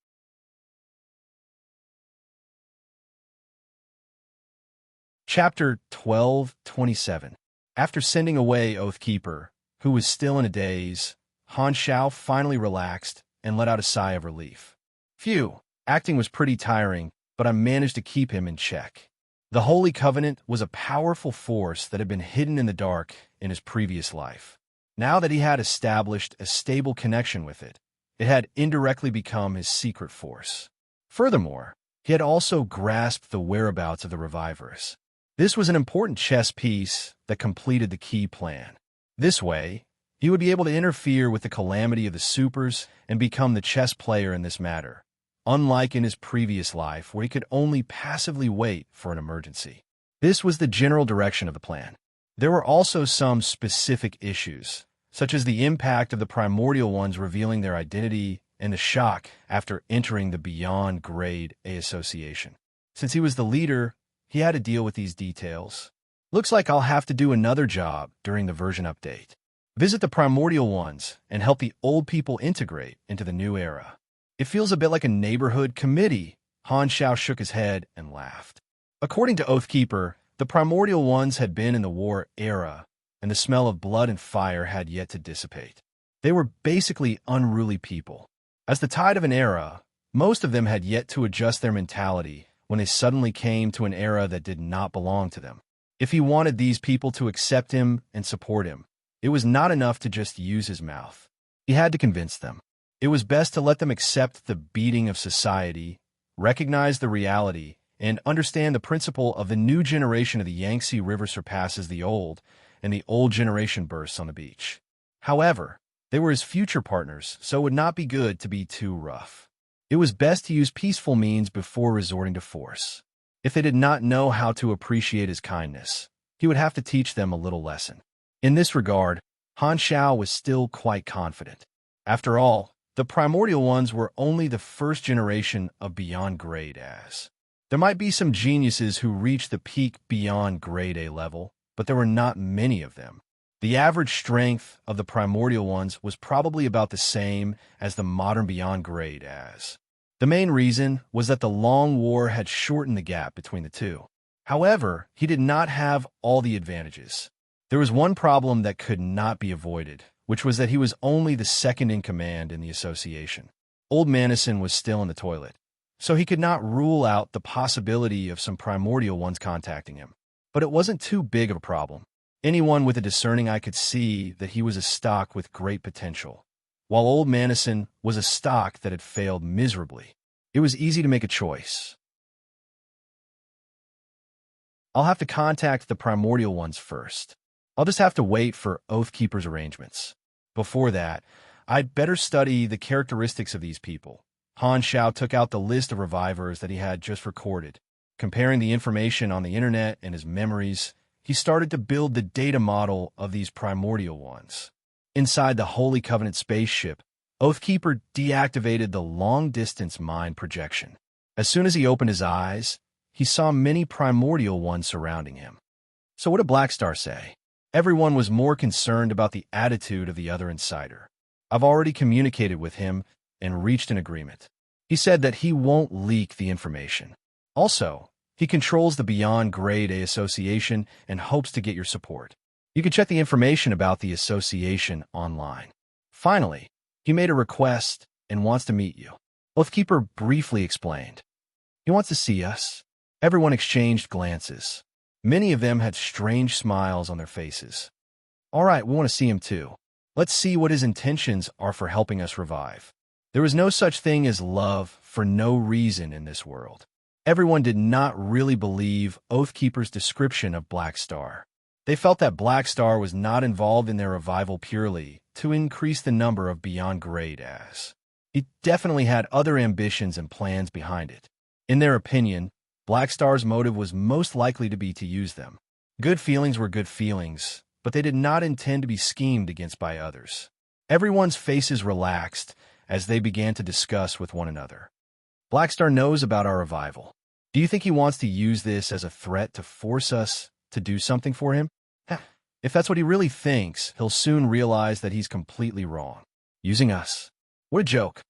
Chapter 12:27. After sending away Oathkeeper, who was still in a daze, Han Xiao finally relaxed and let out a sigh of relief. Phew, acting was pretty tiring, but I managed to keep him in check. The Holy Covenant was a powerful force that had been hidden in the dark in his previous life. Now that he had established a stable connection with it, it had indirectly become his secret force. Furthermore, he had also grasped the whereabouts of the revivers. This was an important chess piece that completed the key plan. This way, he would be able to interfere with the calamity of the supers and become the chess player in this matter, unlike in his previous life where he could only passively wait for an emergency. This was the general direction of the plan. There were also some specific issues, such as the impact of the primordial ones revealing their identity and the shock after entering the Beyond Grade A Association. Since he was the leader, he had to deal with these details. Looks like I'll have to do another job during the version update. Visit the primordial ones and help the old people integrate into the new era. It feels a bit like a neighborhood committee. Han Xiao shook his head and laughed. According to Oathkeeper, the primordial ones had been in the war era, and the smell of blood and fire had yet to dissipate. They were basically unruly people. As the tide of an era, most of them had yet to adjust their mentality when they suddenly came to an era that did not belong to them. If he wanted these people to accept him and support him, it was not enough to just use his mouth. He had to convince them. It was best to let them accept the beating of society, recognize the reality, and understand the principle of the new generation of the Yangtze River surpasses the old, and the old generation bursts on the beach. However, they were his future partners, so it would not be good to be too rough. It was best to use peaceful means before resorting to force. If they did not know how to appreciate his kindness, he would have to teach them a little lesson. In this regard, Han Xiao was still quite confident. After all, the primordial ones were only the first generation of Beyond Grade as. There might be some geniuses who reached the peak Beyond Grade A level, but there were not many of them. The average strength of the primordial ones was probably about the same as the modern Beyond Grade as. The main reason was that the long war had shortened the gap between the two. However, he did not have all the advantages. There was one problem that could not be avoided, which was that he was only the second in command in the association. Old Manison was still in the toilet, so he could not rule out the possibility of some primordial ones contacting him. But it wasn't too big of a problem. Anyone with a discerning eye could see that he was a stock with great potential, while Old Manison was a stock that had failed miserably. It was easy to make a choice. I'll have to contact the primordial ones first. I'll just have to wait for Oathkeeper's arrangements. Before that, I'd better study the characteristics of these people. Han Xiao took out the list of revivers that he had just recorded. Comparing the information on the internet and his memories, he started to build the data model of these primordial ones. Inside the Holy Covenant spaceship, Oathkeeper deactivated the long-distance mind projection. As soon as he opened his eyes, he saw many primordial ones surrounding him. So what did Blackstar say? Everyone was more concerned about the attitude of the other insider. I've already communicated with him and reached an agreement. He said that he won't leak the information. Also, he controls the Beyond Grade A Association and hopes to get your support. You can check the information about the association online. Finally, he made a request and wants to meet you. Oathkeeper briefly explained. He wants to see us. Everyone exchanged glances. Many of them had strange smiles on their faces. All right, we want to see him too. Let's see what his intentions are for helping us revive. There is no such thing as love for no reason in this world. Everyone did not really believe Oathkeeper's description of Blackstar. They felt that Blackstar was not involved in their revival purely to increase the number of Beyond Grade as. He definitely had other ambitions and plans behind it. In their opinion, Blackstar's motive was most likely to be to use them. Good feelings were good feelings, but they did not intend to be schemed against by others. Everyone's faces relaxed as they began to discuss with one another. Blackstar knows about our revival. Do you think he wants to use this as a threat to force us to do something for him? If that's what he really thinks, he'll soon realize that he's completely wrong. Using us. What a joke.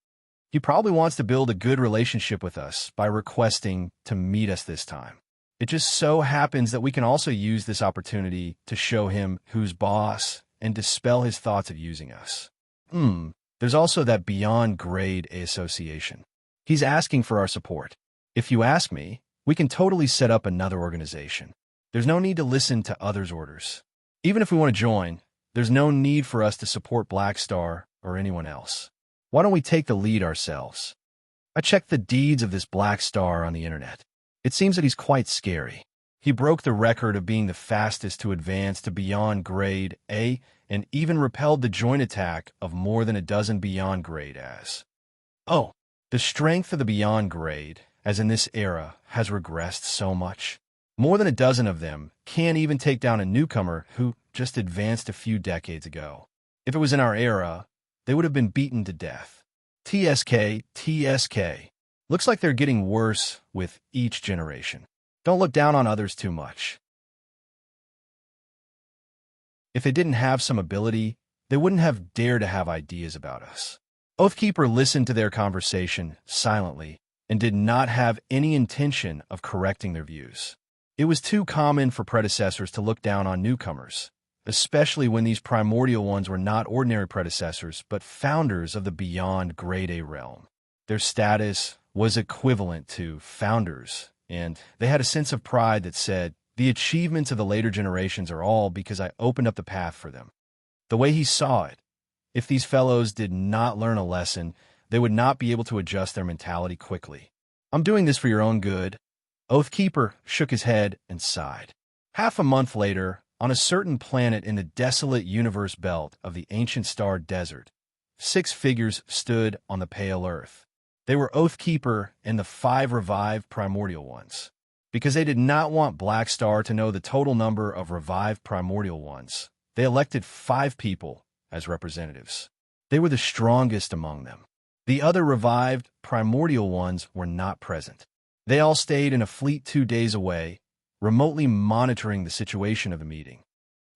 He probably wants to build a good relationship with us by requesting to meet us this time. It just so happens that we can also use this opportunity to show him who's boss and dispel his thoughts of using us. There's also that beyond grade association. He's asking for our support. If you ask me, we can totally set up another organization. There's no need to listen to others' orders. Even if we want to join, there's no need for us to support Blackstar or anyone else. Why don't we take the lead ourselves? I checked the deeds of this Blackstar on the internet. It seems that he's quite scary. He broke the record of being the fastest to advance to beyond grade A and even repelled the joint attack of more than a dozen beyond grade as. Oh, the strength of the beyond grade, as in this era, has regressed so much. More than a dozen of them can't even take down a newcomer who just advanced a few decades ago. If it was in our era, they would have been beaten to death. TSK. Looks like they're getting worse with each generation. Don't look down on others too much. If they didn't have some ability, they wouldn't have dared to have ideas about us. Oathkeeper listened to their conversation silently and did not have any intention of correcting their views. It was too common for predecessors to look down on newcomers, especially when these primordial ones were not ordinary predecessors, but founders of the beyond grade A realm. Their status was equivalent to founders, and they had a sense of pride that said, the achievements of the later generations are all because I opened up the path for them. The way he saw it, if these fellows did not learn a lesson, they would not be able to adjust their mentality quickly. I'm doing this for your own good. Oathkeeper shook his head and sighed. Half a month later, on a certain planet in the desolate universe belt of the ancient star desert, 6 figures stood on the pale earth. They were Oathkeeper and the 5 revived primordial ones. Because they did not want Blackstar to know the total number of revived primordial ones, they elected 5 people as representatives. They were the strongest among them. The other revived primordial ones were not present. They all stayed in a fleet 2 days away, remotely monitoring the situation of the meeting.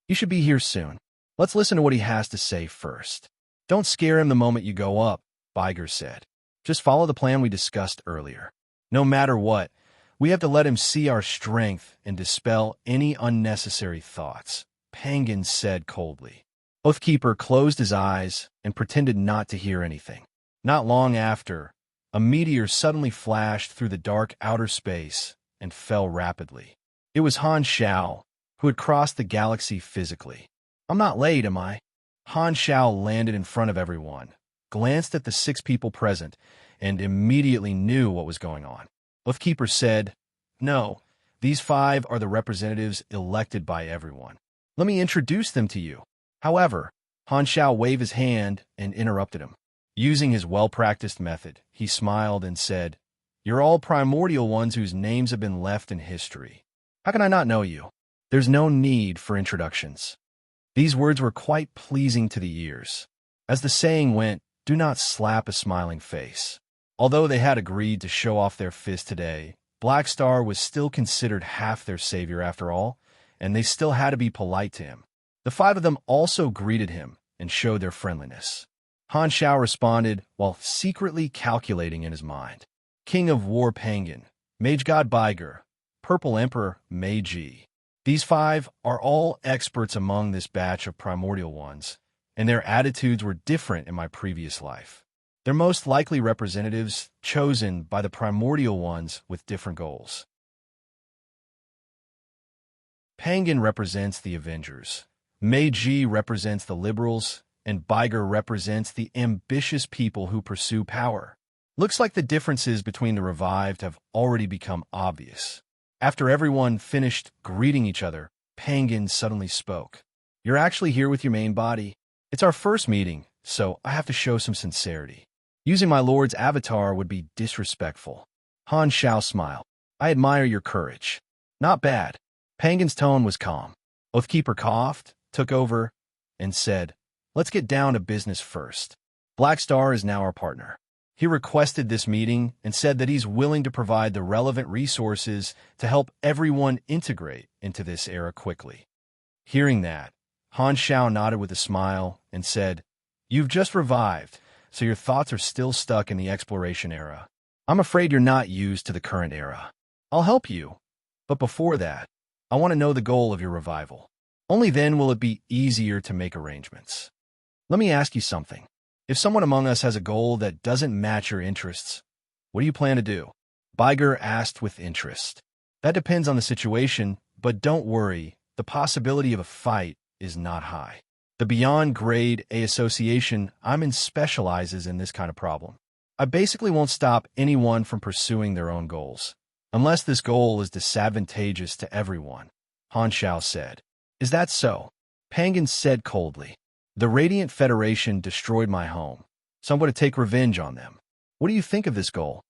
You should be here soon. Let's listen to what he has to say first. Don't scare him the moment you go up, Biger said. Just follow the plan we discussed earlier. No matter what, we have to let him see our strength and dispel any unnecessary thoughts, Pangan said coldly. Oathkeeper closed his eyes and pretended not to hear anything. Not long after, a meteor suddenly flashed through the dark outer space and fell rapidly. It was Han Xiao, who had crossed the galaxy physically. I'm not late, am I? Han Xiao landed in front of everyone, glanced at the 6 people present, and immediately knew what was going on. Oathkeeper said, No, these 5 are the representatives elected by everyone. Let me introduce them to you. However, Han Xiao waved his hand and interrupted him. Using his well-practiced method, he smiled and said, You're all primordial ones whose names have been left in history. How can I not know you? There's no need for introductions. These words were quite pleasing to the ears. As the saying went, do not slap a smiling face. Although they had agreed to show off their fist today, Blackstar was still considered half their savior after all, and they still had to be polite to him. The 5 of them also greeted him and showed their friendliness. Han Xiao responded while secretly calculating in his mind. King of War Pangan, Mage God Biger, Purple Emperor Meiji. These 5 are all experts among this batch of primordial ones, and their attitudes were different in my previous life. They're most likely representatives chosen by the primordial ones with different goals. Pangan represents the Avengers, Meiji represents the liberals, and Biger represents the ambitious people who pursue power. Looks like the differences between the revived have already become obvious. After everyone finished greeting each other, Pangan suddenly spoke. You're actually here with your main body. It's our first meeting, so I have to show some sincerity. Using my lord's avatar would be disrespectful. Han Xiao smiled. I admire your courage. Not bad. Pangan's tone was calm. Oathkeeper coughed, took over and said, "Let's get down to business first. Black Star is now our partner." He requested this meeting and said that he's willing to provide the relevant resources to help everyone integrate into this era quickly. Hearing that, Han Xiao nodded with a smile and said, "You've just revived, so your thoughts are still stuck in the exploration era. I'm afraid you're not used to the current era. I'll help you, but before that, I want to know the goal of your revival. Only then will it be easier to make arrangements. Let me ask you something. If someone among us has a goal that doesn't match your interests, what do you plan to do?" Biger asked with interest. "That depends on the situation, but don't worry, the possibility of a fight is not high. The Beyond Grade A Association I'm in specializes in this kind of problem. I basically won't stop anyone from pursuing their own goals, unless this goal is disadvantageous to everyone," Han Xiao said. "Is that so?" Pangan said coldly. "The Radiant Federation destroyed my home, so I'm going to take revenge on them. What do you think of this goal?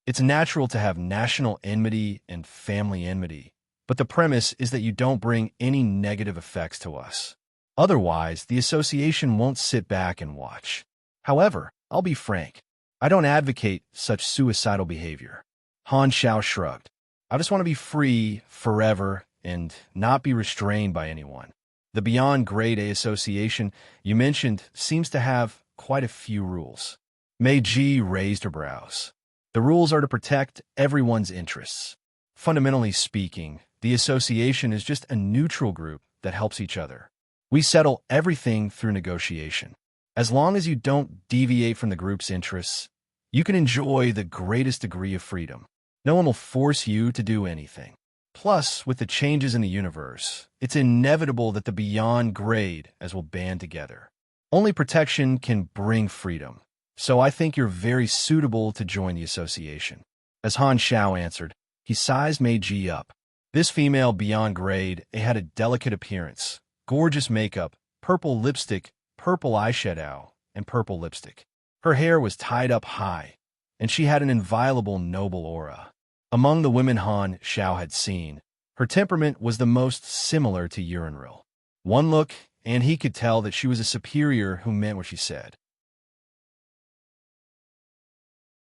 It's natural to have national enmity and family enmity, but the premise is that you don't bring any negative effects to us. Otherwise, the association won't sit back and watch. However, I'll be frank. I don't advocate such suicidal behavior." Han Xiao shrugged. "I just want to be free forever and not be restrained by anyone. The Beyond Grade A Association you mentioned seems to have quite a few rules." Meiji raised her brows. "The rules are to protect everyone's interests. Fundamentally speaking, the association is just a neutral group that helps each other. We settle everything through negotiation. As long as you don't deviate from the group's interests, you can enjoy the greatest degree of freedom. No one will force you to do anything. Plus, with the changes in the universe, it's inevitable that the Beyond Grade as will band together. Only protection can bring freedom, so I think you're very suitable to join the association." As Han Xiao answered, he sized Meiji up. This female Beyond Grade had a delicate appearance, gorgeous makeup, purple lipstick, purple eyeshadow, and purple lipstick. Her hair was tied up high, and she had an inviolable noble aura. Among the women Han Xiao had seen, her temperament was the most similar to Unravel. One look, and he could tell that she was a superior who meant what she said.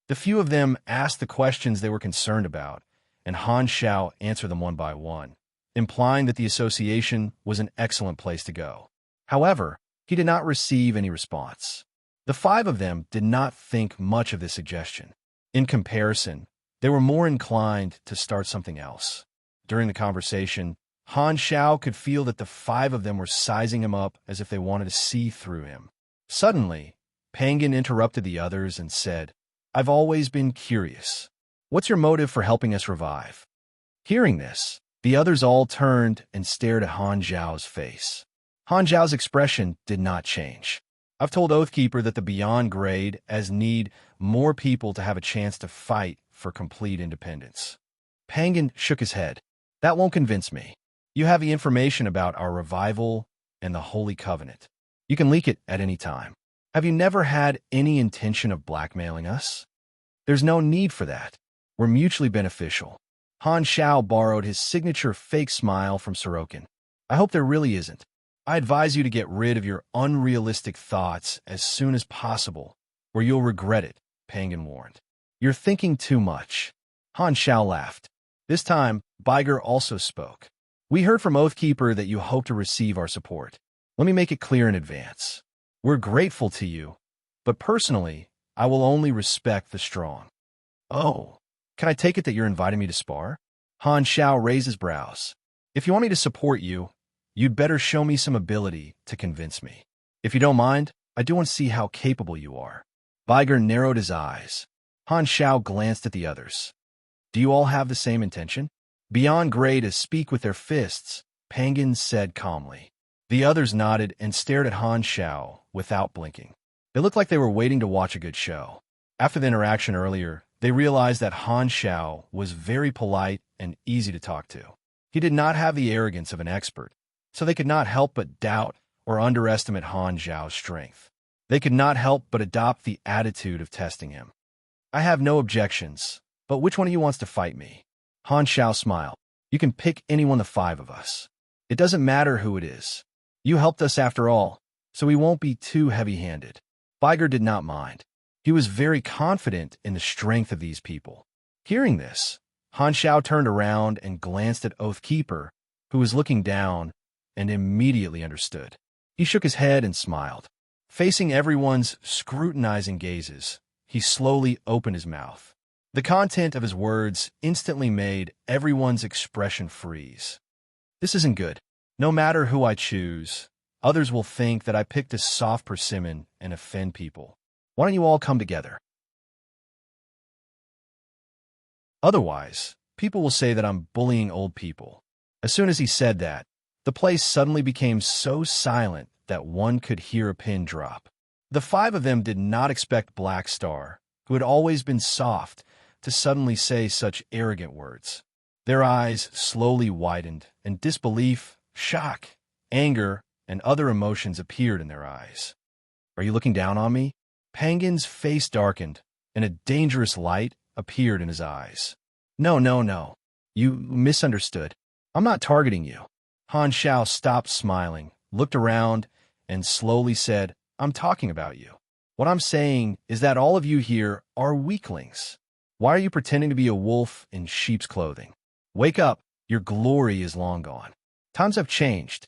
The few of them asked the questions they were concerned about, and Han Xiao answered them one by one, implying that the association was an excellent place to go. However, he did not receive any response. The five of them did not think much of this suggestion. In comparison, they were more inclined to start something else. During the conversation, Han Xiao could feel that the five of them were sizing him up as if they wanted to see through him. Suddenly, Pangan interrupted the others and said, "I've always been curious. What's your motive for helping us revive?" Hearing this, the others all turned and stared at Han Xiao's face. Han Xiao's expression did not change. "I've told Oathkeeper that the Beyond Grade as need more people to have a chance to fight for complete independence." Pangan shook his head. "That won't convince me. You have the information about our revival and the Holy Covenant. You can leak it at any time. Have you never had any intention of blackmailing us? There's no need for that. We're mutually beneficial." Han Xiao borrowed his signature fake smile from Sorokin. "I hope there really isn't. I advise you to get rid of your unrealistic thoughts as soon as possible, or you'll regret it," Pangan warned. "You're thinking too much." Han Xiao laughed. This time, Biger also spoke. "We heard from Oathkeeper that you hope to receive our support. Let me make it clear in advance. We're grateful to you, but personally, I will only respect the strong." "Oh, can I take it that you're inviting me to spar?" Han Xiao raised his brows. "If you want me to support you, you'd better show me some ability to convince me. If you don't mind, I do want to see how capable you are." Biger narrowed his eyes. Han Xiao glanced at the others. "Do you all have the same intention?" "Beyond Grade as speak with their fists," Pangan said calmly. The others nodded and stared at Han Xiao without blinking. They looked like they were waiting to watch a good show. After the interaction earlier, they realized that Han Xiao was very polite and easy to talk to. He did not have the arrogance of an expert, so they could not help but doubt or underestimate Han Xiao's strength. They could not help but adopt the attitude of testing him. "I have no objections, but which one of you wants to fight me?" Han Xiao smiled. "You can pick any one of the five of us. It doesn't matter who it is. You helped us after all, so we won't be too heavy-handed. Viger did not mind. He was very confident in the strength of these people. Hearing this, Han Xiao turned around and glanced at Oathkeeper, who was looking down, and immediately understood. He shook his head and smiled. Facing everyone's scrutinizing gazes, he slowly opened his mouth. The content of his words instantly made everyone's expression freeze. This isn't good. No matter who I choose, others will think that I picked a soft persimmon and offend people. Why don't you all come together? Otherwise, people will say that I'm bullying old people. As soon as he said that, the place suddenly became so silent that one could hear a pin drop. The five of them did not expect Black Star, who had always been soft, to suddenly say such arrogant words. Their eyes slowly widened, and disbelief, shock, anger, and other emotions appeared in their eyes. Are you looking down on me? Pangin's face darkened, and a dangerous light appeared in his eyes. No, no, no. You misunderstood. I'm not targeting you. Han Xiao stopped smiling, looked around, and slowly said, I'm talking about you. What I'm saying is that all of you here are weaklings. Why are you pretending to be a wolf in sheep's clothing? Wake up, your glory is long gone. Times have changed.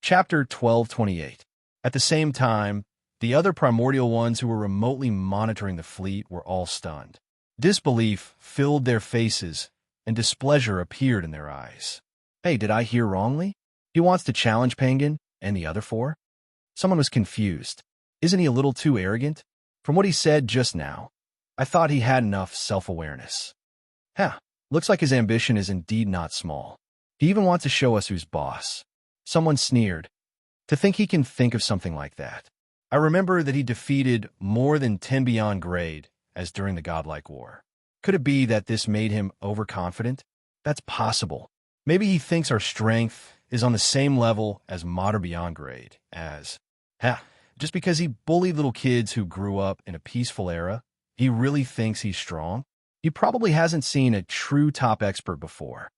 Chapter 1228. At the same time, the other primordial ones who were remotely monitoring the fleet were all stunned. Disbelief filled their faces, and displeasure appeared in their eyes. Hey, did I hear wrongly? He wants to challenge Pangin and the other four? Someone was confused. Isn't he a little too arrogant? From what he said just now, I thought he had enough self-awareness. Looks like his ambition is indeed not small. He even wants to show us who's boss. Someone sneered. To think he can think of something like that. I remember that he defeated more than 10 beyond grade, as during the godlike war. Could it be that this made him overconfident? That's possible. Maybe he thinks our strength is on the same level as modern beyond grade, just because he bullied little kids who grew up in a peaceful era, he really thinks he's strong? He probably hasn't seen a true top expert before.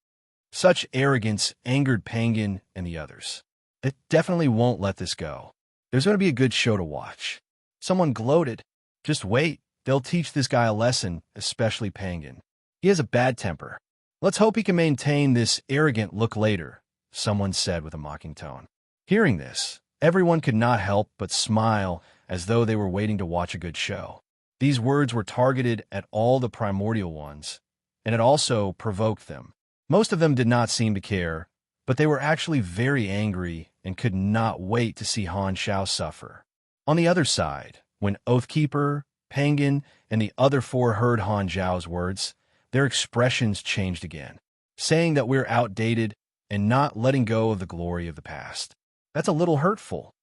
Such arrogance angered Pangin and the others. They definitely won't let this go. There's going to be a good show to watch. Someone gloated. Just wait. They'll teach this guy a lesson, especially Pangin. He has a bad temper. Let's hope he can maintain this arrogant look later, someone said with a mocking tone. Hearing this, everyone could not help but smile as though they were waiting to watch a good show. These words were targeted at all the primordial ones, and it also provoked them. Most of them did not seem to care, but they were actually very angry and could not wait to see Han Xiao suffer. On the other side, when Oathkeeper, Pangin, and the other four heard Han Xiao's words, their expressions changed again, saying that we're outdated and not letting go of the glory of the past. That's a little hurtful.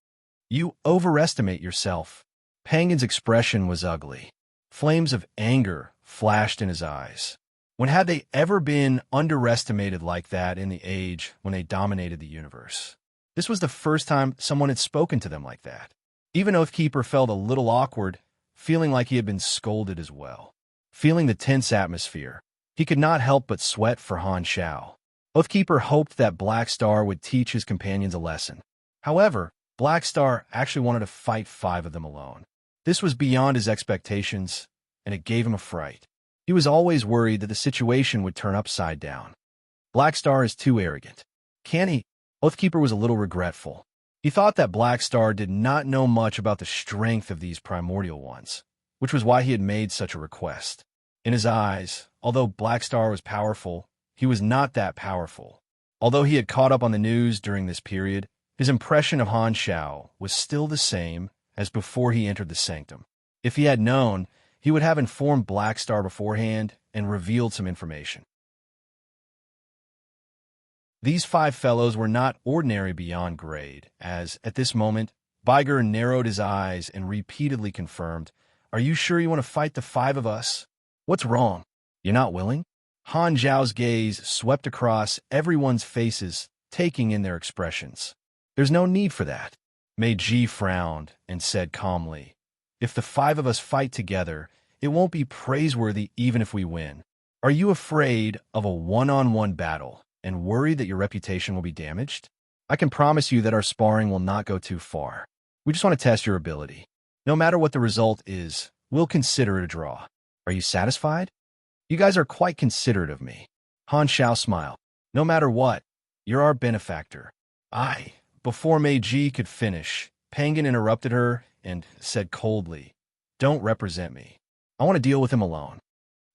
You overestimate yourself. Pangin's expression was ugly. Flames of anger flashed in his eyes. When had they ever been underestimated like that in the age when they dominated the universe? This was the first time someone had spoken to them like that. Even Oathkeeper felt a little awkward, feeling like he had been scolded as well. Feeling the tense atmosphere, he could not help but sweat for Han Xiao. Oathkeeper hoped that Black Star would teach his companions a lesson. However, Black Star actually wanted to fight 5 of them alone. This was beyond his expectations, and it gave him a fright. He was always worried that the situation would turn upside down. Black Star is too arrogant. Can he? Oathkeeper was a little regretful. He thought that Black Star did not know much about the strength of these primordial ones, which was why he had made such a request. In his eyes, although Black Star was powerful, he was not that powerful. Although he had caught up on the news during this period, his impression of Han Xiao was still the same as before he entered the sanctum. If he had known, he would have informed Black Star beforehand and revealed some information. These 5 fellows were not ordinary beyond grade, as, at this moment, Viger narrowed his eyes and repeatedly confirmed, Are you sure you want to fight the 5 of us? What's wrong? You're not willing? Han Zhao's gaze swept across everyone's faces, taking in their expressions. There's no need for that. Mei Ji frowned and said calmly, If the 5 of us fight together, it won't be praiseworthy even if we win. Are you afraid of a one-on-one battle and worried that your reputation will be damaged? I can promise you that our sparring will not go too far. We just want to test your ability. No matter what the result is, we'll consider it a draw. Are you satisfied? You guys are quite considerate of me. Han Xiao smiled. No matter what, you're our benefactor. Before Mei Ji could finish, Pangan interrupted her and said coldly, "Don't represent me. I want to deal with him alone."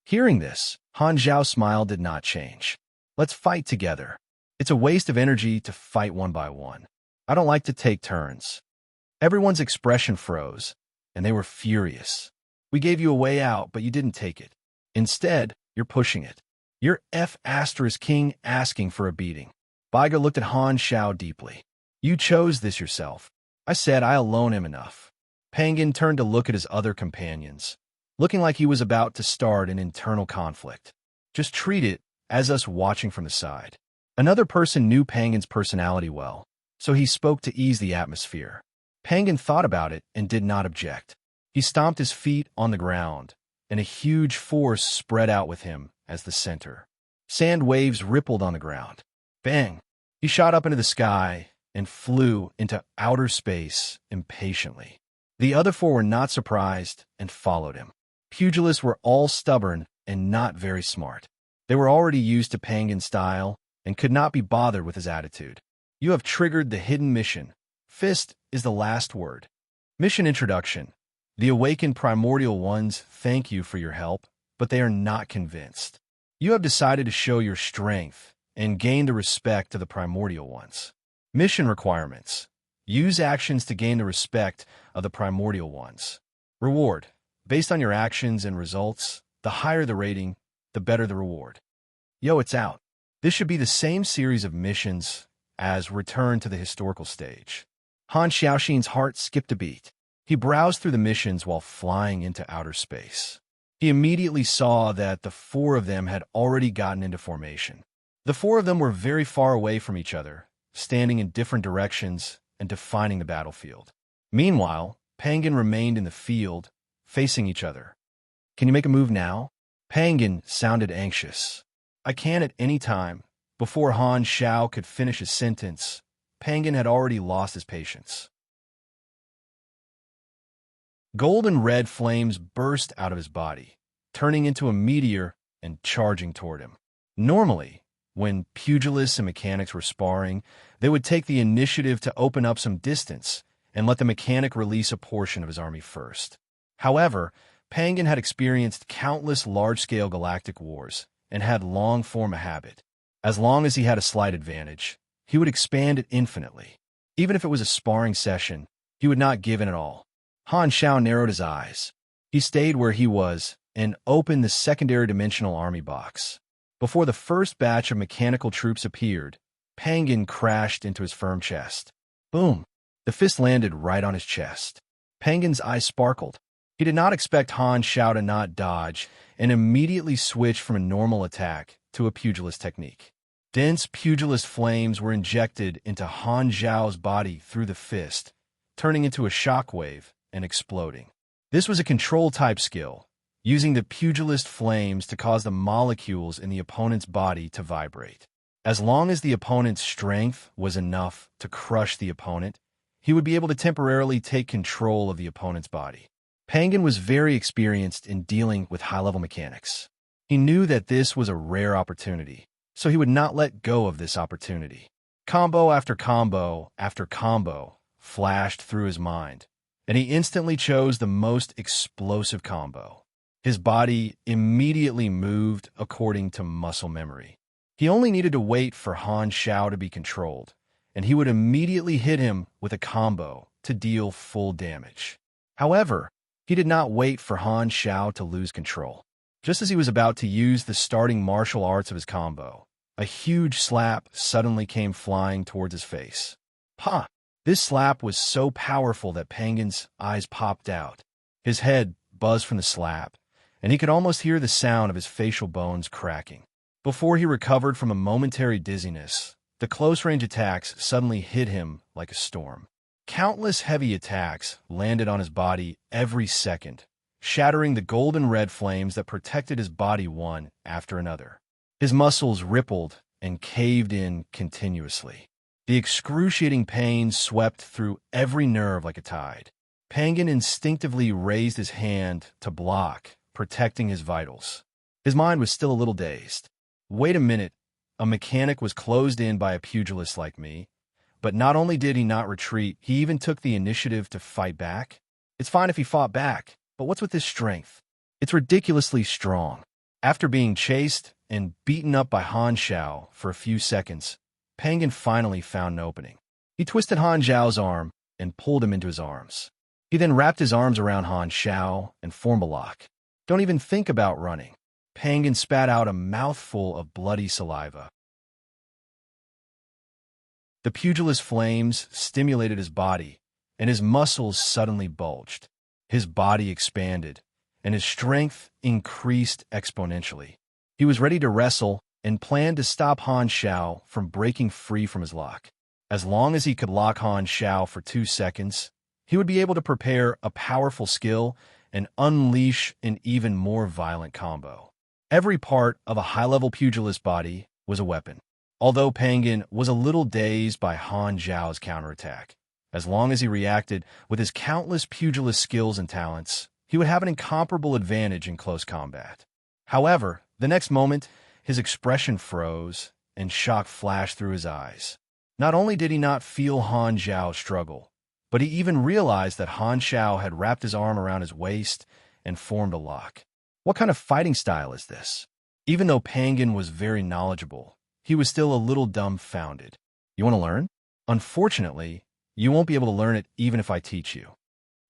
Hearing this, Han Xiao's smile did not change. Let's fight together. It's a waste of energy to fight one by one. I don't like to take turns. Everyone's expression froze, and they were furious. We gave you a way out, but you didn't take it. Instead, you're pushing it. You're King asking for a beating. Baiga looked at Han Xiao deeply. You chose this yourself. I said I alone am enough. Pangan turned to look at his other companions, looking like he was about to start an internal conflict. Just treat it as us watching from the side. Another person knew Pangan's personality well, so he spoke to ease the atmosphere. Pangan thought about it and did not object. He stomped his feet on the ground, and a huge force spread out with him as the center. Sand waves rippled on the ground. Bang! He shot up into the sky and flew into outer space impatiently. The other four were not surprised and followed him. Pugilists were all stubborn and not very smart. They were already used to Pangan's style and could not be bothered with his attitude. You have triggered the hidden mission. Fist is the last word. Mission introduction. The awakened primordial ones thank you for your help, but they are not convinced. You have decided to show your strength and gain the respect of the primordial ones. Mission requirements. Use actions to gain the respect of the primordial ones. Reward. Based on your actions and results, the higher the rating, the better the reward. Yo, it's out. This should be the same series of missions as Return to the Historical Stage. Han Xiaoxin's heart skipped a beat. He browsed through the missions while flying into outer space. He immediately saw that the four of them had already gotten into formation. The four of them were very far away from each other, standing in different directions and defining the battlefield. Meanwhile, Pangan remained in the field, facing each other. Can you make a move now? Pangan sounded anxious. I can at any time. Before Han Xiao could finish his sentence, Pangan had already lost his patience. Golden red flames burst out of his body, turning into a meteor and charging toward him. Normally, when pugilists and mechanics were sparring, they would take the initiative to open up some distance and let the mechanic release a portion of his army first. However, Pangan had experienced countless large-scale galactic wars and had long formed a habit. As long as he had a slight advantage, he would expand it infinitely. Even if it was a sparring session, he would not give in at all. Han Xiao narrowed his eyes. He stayed where he was and opened the secondary dimensional army box. Before the first batch of mechanical troops appeared, Pangan crashed into his firm chest. Boom! The fist landed right on his chest. Pangan's eyes sparkled. He did not expect Han Xiao to not dodge and immediately switched from a normal attack to a pugilist technique. Dense pugilist flames were injected into Han Xiao's body through the fist, turning into a shockwave and exploding. This was a control-type skill, using the pugilist flames to cause the molecules in the opponent's body to vibrate. As long as the opponent's strength was enough to crush the opponent, he would be able to temporarily take control of the opponent's body. Pangan was very experienced in dealing with high-level mechanics. He knew that this was a rare opportunity, so he would not let go of this opportunity. Combo after combo after combo flashed through his mind, and he instantly chose the most explosive combo. His body immediately moved according to muscle memory. He only needed to wait for Han Xiao to be controlled, and he would immediately hit him with a combo to deal full damage. However, he did not wait for Han Xiao to lose control. Just as he was about to use the starting martial arts of his combo, a huge slap suddenly came flying towards his face. Ha! This slap was so powerful that Pangan's eyes popped out. His head buzzed from the slap, and he could almost hear the sound of his facial bones cracking. Before he recovered from a momentary dizziness, the close-range attacks suddenly hit him like a storm. Countless heavy attacks landed on his body every second, shattering the golden red flames that protected his body one after another. His muscles rippled and caved in continuously. The excruciating pain swept through every nerve like a tide. Pangan instinctively raised his hand to block, protecting his vitals. His mind was still a little dazed. Wait a minute, a mechanic was closed in by a pugilist like me, but not only did he not retreat, he even took the initiative to fight back. It's fine if he fought back, but what's with his strength? It's ridiculously strong. After being chased and beaten up by Han Xiao for a few seconds, Pangan finally found an opening. He twisted Han Xiao's arm and pulled him into his arms. He then wrapped his arms around Han Xiao and formed a lock. Don't even think about running. Pangan spat out a mouthful of bloody saliva. The pugilist flames stimulated his body, and his muscles suddenly bulged. His body expanded, and his strength increased exponentially. He was ready to wrestle and planned to stop Han Xiao from breaking free from his lock. As long as he could lock Han Xiao for 2 seconds, he would be able to prepare a powerful skill and unleash an even more violent combo. Every part of a high-level pugilist body was a weapon. Although Pangan was a little dazed by Han Xiao's counterattack, as long as he reacted with his countless pugilist skills and talents, he would have an incomparable advantage in close combat. However, the next moment, his expression froze and shock flashed through his eyes. Not only did he not feel Han Xiao struggle, but he even realized that Han Xiao had wrapped his arm around his waist and formed a lock. What kind of fighting style is this? Even though Pangan was very knowledgeable, he was still a little dumbfounded. You want to learn? Unfortunately, you won't be able to learn it even if I teach you.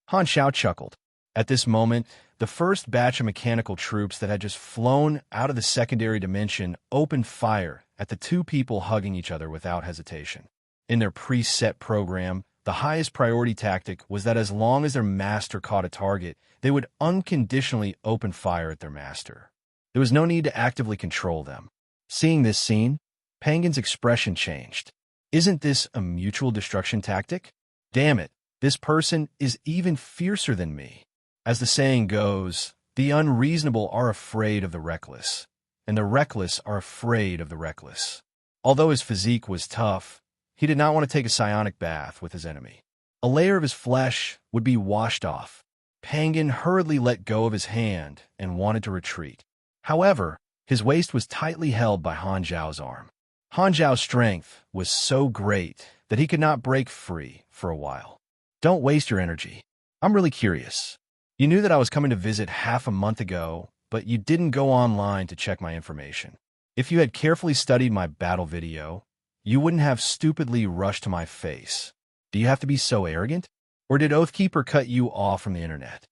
Han Xiao chuckled. At this moment, the first batch of mechanical troops that had just flown out of the secondary dimension opened fire at the two people hugging each other without hesitation. In their preset program, the highest priority tactic was that as long as their master caught a target, they would unconditionally open fire at their master. There was no need to actively control them. Seeing this scene, Pangan's expression changed. Isn't this a mutual destruction tactic? Damn it, this person is even fiercer than me. As the saying goes, the unreasonable are afraid of the reckless, and the reckless are afraid of the reckless. Although his physique was tough, he did not want to take a psionic bath with his enemy. A layer of his flesh would be washed off. Pangan hurriedly let go of his hand and wanted to retreat. However, his waist was tightly held by Han Xiao's arm. Han Xiao's strength was so great that he could not break free for a while. Don't waste your energy. I'm really curious. You knew that I was coming to visit half a month ago, but you didn't go online to check my information. If you had carefully studied my battle video, you wouldn't have stupidly rushed to my face. Do you have to be so arrogant? Or did Oathkeeper cut you off from the internet?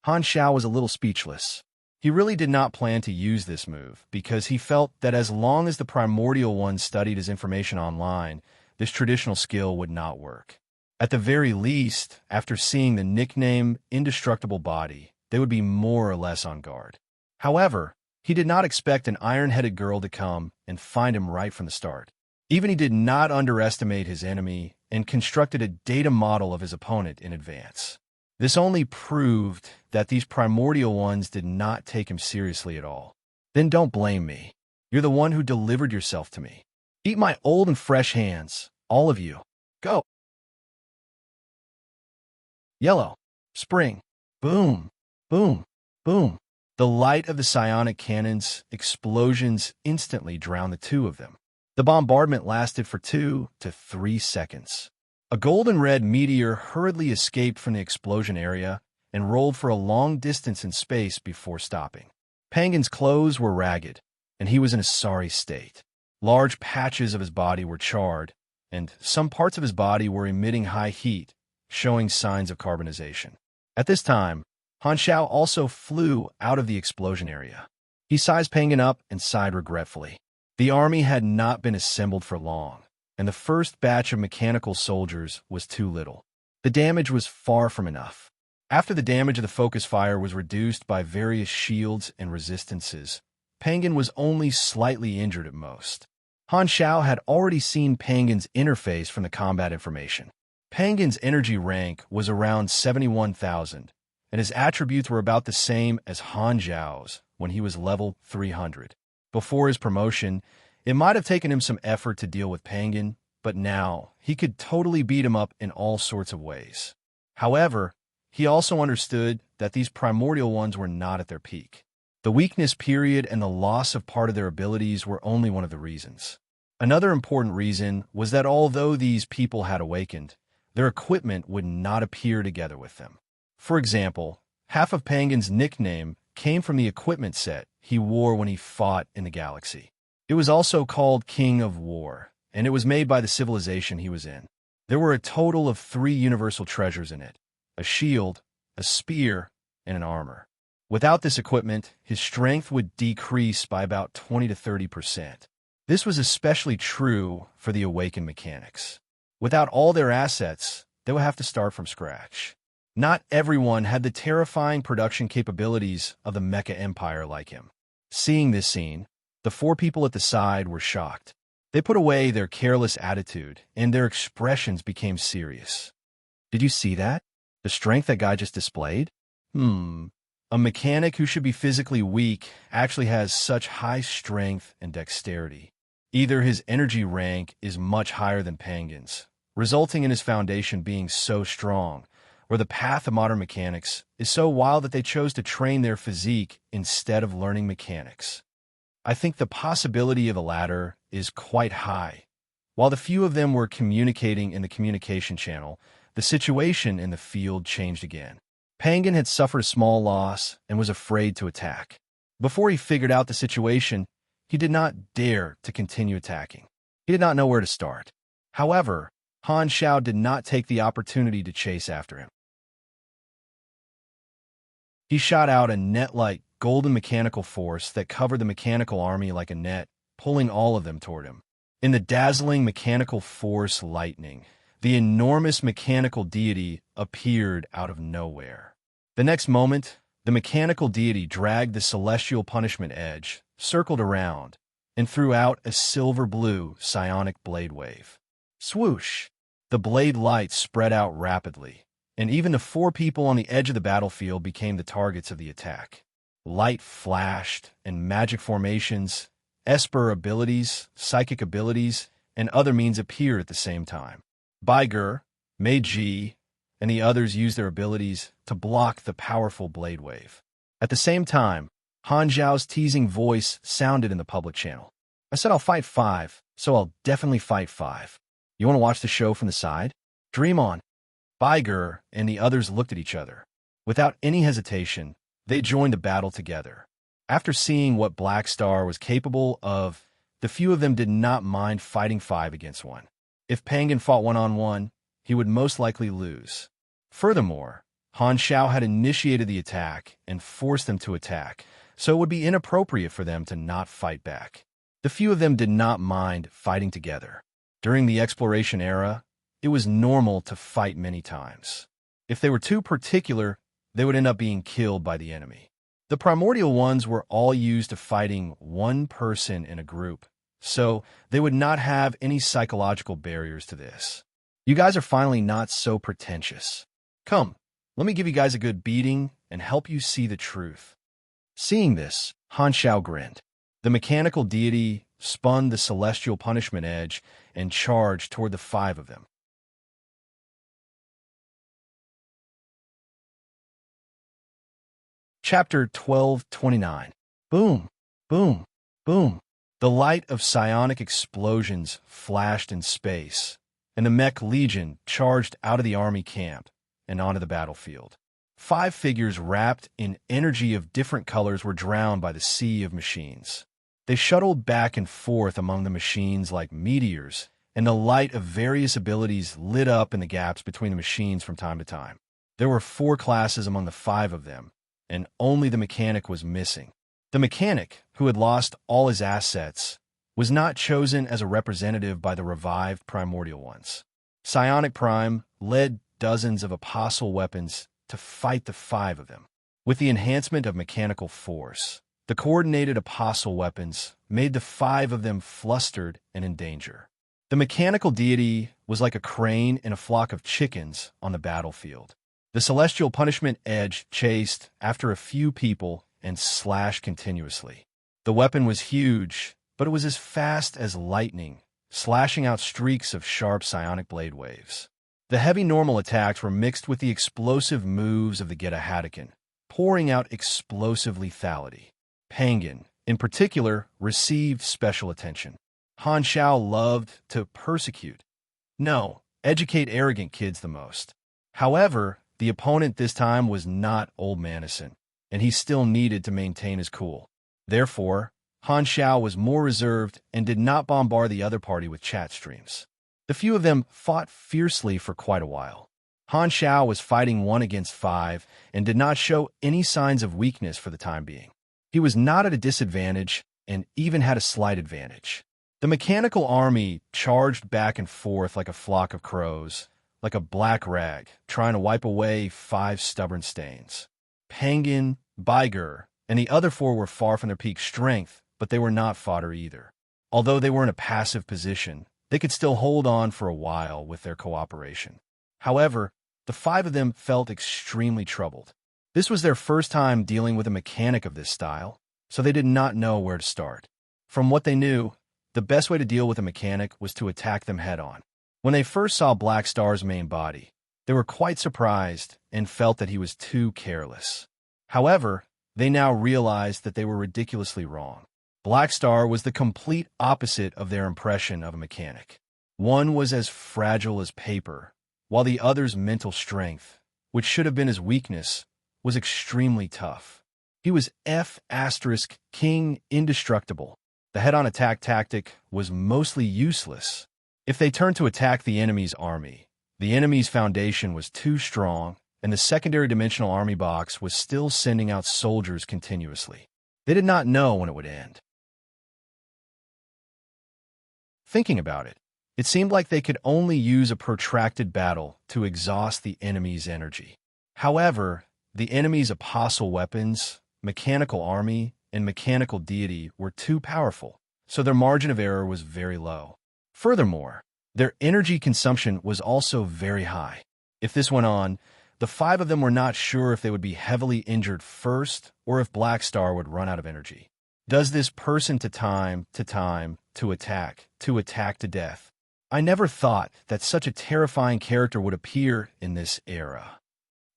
Han Xiao was a little speechless. He really did not plan to use this move, because he felt that as long as the primordial one studied his information online, this traditional skill would not work. At the very least, after seeing the nickname Indestructible Body, they would be more or less on guard. However, he did not expect an iron-headed girl to come and find him right from the start. Even he did not underestimate his enemy and constructed a data model of his opponent in advance. This only proved that these primordial ones did not take him seriously at all. Then don't blame me. You're the one who delivered yourself to me. Eat my old and fresh hands, all of you. Go. Yellow. Spring. Boom. Boom. Boom. The light of the psionic cannon's explosions instantly drowned the two of them. The bombardment lasted for 2 to 3 seconds. A golden red meteor hurriedly escaped from the explosion area and rolled for a long distance in space before stopping. Pangan's clothes were ragged, and he was in a sorry state. Large patches of his body were charred, and some parts of his body were emitting high heat, showing signs of carbonization. At this time, Han Xiao also flew out of the explosion area. He sized Pangan up and sighed regretfully. The army had not been assembled for long, and the first batch of mechanical soldiers was too little. The damage was far from enough. After the damage of the focus fire was reduced by various shields and resistances, Pangan was only slightly injured at most. Han Xiao had already seen Pangan's interface from the combat information. Pangan's energy rank was around 71,000, and his attributes were about the same as Han Zhao's when he was level 300. Before his promotion, it might have taken him some effort to deal with Penguin, but now he could totally beat him up in all sorts of ways. However, he also understood that these primordial ones were not at their peak. The weakness period and the loss of part of their abilities were only one of the reasons. Another important reason was that although these people had awakened, their equipment would not appear together with them. For example, half of Penguin's nickname came from the equipment set he wore when he fought in the galaxy. It was also called King of War, and it was made by the civilization he was in. There were a total of 3 universal treasures in it: a shield, a spear, and an armor. Without this equipment, his strength would decrease by about 20 to 30%. This was especially true for the awakened mechanics. Without all their assets, they would have to start from scratch. Not everyone had the terrifying production capabilities of the Mecha Empire like him. Seeing this scene, the 4 people at the side were shocked. They put away their careless attitude, and their expressions became serious. Did you see that? The strength that guy just displayed? A mechanic who should be physically weak actually has such high strength and dexterity. Either his energy rank is much higher than Penguin's, resulting in his foundation being so strong, or the path of modern mechanics is so wild that they chose to train their physique instead of learning mechanics. I think the possibility of the latter is quite high. While the few of them were communicating in the communication channel, the situation in the field changed again. Penguin had suffered a small loss and was afraid to attack. Before he figured out the situation, he did not dare to continue attacking. He did not know where to start. However, Han Xiao did not take the opportunity to chase after him. He shot out a net-like golden mechanical force that covered the mechanical army like a net, pulling all of them toward him. In the dazzling mechanical force lightning, the enormous mechanical deity appeared out of nowhere. The next moment, the mechanical deity dragged the celestial punishment edge, circled around, and threw out a silver-blue psionic blade wave. Swoosh! The blade light spread out rapidly, and even the 4 people on the edge of the battlefield became the targets of the attack. Light flashed, and magic formations, Esper abilities, psychic abilities, and other means appeared at the same time. Baiger, Meiji, and the others used their abilities to block the powerful blade wave. At the same time, Han Zhao's teasing voice sounded in the public channel. I said I'll fight 5, so I'll definitely fight 5. You want to watch the show from the side? Dream on. Baiger and the others looked at each other. Without any hesitation, they joined the battle together. After seeing what Black Star was capable of, the few of them did not mind fighting 5 against 1. If Penguin fought one-on-one, he would most likely lose. Furthermore, Han Xiao had initiated the attack and forced them to attack, so it would be inappropriate for them to not fight back. The few of them did not mind fighting together. During the exploration era, it was normal to fight many times. If they were too particular, they would end up being killed by the enemy. The primordial ones were all used to fighting one person in a group, so they would not have any psychological barriers to this. You guys are finally not so pretentious. Come, let me give you guys a good beating and help you see the truth. Seeing this, Han Xiao grinned. The mechanical deity spun the celestial punishment edge and charged toward the 5 of them. Chapter 1229. Boom, boom, boom. The light of psionic explosions flashed in space, and the Mech Legion charged out of the army camp and onto the battlefield. 5 figures wrapped in energy of different colors were drowned by the sea of machines. They shuttled back and forth among the machines like meteors, and the light of various abilities lit up in the gaps between the machines from time to time. There were 4 classes among the 5 of them, and only the mechanic was missing. The mechanic, who had lost all his assets, was not chosen as a representative by the revived primordial ones. Psionic Prime led dozens of apostle weapons to fight the 5 of them. With the enhancement of mechanical force, the coordinated apostle weapons made the 5 of them flustered and in danger. The mechanical deity was like a crane and a flock of chickens on the battlefield. The celestial punishment edge chased after a few people and slashed continuously. The weapon was huge, but it was as fast as lightning, slashing out streaks of sharp psionic blade waves. The heavy normal attacks were mixed with the explosive moves of the Geta Hadouken, pouring out explosive lethality. Penguin, in particular, received special attention. Han Xiao loved to persecute. No, educate arrogant kids the most. However, the opponent this time was not Old Manison, and he still needed to maintain his cool. Therefore, Han Xiao was more reserved and did not bombard the other party with chat streams. The few of them fought fiercely for quite a while. Han Xiao was fighting 1 against 5 and did not show any signs of weakness for the time being. He was not at a disadvantage and even had a slight advantage. The mechanical army charged back and forth like a flock of crows, like a black rag, trying to wipe away 5 stubborn stains. Penguin, Baiger, and the other 4 were far from their peak strength, but they were not fodder either. Although they were in a passive position, they could still hold on for a while with their cooperation. However, the 5 of them felt extremely troubled. This was their first time dealing with a mechanic of this style, so they did not know where to start. From what they knew, the best way to deal with a mechanic was to attack them head-on. When they first saw Black Star's main body, they were quite surprised and felt that he was too careless. However, they now realized that they were ridiculously wrong. Black Star was the complete opposite of their impression of a mechanic. One was as fragile as paper, while the other's mental strength, which should have been his weakness, was extremely tough. He was F*King indestructible. The head-on attack tactic was mostly useless. If they turned to attack the enemy's army, the enemy's foundation was too strong, and the secondary dimensional army box was still sending out soldiers continuously. They did not know when it would end. Thinking about it, it seemed like they could only use a protracted battle to exhaust the enemy's energy. However, the enemy's apostle weapons, mechanical army, and mechanical deity were too powerful, so their margin of error was very low. Furthermore, their energy consumption was also very high. If this went on, the 5 of them were not sure if they would be heavily injured first or if Black Star would run out of energy. Does this person to attack to death? I never thought that such a terrifying character would appear in this era.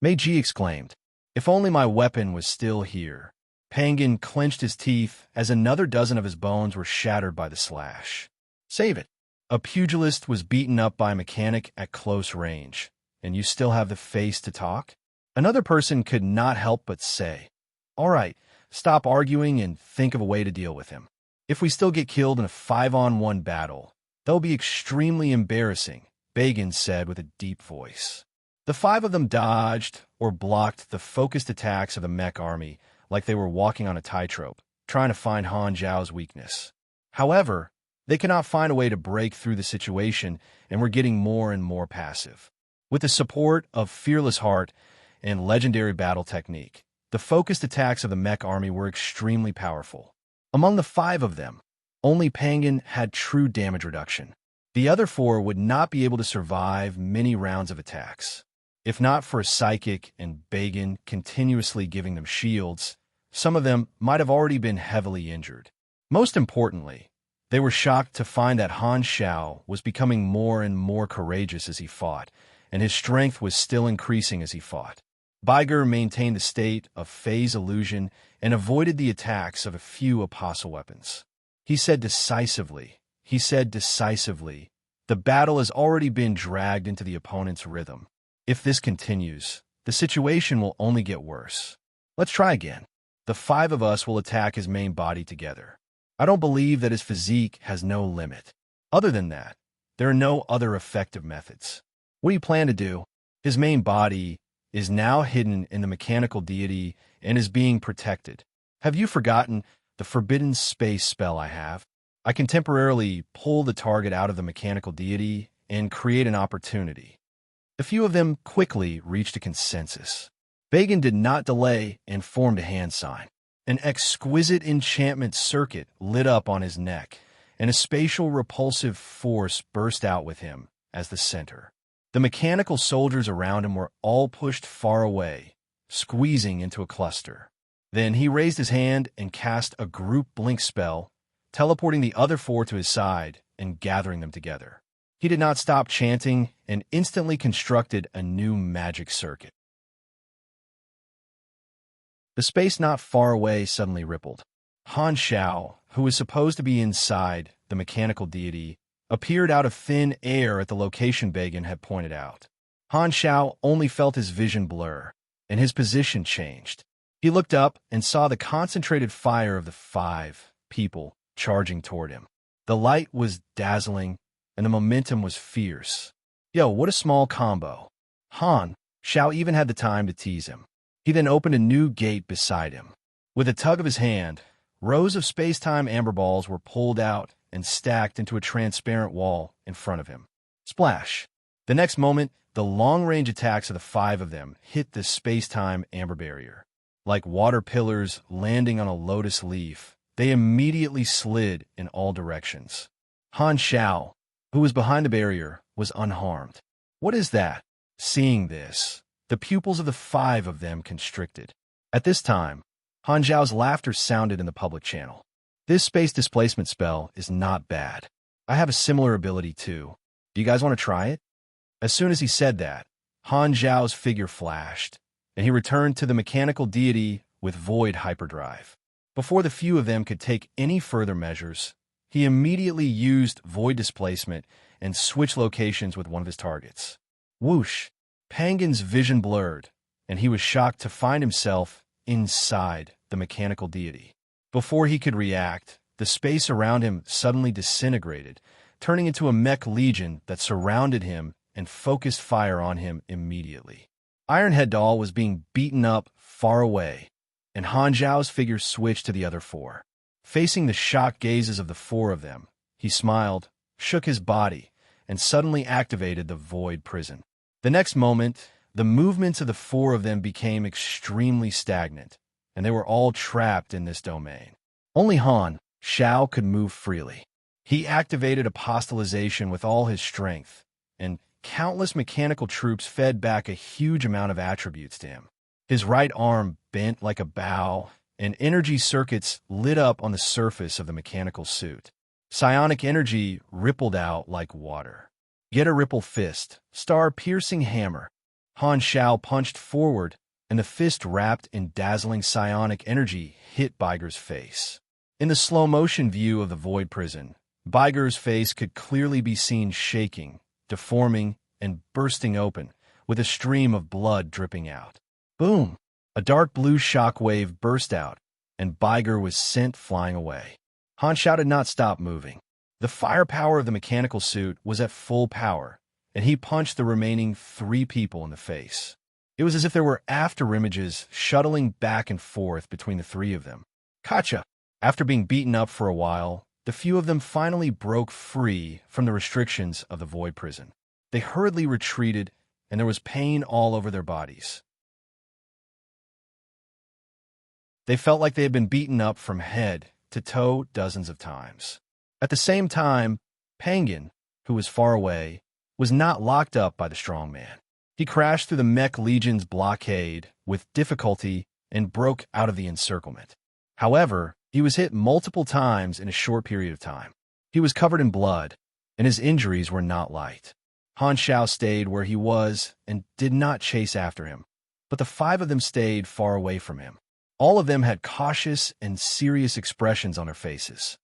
Meiji exclaimed, "If only my weapon was still here." Penguin clenched his teeth as another dozen of his bones were shattered by the slash. Save it. A pugilist was beaten up by a mechanic at close range, and you still have the face to talk? Another person could not help but say, "All right, stop arguing and think of a way to deal with him. If we still get killed in a 5-on-1 battle, that will be extremely embarrassing," Bagan said with a deep voice. The 5 of them dodged or blocked the focused attacks of the mech army like they were walking on a tightrope, trying to find Han Zhao's weakness. However, they could not find a way to break through the situation and were getting more and more passive. With the support of Fearless Heart and legendary battle technique, the focused attacks of the mech army were extremely powerful. Among the 5 of them, only Penguin had true damage reduction. The other 4 would not be able to survive many rounds of attacks. If not for Psychic and Bagan continuously giving them shields, some of them might have already been heavily injured. Most importantly, they were shocked to find that Han Xiao was becoming more and more courageous as he fought, and his strength was still increasing as he fought. Baiger maintained the state of phase illusion and avoided the attacks of a few apostle weapons. He said decisively, "The battle has already been dragged into the opponent's rhythm. If this continues, the situation will only get worse. Let's try again. The 5 of us will attack his main body together. I don't believe that his physique has no limit. Other than that, there are no other effective methods. What do you plan to do? His main body is now hidden in the mechanical deity and is being protected. Have you forgotten the forbidden space spell I have? I can temporarily pull the target out of the mechanical deity and create an opportunity." A few of them quickly reached a consensus. Bagan did not delay and formed a hand sign. An exquisite enchantment circuit lit up on his neck, and a spatial repulsive force burst out with him as the center. The mechanical soldiers around him were all pushed far away, squeezing into a cluster. Then he raised his hand and cast a group blink spell, teleporting the other four to his side and gathering them together. He did not stop chanting and instantly constructed a new magic circuit. The space not far away suddenly rippled. Han Xiao, who was supposed to be inside the mechanical deity, appeared out of thin air at the location Bagan had pointed out. Han Xiao only felt his vision blur, and his position changed. He looked up and saw the concentrated fire of the 5 people charging toward him. The light was dazzling, and the momentum was fierce. Yo, what a small combo. Han Xiao even had the time to tease him. He then opened a new gate beside him. With a tug of his hand, rows of space-time amber balls were pulled out and stacked into a transparent wall in front of him. Splash! The next moment, the long-range attacks of the 5 of them hit the space-time amber barrier. Like water pillars landing on a lotus leaf, they immediately slid in all directions. Han Xiao, who was behind the barrier, was unharmed. What is that? Seeing this, the pupils of the 5 of them constricted. At this time, Han Xiao's laughter sounded in the public channel. This space displacement spell is not bad. I have a similar ability too. Do you guys want to try it? As soon as he said that, Han Xiao's figure flashed, and he returned to the mechanical deity with void hyperdrive. Before the few of them could take any further measures, he immediately used void displacement and switched locations with one of his targets. Whoosh! Pangan's vision blurred, and he was shocked to find himself inside the mechanical deity. Before he could react, the space around him suddenly disintegrated, turning into a mech legion that surrounded him and focused fire on him immediately. Ironhead Doll was being beaten up far away, and Han Zhao's figure switched to the other 4. Facing the shocked gazes of the 4 of them, he smiled, shook his body, and suddenly activated the void prison. The next moment, the movements of the 4 of them became extremely stagnant, and they were all trapped in this domain. Only Han Xiao could move freely. He activated apostolization with all his strength, and countless mechanical troops fed back a huge amount of attributes to him. His right arm bent like a bow, and energy circuits lit up on the surface of the mechanical suit. Psionic energy rippled out like water. Get a ripple fist, star-piercing hammer. Han Xiao punched forward, and the fist wrapped in dazzling psionic energy hit Biger's face. In the slow-motion view of the void prison, Biger's face could clearly be seen shaking, deforming, and bursting open, with a stream of blood dripping out. Boom! A dark blue shockwave burst out, and Biger was sent flying away. Han Xiao did not stop moving. The firepower of the mechanical suit was at full power, and he punched the remaining 3 people in the face. It was as if there were afterimages shuttling back and forth between the 3 of them. Gotcha! After being beaten up for a while, the few of them finally broke free from the restrictions of the void prison. They hurriedly retreated, and there was pain all over their bodies. They felt like they had been beaten up from head to toe dozens of times. At the same time, Pangan, who was far away, was not locked up by the strong man. He crashed through the Mech Legion's blockade with difficulty and broke out of the encirclement. However, he was hit multiple times in a short period of time. He was covered in blood, and his injuries were not light. Han Xiao stayed where he was and did not chase after him, but the 5 of them stayed far away from him. All of them had cautious and serious expressions on their faces.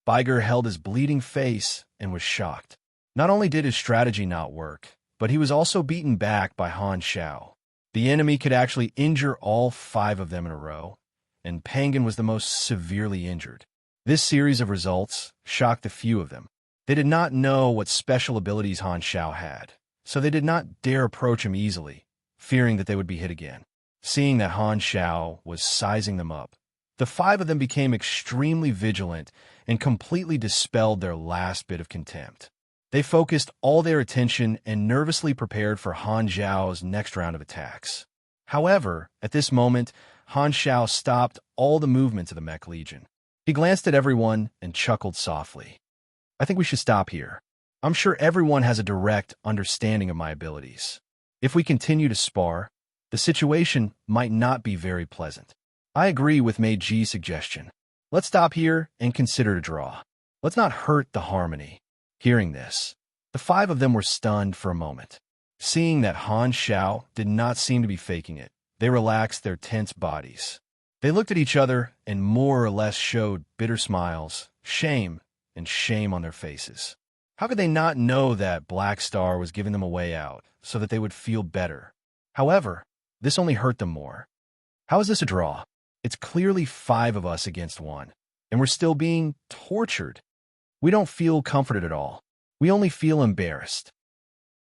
Biger held his bleeding face and was shocked. Not only did his strategy not work, but he was also beaten back by Han Xiao. The enemy could actually injure all 5 of them in a row, and Pangan was the most severely injured. This series of results shocked a few of them. They did not know what special abilities Han Xiao had, so they did not dare approach him easily, fearing that they would be hit again. Seeing that Han Xiao was sizing them up, the 5 of them became extremely vigilant and completely dispelled their last bit of contempt. They focused all their attention and nervously prepared for Han Xiao's next round of attacks. However, at this moment, Han Xiao stopped all the movements of the Mech Legion. He glanced at everyone and chuckled softly. I think we should stop here. I'm sure everyone has a direct understanding of my abilities. If we continue to spar, the situation might not be very pleasant. I agree with Meiji's suggestion. Let's stop here and consider a draw. Let's not hurt the harmony. Hearing this, the five of them were stunned for a moment. Seeing that Han Xiao did not seem to be faking it, they relaxed their tense bodies. They looked at each other and more or less showed bitter smiles, shame, and shame on their faces. How could they not know that Black Star was giving them a way out so that they would feel better? However, this only hurt them more. How is this a draw? It's clearly 5 of us against 1, and we're still being tortured. We don't feel comforted at all. We only feel embarrassed.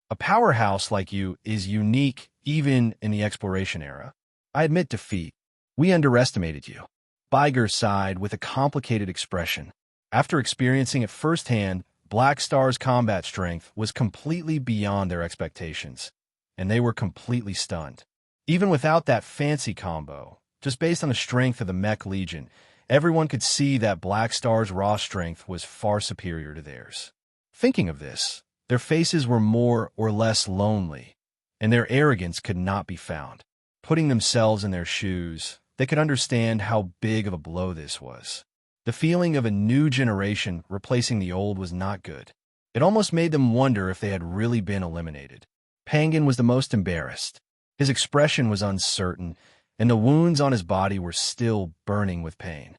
A powerhouse like you is unique even in the exploration era. I admit defeat. We underestimated you. Biger sighed with a complicated expression. After experiencing it firsthand, Black Star's combat strength was completely beyond their expectations, and they were completely stunned. Even without that fancy combo, just based on the strength of the Mech Legion, everyone could see that Black Star's raw strength was far superior to theirs. Thinking of this, their faces were more or less lonely, and their arrogance could not be found. Putting themselves in their shoes, they could understand how big of a blow this was. The feeling of a new generation replacing the old was not good. It almost made them wonder if they had really been eliminated. Pangan was the most embarrassed. His expression was uncertain, and the wounds on his body were still burning with pain.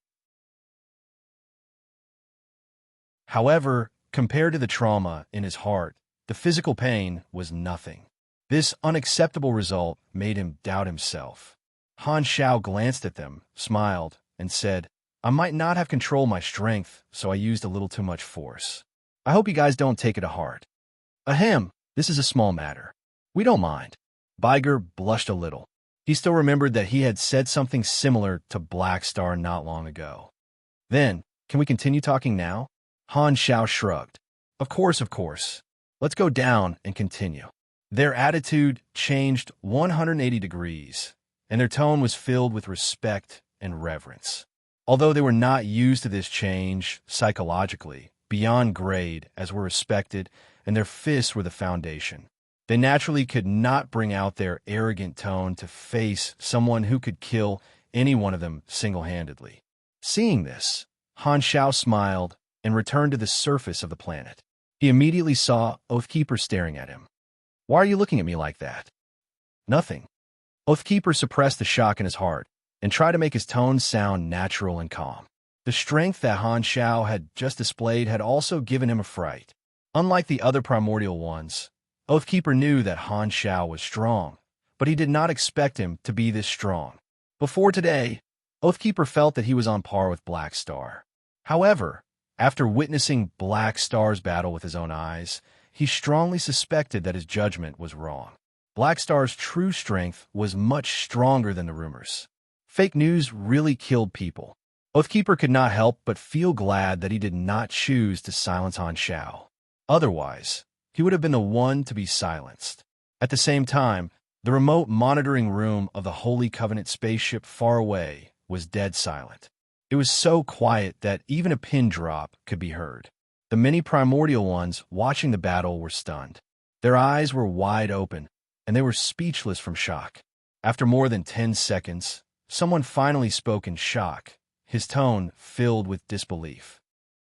However, compared to the trauma in his heart, the physical pain was nothing. This unacceptable result made him doubt himself. Han Xiao glanced at them, smiled, and said, I might not have controlled my strength, so I used a little too much force. I hope you guys don't take it to heart. Ahem, this is a small matter. We don't mind. Biger blushed a little. He still remembered that he had said something similar to Black Star not long ago. Then, can we continue talking now? Han Xiao shrugged. Of course, of course. Let's go down and continue. Their attitude changed 180 degrees, and their tone was filled with respect and reverence. Although they were not used to this change psychologically, beyond grade as were respected, and their fists were the foundation, they naturally could not bring out their arrogant tone to face someone who could kill any one of them single-handedly. Seeing this, Han Xiao smiled and returned to the surface of the planet. He immediately saw Oathkeeper staring at him. Why are you looking at me like that? Nothing. Oathkeeper suppressed the shock in his heart and tried to make his tone sound natural and calm. The strength that Han Xiao had just displayed had also given him a fright. Unlike the other primordial ones, Oathkeeper knew that Han Xiao was strong, but he did not expect him to be this strong. Before today, Oathkeeper felt that he was on par with Black Star. However, after witnessing Black Star's battle with his own eyes, he strongly suspected that his judgment was wrong. Black Star's true strength was much stronger than the rumors. Fake news really killed people. Oathkeeper could not help but feel glad that he did not choose to silence Han Xiao. Otherwise, he would have been the one to be silenced. At the same time, the remote monitoring room of the Holy Covenant spaceship far away was dead silent. It was so quiet that even a pin drop could be heard. The many primordial ones watching the battle were stunned. Their eyes were wide open, and they were speechless from shock. After more than 10 seconds, someone finally spoke in shock, his tone filled with disbelief.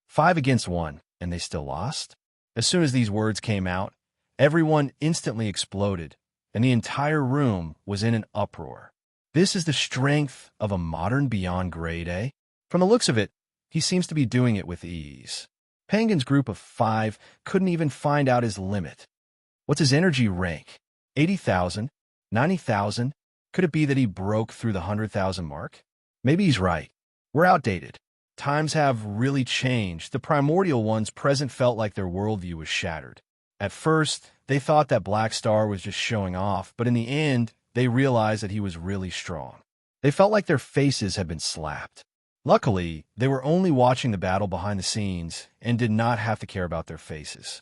5 against 1, and they still lost? As soon as these words came out, everyone instantly exploded, and the entire room was in an uproar. This is the strength of a modern beyond grade, eh? From the looks of it, he seems to be doing it with ease. Pangan's group of 5 couldn't even find out his limit. What's his energy rank? 80,000? 90,000? Could it be that he broke through the 100,000 mark? Maybe he's right. We're outdated. Times have really changed. The primordial ones present felt like their worldview was shattered. At first, they thought that Black Star was just showing off, but in the end, they realized that he was really strong. They felt like their faces had been slapped. Luckily, they were only watching the battle behind the scenes and did not have to care about their faces.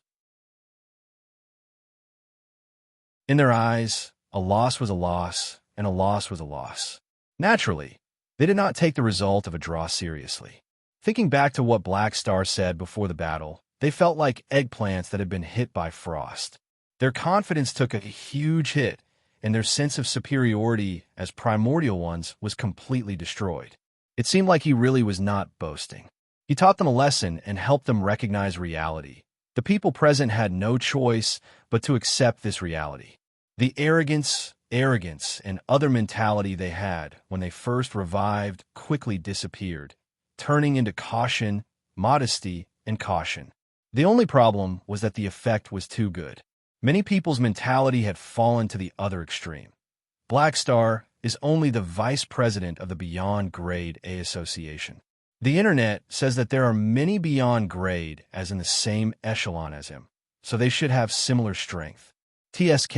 In their eyes, a loss was a loss, and a loss was a loss. Naturally, they did not take the result of a draw seriously. Thinking back to what Black Star said before the battle, They felt like eggplants that had been hit by frost. Their confidence took a huge hit, and their sense of superiority as primordial ones was completely destroyed. It seemed like he really was not boasting. He taught them a lesson and helped them recognize reality. The people present had no choice but to accept this reality. The arrogance, and other mentality they had when they first revived quickly disappeared, turning into caution, modesty, and caution. The only problem was that the effect was too good. Many people's mentality had fallen to the other extreme. Black Star is only the vice president of the Beyond Grade A Association. The internet says that there are many beyond grade as in the same echelon as him, so they should have similar strength. TSK,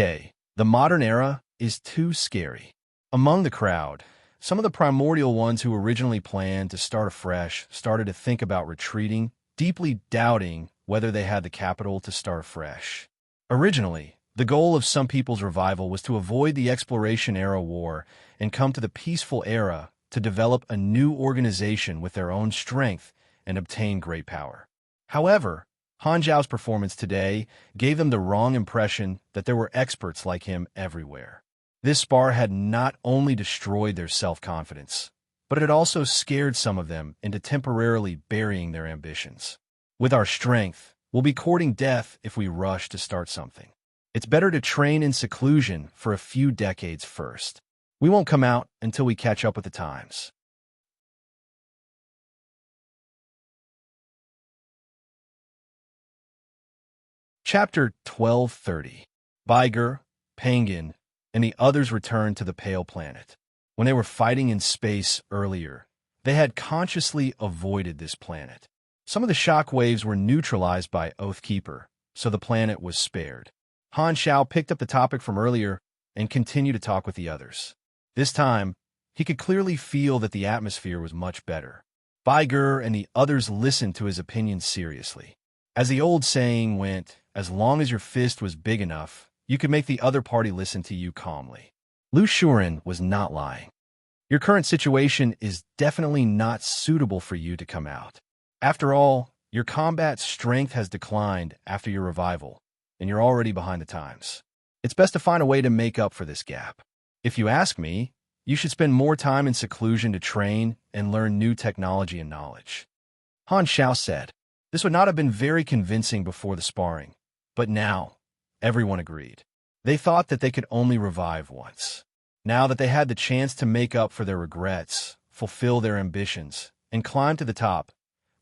the modern era is too scary. Among the crowd, some of the primordial ones who originally planned to start afresh started to think about retreating, deeply doubting whether they had the capital to start afresh. Originally, the goal of some people's revival was to avoid the exploration-era war and come to the peaceful era to develop a new organization with their own strength and obtain great power. However, Han Zhao's performance today gave them the wrong impression that there were experts like him everywhere. This spar had not only destroyed their self-confidence, but it had also scared some of them into temporarily burying their ambitions. With our strength, we'll be courting death if we rush to start something. It's better to train in seclusion for a few decades first. We won't come out until we catch up with the times. Chapter 1230. Baiger, Penguin, and the others returned to the Pale Planet. When they were fighting in space earlier, they had consciously avoided this planet. Some of the shock waves were neutralized by Oathkeeper, so the planet was spared. Han Xiao picked up the topic from earlier and continued to talk with the others. This time, he could clearly feel that the atmosphere was much better. Baiger and the others listened to his opinions seriously. As the old saying went, as long as your fist was big enough, you could make the other party listen to you calmly. Lu Shuren was not lying. Your current situation is definitely not suitable for you to come out. After all, your combat strength has declined after your revival, and you're already behind the times. It's best to find a way to make up for this gap. If you ask me, you should spend more time in seclusion to train and learn new technology and knowledge. Han Xiao said. This would not have been very convincing before the sparring, but now, everyone agreed. They thought that they could only revive once. Now that they had the chance to make up for their regrets, fulfill their ambitions, and climb to the top,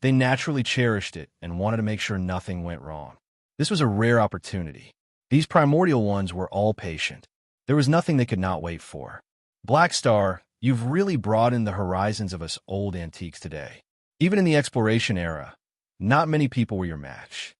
they naturally cherished it and wanted to make sure nothing went wrong. This was a rare opportunity. These primordial ones were all patient. There was nothing they could not wait for. Black Star, you've really broadened the horizons of us old antiques today. Even in the exploration era, not many people were your match.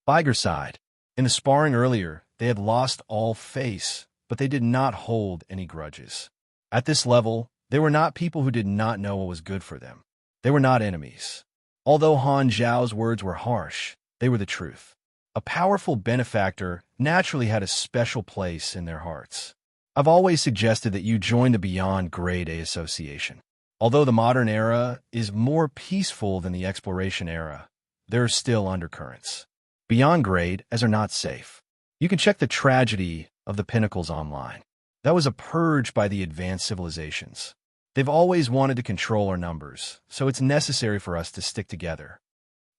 Baiger sighed. In the sparring earlier, they had lost all face, but they did not hold any grudges. At this level, they were not people who did not know what was good for them. They were not enemies. Although Han Zhao's words were harsh, they were the truth. A powerful benefactor naturally had a special place in their hearts. I've always suggested that you join the Beyond Grade A Association. Although the modern era is more peaceful than the exploration era, there are still undercurrents. Beyond Grade as are not safe. You can check the tragedy of the Pinnacles online. That was a purge by the advanced civilizations. They've always wanted to control our numbers, so it's necessary for us to stick together.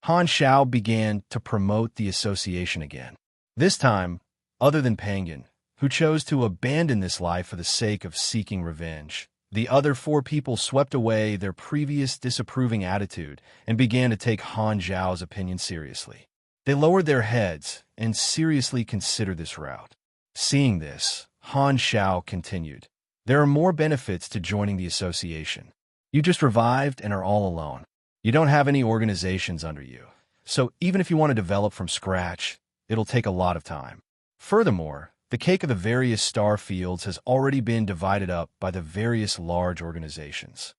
Han Xiao began to promote the association again. This time, other than Penguin, who chose to abandon this life for the sake of seeking revenge, the other 4 people swept away their previous disapproving attitude and began to take Han Zhao's opinion seriously. They lowered their heads and seriously considered this route. Seeing this, Han Xiao continued. There are more benefits to joining the association. You just revived and are all alone. You don't have any organizations under you. So even if you want to develop from scratch, it'll take a lot of time. Furthermore, the cake of the various star fields has already been divided up by the various large organizations.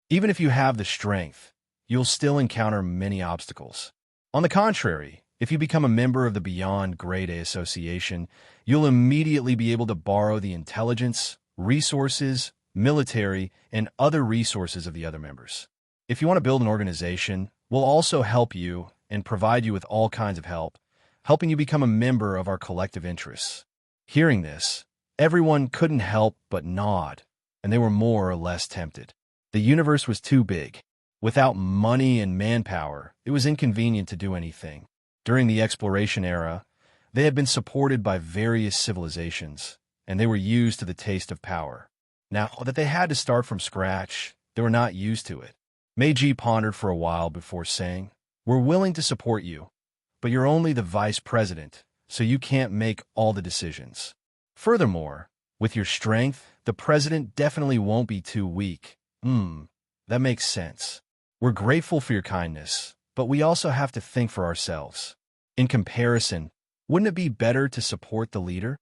Even if you have the strength, you'll still encounter many obstacles. On the contrary, if you become a member of the Beyond Grade A Association, you'll immediately be able to borrow the intelligence, resources, military, and other resources of the other members. If you want to build an organization, We'll also help you and provide you with all kinds of help, helping you become a member of our collective interests. Hearing this, everyone couldn't help but nod, and they were more or less tempted. The universe was too big. Without money and manpower, it was inconvenient to do anything. During the exploration era, they had been supported by various civilizations, and they were used to the taste of power. Now that they had to start from scratch, they were not used to it. Meiji pondered for a while before saying, "We're willing to support you, but you're only the vice president, so you can't make all the decisions. Furthermore, with your strength, the president definitely won't be too weak." That makes sense. We're grateful for your kindness, but we also have to think for ourselves. In comparison, wouldn't it be better to support the leader?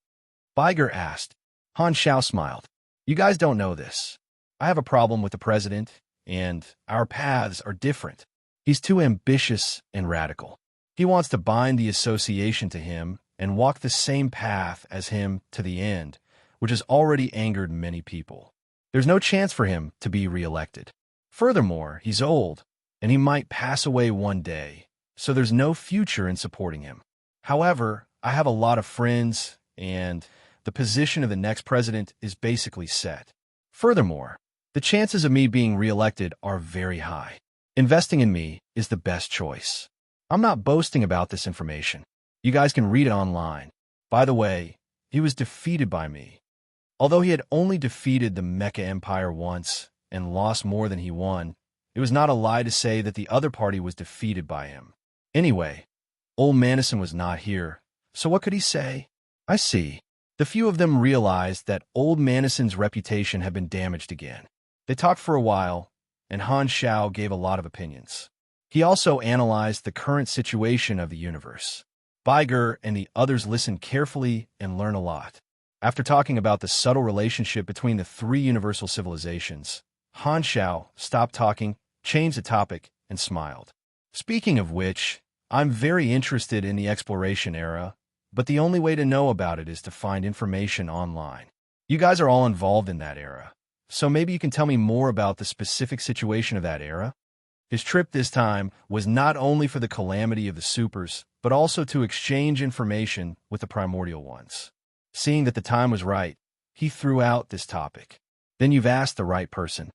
Biger asked. Han Xiao smiled. You guys don't know this. I have a problem with the president, and our paths are different. He's too ambitious and radical. He wants to bind the association to him and walk the same path as him to the end, which has already angered many people. There's no chance for him to be reelected. Furthermore, he's old, and he might pass away one day, so there's no future in supporting him. However, I have a lot of friends, and the position of the next president is basically set. Furthermore, the chances of me being reelected are very high. Investing in me is the best choice. I'm not boasting about this information. You guys can read it online. By the way, he was defeated by me. Although he had only defeated the Mecha Empire once and lost more than he won, it was not a lie to say that the other party was defeated by him. Anyway, old Manison was not here, so what could he say? I see. The few of them realized that old Manison's reputation had been damaged again. They talked for a while, and Han Xiao gave a lot of opinions. He also analyzed the current situation of the universe. Biger and the others listened carefully and learned a lot. After talking about the subtle relationship between the three universal civilizations, Han Xiao stopped talking, changed the topic, and smiled. Speaking of which, I'm very interested in the exploration era, but the only way to know about it is to find information online. You guys are all involved in that era, so maybe you can tell me more about the specific situation of that era? His trip this time was not only for the calamity of the supers, but also to exchange information with the primordial ones. Seeing that the time was right, he threw out this topic. Then you've asked the right person.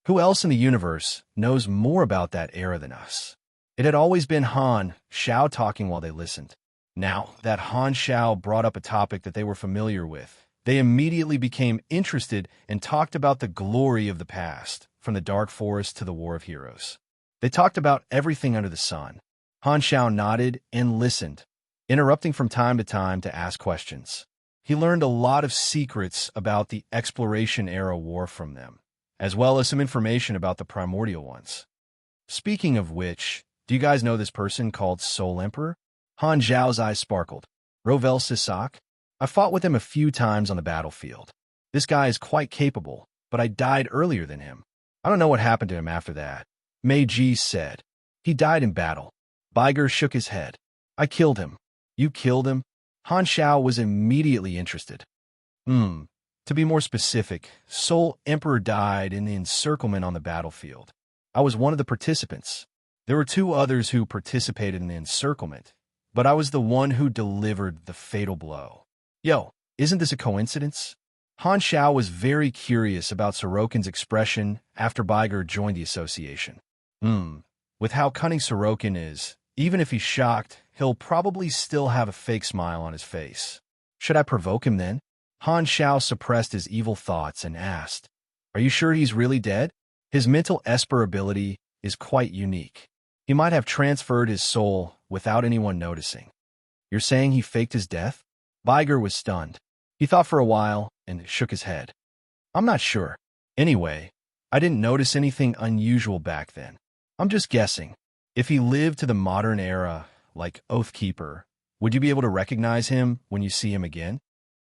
Who else in the universe knows more about that era than us? It had always been Han Xiao talking while they listened. Now that Han Xiao brought up a topic that they were familiar with, they immediately became interested and talked about the glory of the past, from the Dark Forest to the War of Heroes. They talked about everything under the sun. Han Xiao nodded and listened, interrupting from time to time to ask questions. He learned a lot of secrets about the exploration-era war from them, as well as some information about the primordial ones. Speaking of which, do you guys know this person called Soul Emperor? Han Zhao's eyes sparkled. Rovel Sisak? I fought with him a few times on the battlefield. This guy is quite capable, but I died earlier than him. I don't know what happened to him after that. Meiji said. He died in battle. Biger shook his head. I killed him. You killed him? Han Xiao was immediately interested. To be more specific, Soul Emperor died in the encirclement on the battlefield. I was one of the participants. There were two others who participated in the encirclement, but I was the one who delivered the fatal blow. Yo, isn't this a coincidence? Han Xiao was very curious about Sorokin's expression after Biger joined the association. With how cunning Sorokin is, even if he's shocked, he'll probably still have a fake smile on his face. Should I provoke him then? Han Xiao suppressed his evil thoughts and asked, Are you sure he's really dead? His mental esper ability is quite unique. He might have transferred his soul without anyone noticing. You're saying he faked his death? Biger was stunned. He thought for a while and shook his head. I'm not sure. Anyway, I didn't notice anything unusual back then. I'm just guessing. If he lived to the modern era, like Oathkeeper, would you be able to recognize him when you see him again?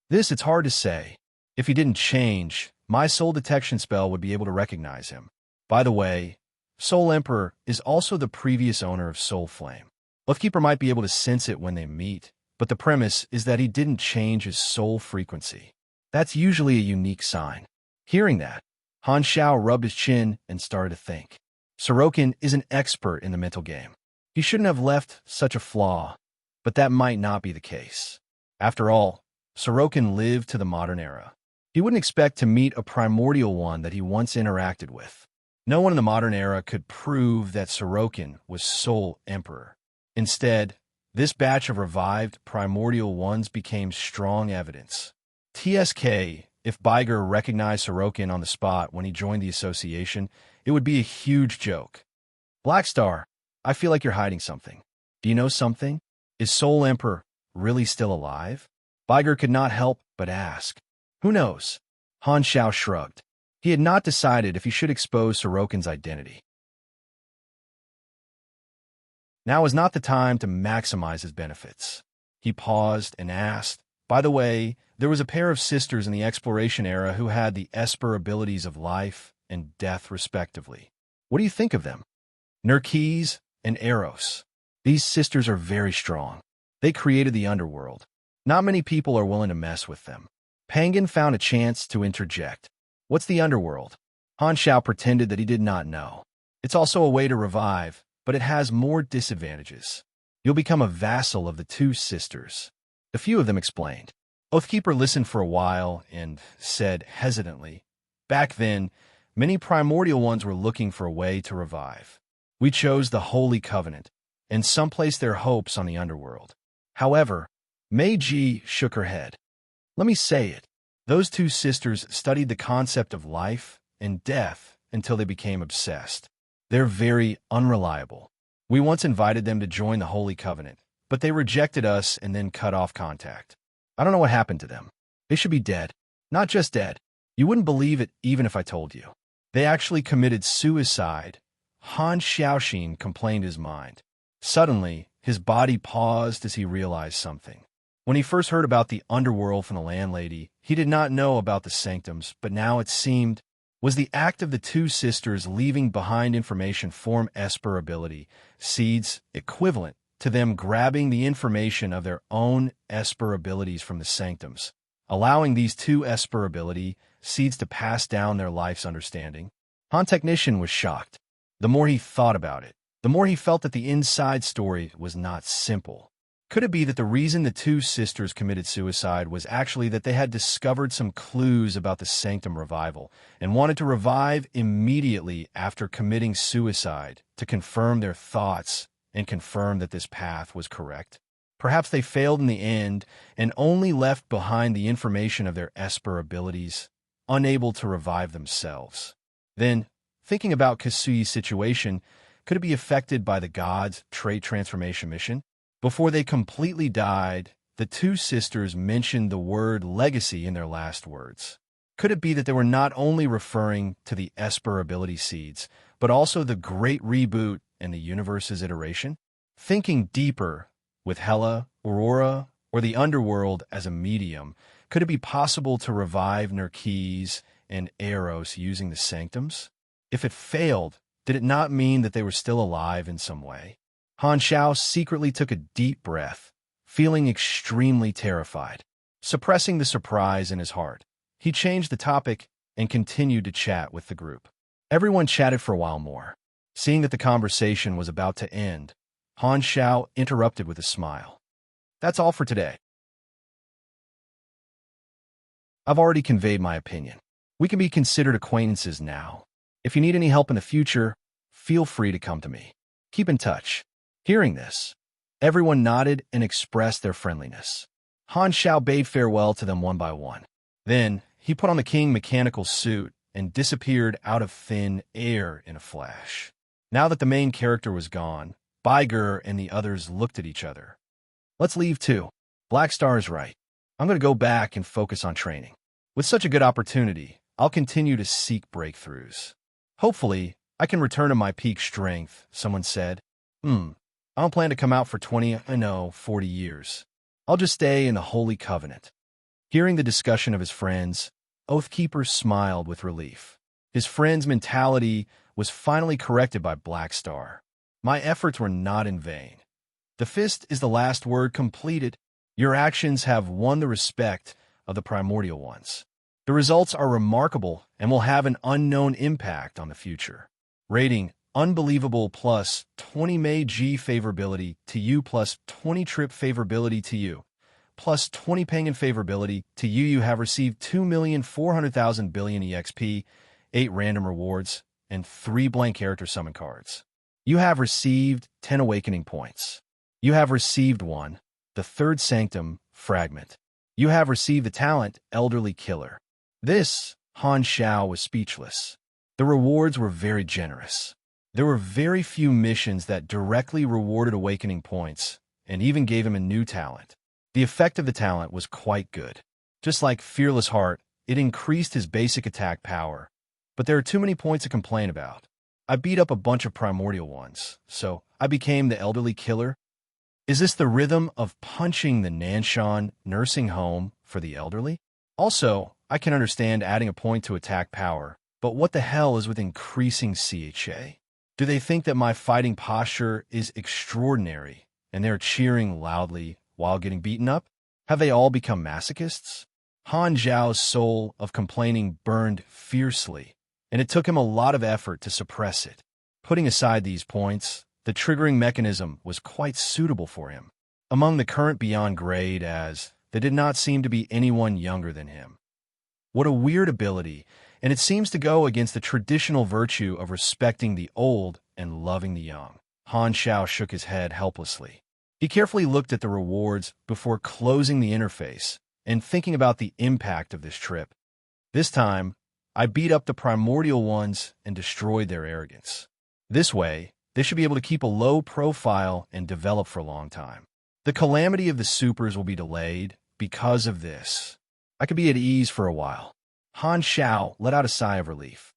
This, it's hard to say. If he didn't change, my soul detection spell would be able to recognize him. By the way, Soul Emperor is also the previous owner of Soul Flame. Oathkeeper might be able to sense it when they meet, but the premise is that he didn't change his soul frequency. That's usually a unique sign. Hearing that, Han Xiao rubbed his chin and started to think. Sorokin is an expert in the mental game. He shouldn't have left such a flaw, but that might not be the case. After all, Sorokin lived to the modern era. He wouldn't expect to meet a primordial one that he once interacted with. No one in the modern era could prove that Sorokin was sole emperor. Instead, this batch of revived primordial ones became strong evidence. TSK, if Biger recognized Sorokin on the spot when he joined the association, it would be a huge joke. Blackstar, I feel like you're hiding something. Do you know something? Is Soul Emperor really still alive? Biger could not help but ask. Who knows? Han Xiao shrugged. He had not decided if he should expose Sorokin's identity. Now was not the time to maximize his benefits. He paused and asked, by the way, there was a pair of sisters in the exploration era who had the Esper abilities of life and death respectively. What do you think of them? Nerkes and Eros. These sisters are very strong. They created the underworld. Not many people are willing to mess with them. Pangan found a chance to interject. What's the underworld? Han Xiao pretended that he did not know. It's also a way to revive, but it has more disadvantages. You'll become a vassal of the two sisters. A few of them explained. Oathkeeper listened for a while and said hesitantly, back then, many primordial ones were looking for a way to revive. We chose the Holy Covenant, and some placed their hopes on the underworld. However, Mei Ji shook her head. Let me say it. Those two sisters studied the concept of life and death until they became obsessed. They're very unreliable. We once invited them to join the Holy Covenant, but they rejected us and then cut off contact. I don't know what happened to them. They should be dead. Not just dead. You wouldn't believe it even if I told you. They actually committed suicide. Han Xiaoxin complained his mind. Suddenly, his body paused as he realized something. When he first heard about the underworld from the landlady, he did not know about the sanctums, but now it seemed was the act of the two sisters leaving behind information form Esper ability, seeds equivalent to them grabbing the information of their own Esper abilities from the sanctums, allowing these two Esper ability seeds to pass down their life's understanding. Han Technician was shocked. The more he thought about it, the more he felt that the inside story was not simple. Could it be that the reason the two sisters committed suicide was actually that they had discovered some clues about the Sanctum revival and wanted to revive immediately after committing suicide to confirm their thoughts and confirm that this path was correct? Perhaps they failed in the end and only left behind the information of their Esper abilities, unable to revive themselves. Then, thinking about Kasui's situation, could it be affected by the God's trait transformation mission? Before they completely died, the two sisters mentioned the word legacy in their last words. Could it be that they were not only referring to the Esper ability seeds, but also the great reboot and the universe's iteration? Thinking deeper, with Hela, Aurora, or the underworld as a medium, could it be possible to revive Nerkes and Eros using the sanctums? If it failed, did it not mean that they were still alive in some way? Han Xiao secretly took a deep breath, feeling extremely terrified. Suppressing the surprise in his heart, he changed the topic and continued to chat with the group. Everyone chatted for a while more. Seeing that the conversation was about to end, Han Xiao interrupted with a smile. That's all for today. I've already conveyed my opinion. We can be considered acquaintances now. If you need any help in the future, feel free to come to me. Keep in touch. Hearing this, everyone nodded and expressed their friendliness. Han Xiao bade farewell to them one by one. Then, he put on the king mechanical suit and disappeared out of thin air in a flash. Now that the main character was gone, Biger and the others looked at each other. Let's leave too. Blackstar is right. I'm going to go back and focus on training. With such a good opportunity, I'll continue to seek breakthroughs. Hopefully, I can return to my peak strength, someone said. I don't plan to come out for 40 years. I'll just stay in the Holy Covenant. Hearing the discussion of his friends, Oathkeeper smiled with relief. His friend's mentality was finally corrected by Blackstar. My efforts were not in vain. The fist is the last word completed. Your actions have won the respect of the primordial ones. The results are remarkable and will have an unknown impact on the future. Rating: Unbelievable plus 20 May G favorability to you plus 20 trip favorability to you plus 20 penguin favorability to you. You have received 2,400,000 billion EXP, 8 random rewards, and 3 blank character summon cards. You have received 10 awakening points. You have received 1, the third sanctum, fragment. You have received the talent, elderly killer. This, Han Xiao was speechless. The rewards were very generous. There were very few missions that directly rewarded awakening points, and even gave him a new talent. The effect of the talent was quite good. Just like Fearless Heart, it increased his basic attack power. But there are too many points to complain about. I beat up a bunch of primordial ones, so I became the elderly killer. Is this the rhythm of punching the Nanshan nursing home for the elderly? Also, I can understand adding a point to attack power, but what the hell is with increasing CHA? Do they think that my fighting posture is extraordinary, and they're cheering loudly while getting beaten up? Have they all become masochists? Han Zhao's soul of complaining burned fiercely, and it took him a lot of effort to suppress it. Putting aside these points, the triggering mechanism was quite suitable for him. Among the current beyond grade, as there did not seem to be anyone younger than him. What a weird ability, and it seems to go against the traditional virtue of respecting the old and loving the young. Han Xiao shook his head helplessly. He carefully looked at the rewards before closing the interface and thinking about the impact of this trip. This time, I beat up the primordial ones and destroyed their arrogance. This way, they should be able to keep a low profile and develop for a long time. The calamity of the supers will be delayed because of this. I could be at ease for a while. Han Xiao let out a sigh of relief.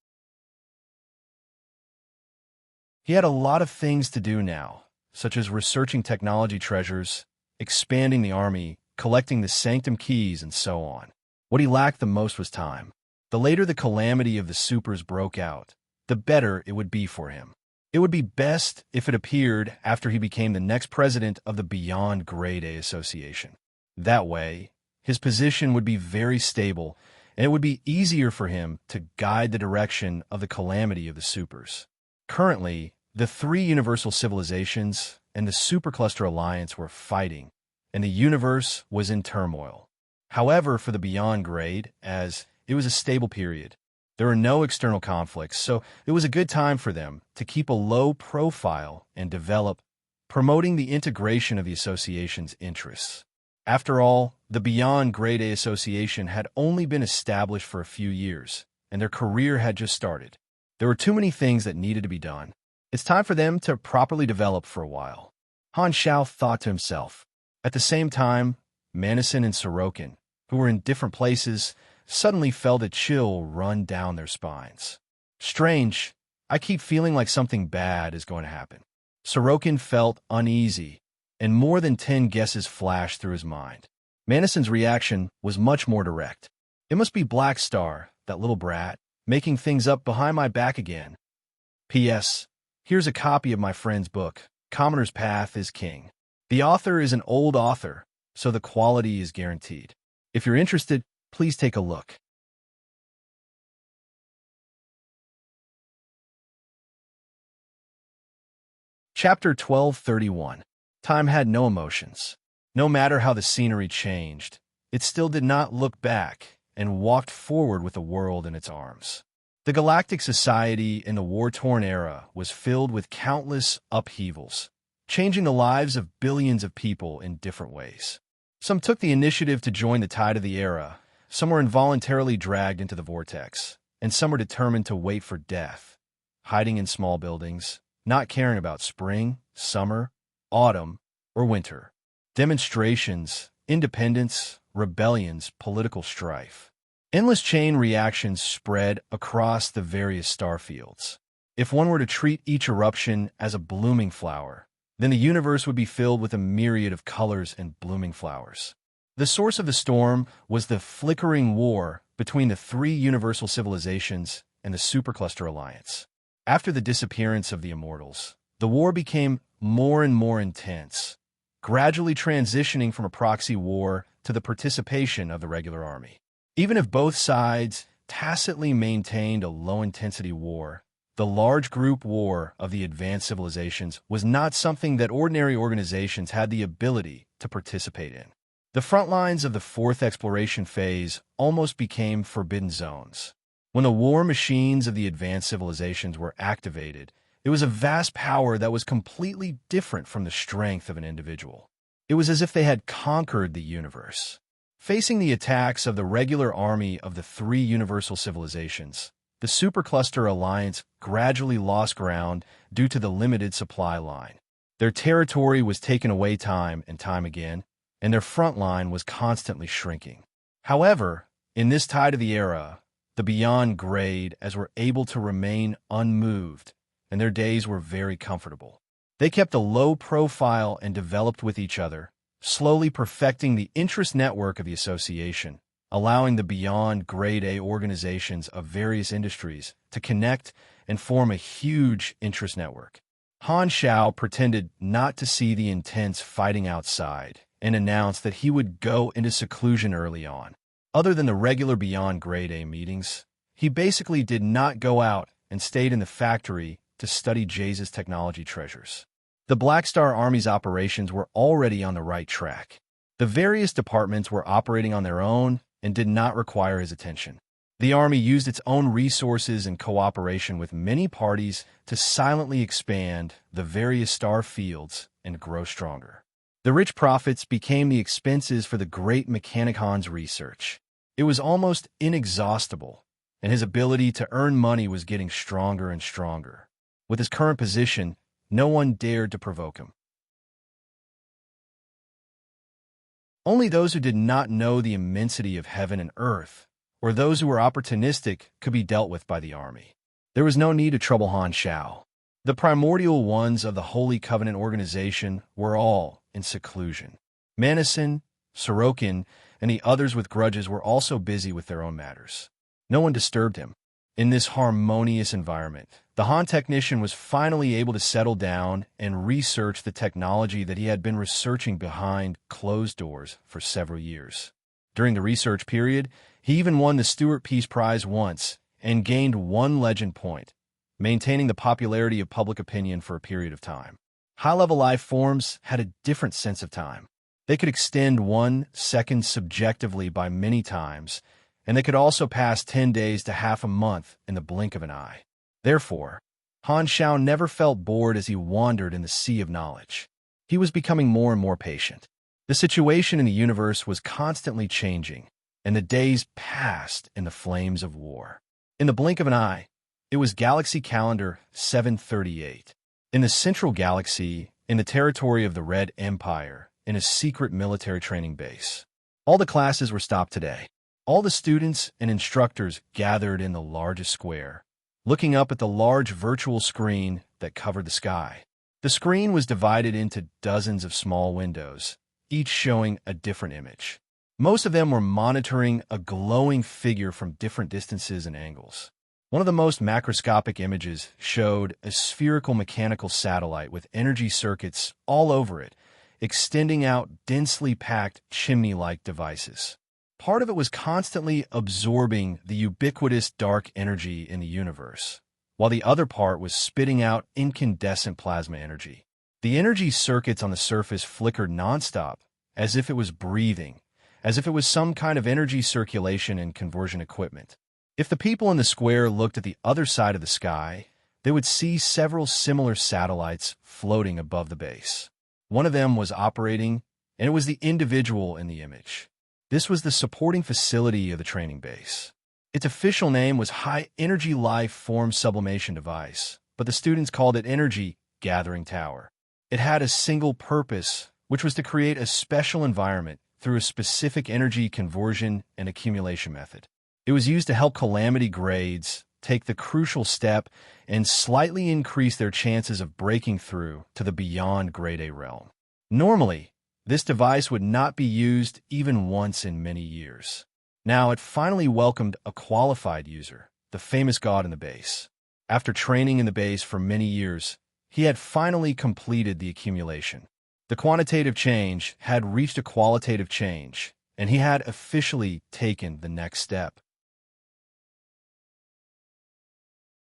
He had a lot of things to do now, such as researching technology treasures, expanding the army, collecting the sanctum keys, and so on. What he lacked the most was time. The later the calamity of the supers broke out, the better it would be for him. It would be best if it appeared after he became the next president of the Beyond Grade A Association. That way, his position would be very stable, and it would be easier for him to guide the direction of the calamity of the supers. Currently, the 3 universal civilizations and the Supercluster Alliance were fighting, and the universe was in turmoil. However, for the Beyond Grade, as it was a stable period, there were no external conflicts, so it was a good time for them to keep a low profile and develop, promoting the integration of the association's interests. After all, the Beyond Grade A Association had only been established for a few years, and their career had just started. There were too many things that needed to be done. It's time for them to properly develop for a while. Han Xiao thought to himself. At the same time, Manison and Sorokin, who were in different places, suddenly felt a chill run down their spines. Strange, I keep feeling like something bad is going to happen. Sorokin felt uneasy, and more than 10 guesses flashed through his mind. Manison's reaction was much more direct. It must be Black Star, that little brat, making things up behind my back again. P.S. Here's a copy of my friend's book, Commoner's Path is King. The author is an old author, so the quality is guaranteed. If you're interested, please take a look. Chapter 1231. Time had no emotions. No matter how the scenery changed, it still did not look back and walked forward with the world in its arms. The galactic society in the war-torn era was filled with countless upheavals, changing the lives of billions of people in different ways. Some took the initiative to join the tide of the era, some were involuntarily dragged into the vortex, and some were determined to wait for death, hiding in small buildings, not caring about spring, summer, autumn, or winter. Demonstrations, independence, rebellions, political strife. Endless chain reactions spread across the various star fields. If one were to treat each eruption as a blooming flower, then the universe would be filled with a myriad of colors and blooming flowers. The source of the storm was the flickering war between the 3 universal civilizations and the Supercluster Alliance. After the disappearance of the Immortals, the war became more and more intense, gradually transitioning from a proxy war to the participation of the regular army. Even if both sides tacitly maintained a low-intensity war, the large group war of the advanced civilizations was not something that ordinary organizations had the ability to participate in. The front lines of the fourth exploration phase almost became forbidden zones. When the war machines of the advanced civilizations were activated, it was a vast power that was completely different from the strength of an individual. It was as if they had conquered the universe. Facing the attacks of the regular army of the three universal civilizations, the Supercluster Alliance gradually lost ground due to the limited supply line. Their territory was taken away time and time again, and their front line was constantly shrinking. However, in this tide of the era, the Beyond Grade as were able to remain unmoved, and their days were very comfortable. They kept a low profile and developed with each other, slowly perfecting the interest network of the association, allowing the Beyond Grade A organizations of various industries to connect and form a huge interest network. Han Xiao pretended not to see the intense fighting outside and announced that he would go into seclusion early on. Other than the regular Beyond Grade A meetings, he basically did not go out and stayed in the factory to study Jay's technology treasures. The Black Star Army's operations were already on the right track. The various departments were operating on their own and did not require his attention. The Army used its own resources in cooperation with many parties to silently expand the various star fields and grow stronger. The rich profits became the expenses for the great mechanic Han's research. It was almost inexhaustible, and his ability to earn money was getting stronger and stronger. With his current position, no one dared to provoke him. Only those who did not know the immensity of heaven and earth, or those who were opportunistic, could be dealt with by the army. There was no need to trouble Han Xiao. The primordial ones of the Holy Covenant organization were all in seclusion. Manison, Sorokin, and the others with grudges were also busy with their own matters. No one disturbed him. In this harmonious environment, the Han technician was finally able to settle down and research the technology that he had been researching behind closed doors for several years. During the research period, he even won the Stewart Peace Prize once and gained 1 legend point, maintaining the popularity of public opinion for a period of time. High-level life forms had a different sense of time. They could extend 1 second subjectively by many times, and they could also pass 10 days to half a month in the blink of an eye. Therefore, Han Xiao never felt bored as he wandered in the sea of knowledge. He was becoming more and more patient. The situation in the universe was constantly changing, and the days passed in the flames of war. In the blink of an eye, it was Galaxy Calendar 738. In the Central Galaxy, in the territory of the Red Empire, in a secret military training base. All the classes were stopped today. All the students and instructors gathered in the largest square, looking up at the large virtual screen that covered the sky. The screen was divided into dozens of small windows, each showing a different image. Most of them were monitoring a glowing figure from different distances and angles. One of the most macroscopic images showed a spherical mechanical satellite with energy circuits all over it, extending out densely packed chimney-like devices. Part of it was constantly absorbing the ubiquitous dark energy in the universe, while the other part was spitting out incandescent plasma energy. The energy circuits on the surface flickered nonstop, as if it was breathing, as if it was some kind of energy circulation and conversion equipment. If the people in the square looked at the other side of the sky, they would see several similar satellites floating above the base. One of them was operating, and it was the individual in the image. This was the supporting facility of the training base. Its official name was High Energy Life Form Sublimation Device, but the students called it Energy Gathering Tower. It had a single purpose, which was to create a special environment through a specific energy conversion and accumulation method. It was used to help Calamity grades take the crucial step and slightly increase their chances of breaking through to the Beyond Grade A realm. Normally, this device would not be used even once in many years. Now it finally welcomed a qualified user, the famous god in the base. After training in the base for many years, he had finally completed the accumulation. The quantitative change had reached a qualitative change, and he had officially taken the next step.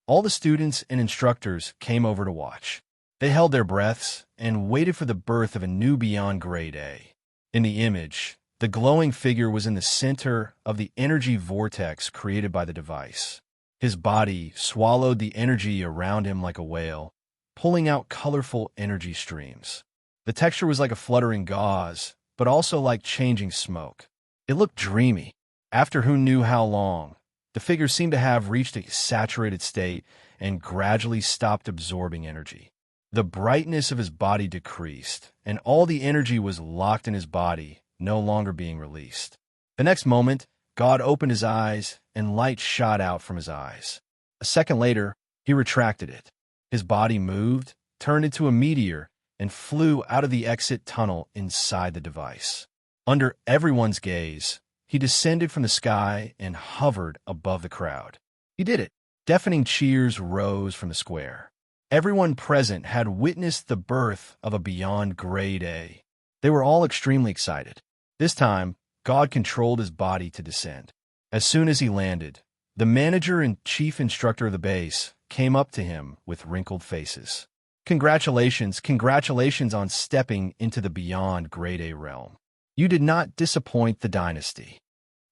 All the students and instructors came over to watch. They held their breaths and waited for the birth of a new beyond grade A. In the image, the glowing figure was in the center of the energy vortex created by the device. His body swallowed the energy around him like a whale, pulling out colorful energy streams. The texture was like a fluttering gauze, but also like changing smoke. It looked dreamy. After who knew how long, the figure seemed to have reached a saturated state and gradually stopped absorbing energy. The brightness of his body decreased, and all the energy was locked in his body, no longer being released. The next moment, God opened his eyes, and light shot out from his eyes. A second later, he retracted it. His body moved, turned into a meteor, and flew out of the exit tunnel inside the device. Under everyone's gaze, he descended from the sky and hovered above the crowd. He did it. Deafening cheers rose from the square. Everyone present had witnessed the birth of a beyond grade A. They were all extremely excited. This time, God controlled his body to descend. As soon as he landed, the manager and chief instructor of the base came up to him with wrinkled faces. Congratulations on stepping into the beyond grade A realm. You did not disappoint the dynasty.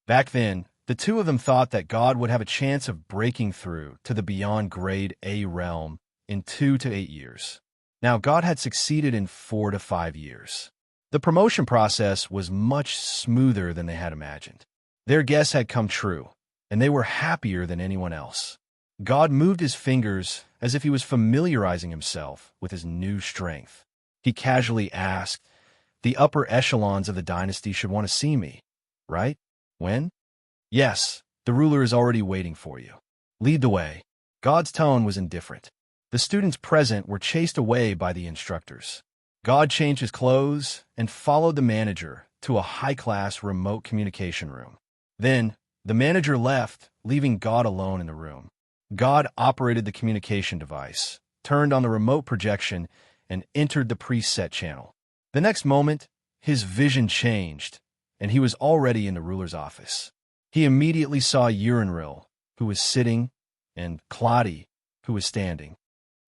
Back then, the two of them thought that God would have a chance of breaking through to the beyond grade A realm in 2 to 8 years. Now, God had succeeded in 4 to 5 years. The promotion process was much smoother than they had imagined. Their guess had come true, and they were happier than anyone else. God moved his fingers as if he was familiarizing himself with his new strength. He casually asked, "The upper echelons of the dynasty should want to see me, right? When?" "Yes, the ruler is already waiting for you. Lead the way." God's tone was indifferent. The students present were chased away by the instructors. God changed his clothes and followed the manager to a high-class remote communication room. Then, the manager left, leaving God alone in the room. God operated the communication device, turned on the remote projection, and entered the preset channel. The next moment, his vision changed, and he was already in the ruler's office. He immediately saw Unravel, who was sitting, and Claudia, who was standing.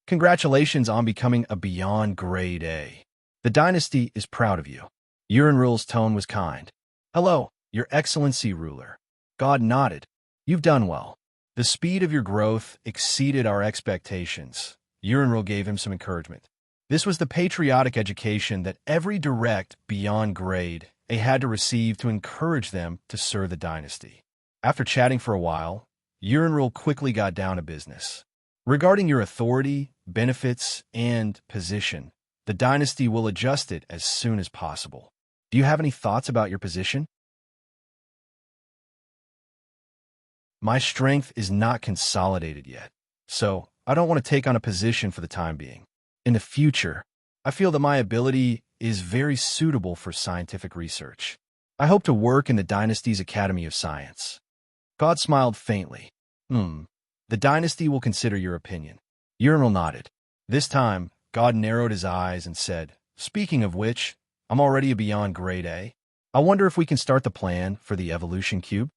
"Congratulations on becoming a beyond grade A. The dynasty is proud of you." Unravel's tone was kind. "Hello, Your Excellency, ruler." God nodded. "You've done well. The speed of your growth exceeded our expectations." Unravel gave him some encouragement. This was the patriotic education that every direct beyond grade A had to receive to encourage them to serve the dynasty. After chatting for a while, Unravel quickly got down to business. "Regarding your authority, benefits, and position, the dynasty will adjust it as soon as possible. Do you have any thoughts about your position?" "My strength is not consolidated yet, so I don't want to take on a position for the time being. In the future, I feel that my ability is very suitable for scientific research. I hope to work in the dynasty's Academy of Science." God smiled faintly. The dynasty will consider your opinion." Unravel nodded. This time, God narrowed his eyes and said, "Speaking of which, I'm already a beyond grade A. I wonder if we can start the plan for the evolution cube."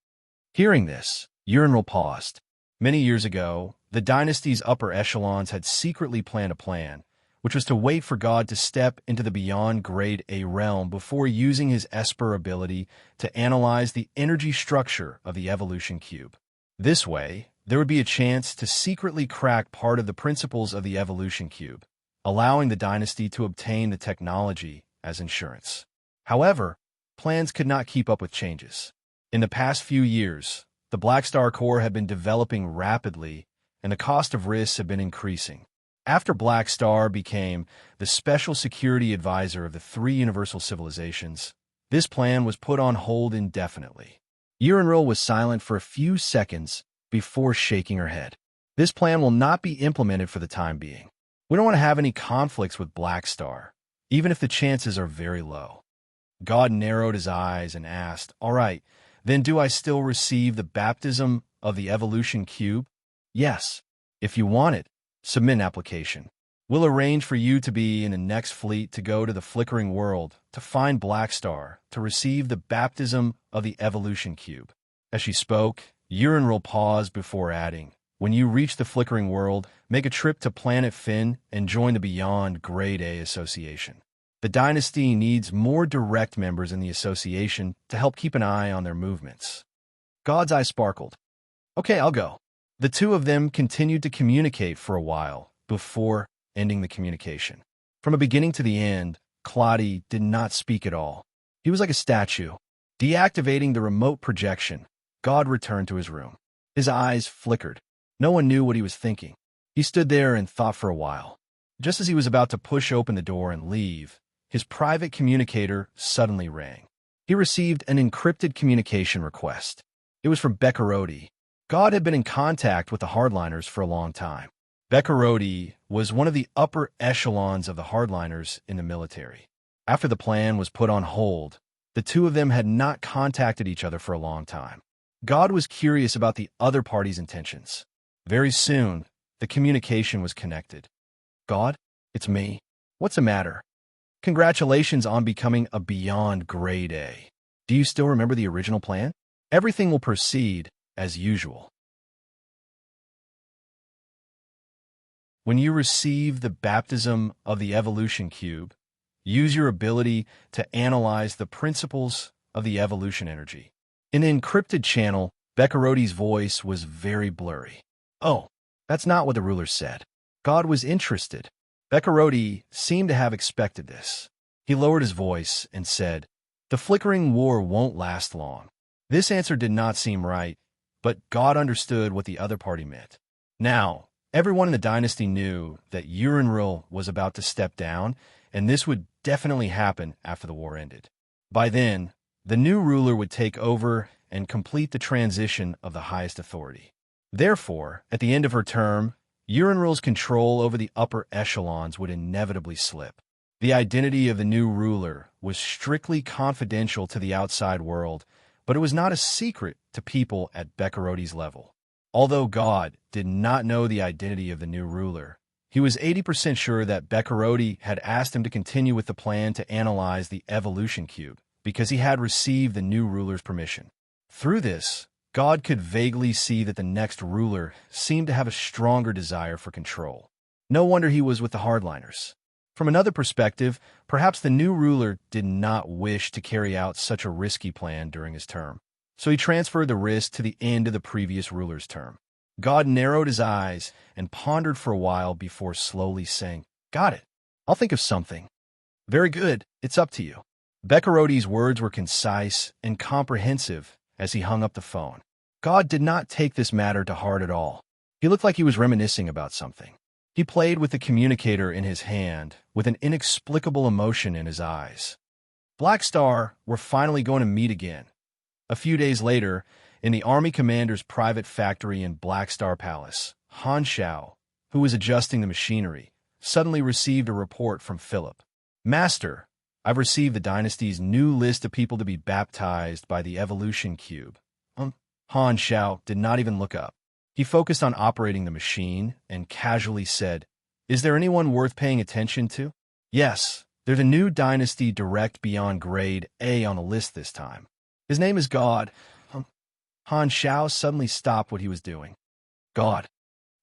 Hearing this, Unravel paused. Many years ago, the dynasty's upper echelons had secretly planned a plan, which was to wait for God to step into the beyond grade A realm before using his Esper ability to analyze the energy structure of the evolution cube. This way, there would be a chance to secretly crack part of the principles of the evolution cube, allowing the dynasty to obtain the technology as insurance. However, plans could not keep up with changes. In the past few years, the Black Star Core had been developing rapidly, and the cost of risks had been increasing. After Black Star became the special security advisor of the 3 universal civilizations, this plan was put on hold indefinitely. Unravel was silent for a few seconds before shaking her head. "This plan will not be implemented for the time being. We don't want to have any conflicts with Black Star, even if the chances are very low." God narrowed his eyes and asked, "All right, then do I still receive the baptism of the evolution cube?" "Yes. If you want it, submit an application." We'll arrange for you to be in the next fleet to go to the flickering world, to find Black Star, to receive the baptism of the evolution cube." As she spoke, Urinril paused before adding, "When you reach the flickering world, make a trip to Planet Finn and join the Beyond Grade A Association. The dynasty needs more direct members in the association to help keep an eye on their movements." God's eye sparkled. "Okay, I'll go." The two of them continued to communicate for a while before ending the communication. From a beginning to the end, Claudia did not speak at all. He was like a statue. Deactivating the remote projection, God returned to his room. His eyes flickered. No one knew what he was thinking. He stood there and thought for a while. Just as he was about to push open the door and leave, his private communicator suddenly rang. He received an encrypted communication request. It was from Beccarodi. God had been in contact with the hardliners for a long time. Beccarodi was one of the upper echelons of the hardliners in the military. After the plan was put on hold, the two of them had not contacted each other for a long time. God was curious about the other party's intentions. Very soon, the communication was connected. "God, it's me. What's the matter? Congratulations on becoming a Beyond Grade A. Do you still remember the original plan? Everything will proceed as usual. When you receive the baptism of the evolution cube, use your ability to analyze the principles of the evolution energy." In the encrypted channel, Beccarodi's voice was very blurry. "Oh, that's not what the ruler said." God was interested. Beccarodi seemed to have expected this. He lowered his voice and said, "The flickering war won't last long." This answer did not seem right, but God understood what the other party meant. Now, everyone in the dynasty knew that Urinril was about to step down, and this would definitely happen after the war ended. By then, the new ruler would take over and complete the transition of the highest authority. Therefore, at the end of her term, Urinril's control over the upper echelons would inevitably slip. The identity of the new ruler was strictly confidential to the outside world, but it was not a secret to people at Beccarodi's level. Although God did not know the identity of the new ruler, he was 80% sure that Beccarodi had asked him to continue with the plan to analyze the evolution cube, because he had received the new ruler's permission. Through this, God could vaguely see that the next ruler seemed to have a stronger desire for control. No wonder he was with the hardliners. From another perspective, perhaps the new ruler did not wish to carry out such a risky plan during his term, so he transferred the risk to the end of the previous ruler's term. God narrowed his eyes and pondered for a while before slowly saying, "Got it. I'll think of something." "Very good. It's up to you." Beccarodi's words were concise and comprehensive as he hung up the phone. God did not take this matter to heart at all. He looked like he was reminiscing about something. He played with the communicator in his hand with an inexplicable emotion in his eyes. Black Star were finally going to meet again. A few days later, in the army commander's private factory in Black Star Palace, Han Shao, who was adjusting the machinery, suddenly received a report from Philip. "Master, I've received the dynasty's new list of people to be baptized by the evolution cube." Han Shao did not even look up. He focused on operating the machine and casually said, "Is there anyone worth paying attention to?" "Yes, there's a new dynasty direct beyond grade A on the list this time. His name is God." Han Shao suddenly stopped what he was doing. "God."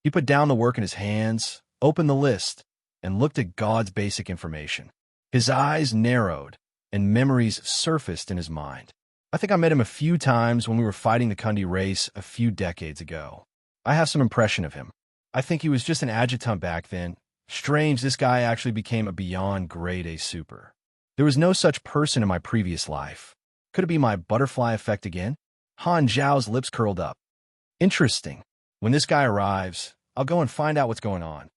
He put down the work in his hands, opened the list, and looked at God's basic information. His eyes narrowed, and memories surfaced in his mind. "I think I met him a few times when we were fighting the Kundi race a few decades ago. I have some impression of him. I think he was just an adjutant back then. Strange, this guy actually became a Beyond Grade A super. There was no such person in my previous life. Could it be my butterfly effect again?" Han Zhao's lips curled up. "Interesting. When this guy arrives, I'll go and find out what's going on."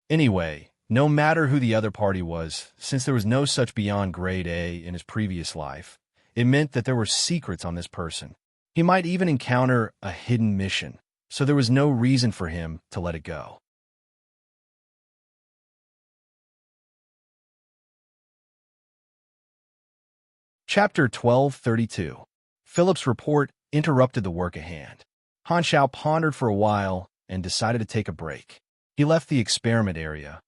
Anyway, no matter who the other party was, since there was no such Beyond Grade A in his previous life, it meant that there were secrets on this person. He might even encounter a hidden mission, so there was no reason for him to let it go. Chapter 1232. Philip's report interrupted the work at hand. Han Shao pondered for a while and decided to take a break. He left the experiment area,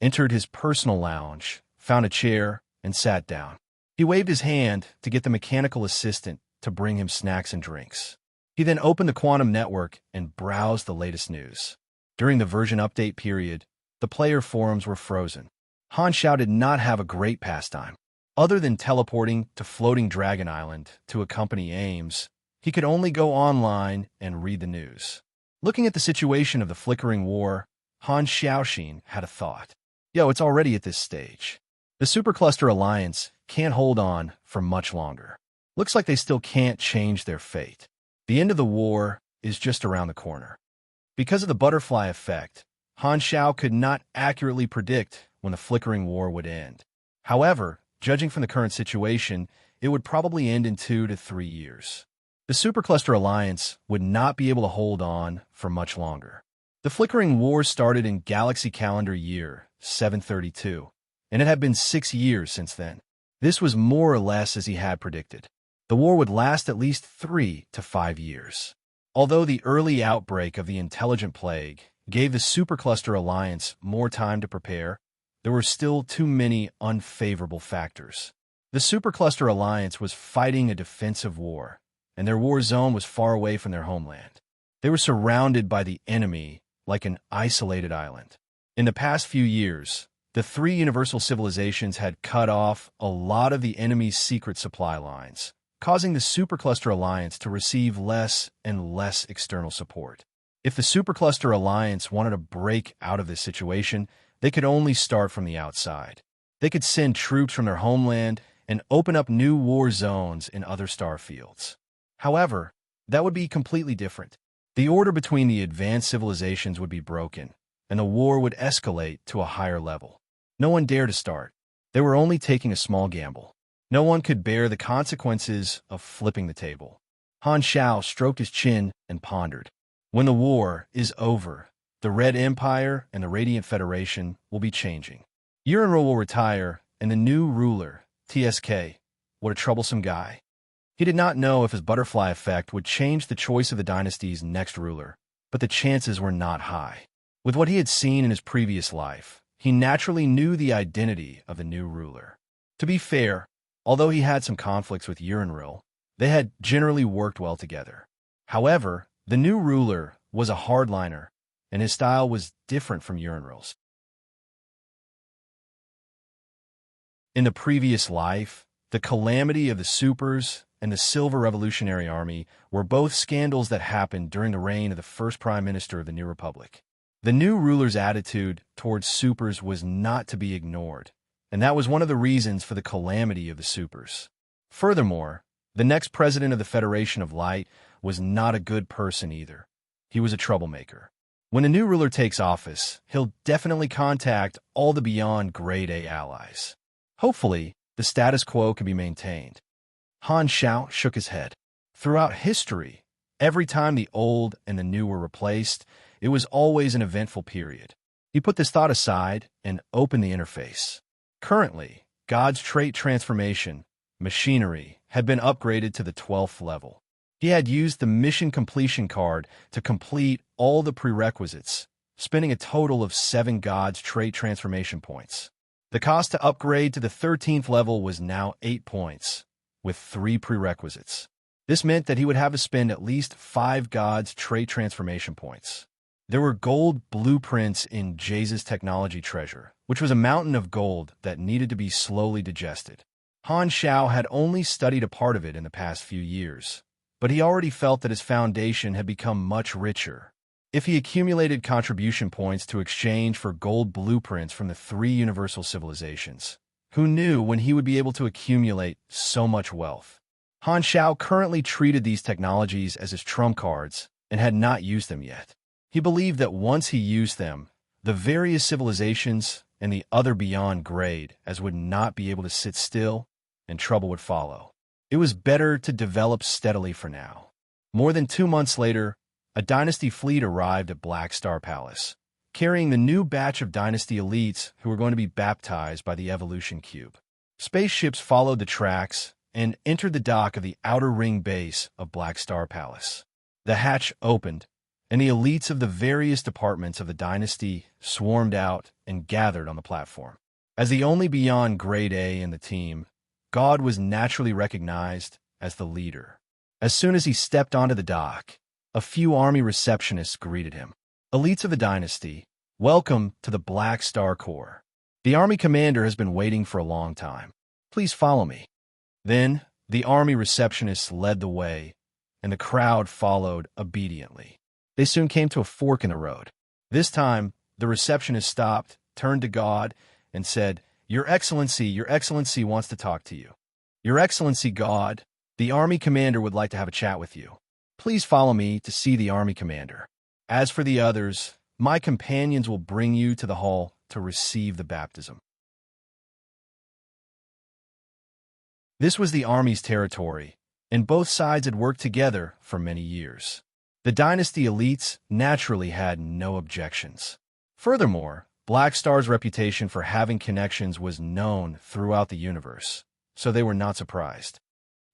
entered his personal lounge, found a chair, and sat down. He waved his hand to get the mechanical assistant to bring him snacks and drinks. He then opened the quantum network and browsed the latest news. During the version update period, the player forums were frozen. Han Xiao did not have a great pastime. Other than teleporting to floating Dragon Island to accompany Ames, he could only go online and read the news. Looking at the situation of the flickering war, Han Xiaoxin had a thought. Yo, it's already at this stage. The Supercluster Alliance can't hold on for much longer. Looks like they still can't change their fate. The end of the war is just around the corner. Because of the butterfly effect, Han Xiao could not accurately predict when the flickering war would end. However, judging from the current situation, it would probably end in 2 to 3 years. The Supercluster Alliance would not be able to hold on for much longer. The flickering war started in Galaxy Calendar Year 732, and it had been 6 years since then. This was more or less as he had predicted. The war would last at least 3 to 5 years. Although the early outbreak of the Intelligent Plague gave the Supercluster Alliance more time to prepare, there were still too many unfavorable factors. The Supercluster Alliance was fighting a defensive war, and their war zone was far away from their homeland. They were surrounded by the enemy like an isolated island. In the past few years, the 3 universal civilizations had cut off a lot of the enemy's secret supply lines, causing the Supercluster Alliance to receive less and less external support. If the Supercluster Alliance wanted to break out of this situation, they could only start from the outside. They could send troops from their homeland and open up new war zones in other star fields. However, that would be completely different. The order between the advanced civilizations would be broken, and the war would escalate to a higher level. No one dared to start. They were only taking a small gamble. No one could bear the consequences of flipping the table. Han Xiao stroked his chin and pondered. When the war is over, the Red Empire and the Radiant Federation will be changing. Unravel will retire, and the new ruler, TSK, what a troublesome guy. He did not know if his butterfly effect would change the choice of the dynasty's next ruler, but the chances were not high. With what he had seen in his previous life, he naturally knew the identity of the new ruler. To be fair, although he had some conflicts with Urinril, they had generally worked well together. However, the new ruler was a hardliner, and his style was different from Urinril's. In the previous life, the calamity of the Supers and the Silver Revolutionary Army were both scandals that happened during the reign of the first Prime Minister of the New Republic. The new ruler's attitude towards Supers was not to be ignored, and that was one of the reasons for the calamity of the Supers. Furthermore, the next president of the Federation of Light was not a good person either. He was a troublemaker. When a new ruler takes office, he'll definitely contact all the beyond Grade A allies. Hopefully, the status quo can be maintained. Han Xiao shook his head. Throughout history, every time the old and the new were replaced, it was always an eventful period. He put this thought aside and opened the interface. Currently, God's trait transformation, machinery, had been upgraded to the 12th level. He had used the mission completion card to complete all the prerequisites, spending a total of 7 God's trait transformation points. The cost to upgrade to the 13th level was now 8 points, with 3 prerequisites. This meant that he would have to spend at least 5 God's trait transformation points. There were gold blueprints in Jaze's technology treasure, which was a mountain of gold that needed to be slowly digested. Han Xiao had only studied a part of it in the past few years, but he already felt that his foundation had become much richer. If he accumulated contribution points to exchange for gold blueprints from the 3 universal civilizations, who knew when he would be able to accumulate so much wealth? Han Xiao currently treated these technologies as his trump cards and had not used them yet. He believed that once he used them, the various civilizations and the other beyond grade as would not be able to sit still, and trouble would follow. It was better to develop steadily for now. More than 2 months later, a dynasty fleet arrived at Black Star Palace, carrying the new batch of dynasty elites who were going to be baptized by the evolution cube. Spaceships followed the tracks and entered the dock of the outer ring base of Black Star Palace. The hatch opened, and the elites of the various departments of the dynasty swarmed out and gathered on the platform. As the only beyond grade A in the team, God was naturally recognized as the leader. As soon as he stepped onto the dock, a few army receptionists greeted him. Elites of the dynasty, welcome to the Black Star Corps. The army commander has been waiting for a long time. Please follow me. Then, the army receptionists led the way, and the crowd followed obediently. They soon came to a fork in the road. This time, the receptionist stopped, turned to God, and said, Your Excellency wants to talk to you. Your Excellency, God, the army commander would like to have a chat with you. Please follow me to see the army commander. As for the others, my companions will bring you to the hall to receive the baptism. This was the army's territory, and both sides had worked together for many years. The dynasty elites naturally had no objections. Furthermore, Black Star's reputation for having connections was known throughout the universe, so they were not surprised.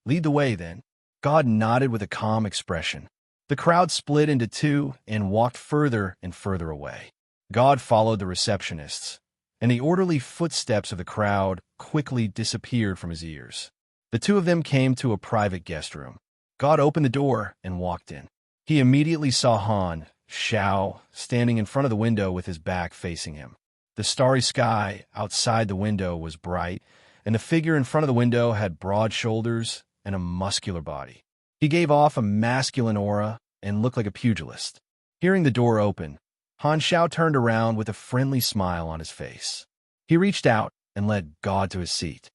Lead the way, then. God nodded with a calm expression. The crowd split into two and walked further and further away. God followed the receptionists, and the orderly footsteps of the crowd quickly disappeared from his ears. The two of them came to a private guest room. God opened the door and walked in. He immediately saw Han Xiao standing in front of the window with his back facing him. The starry sky outside the window was bright, and the figure in front of the window had broad shoulders and a muscular body. He gave off a masculine aura and looked like a pugilist. Hearing the door open, Han Xiao turned around with a friendly smile on his face. He reached out and led God to his seat.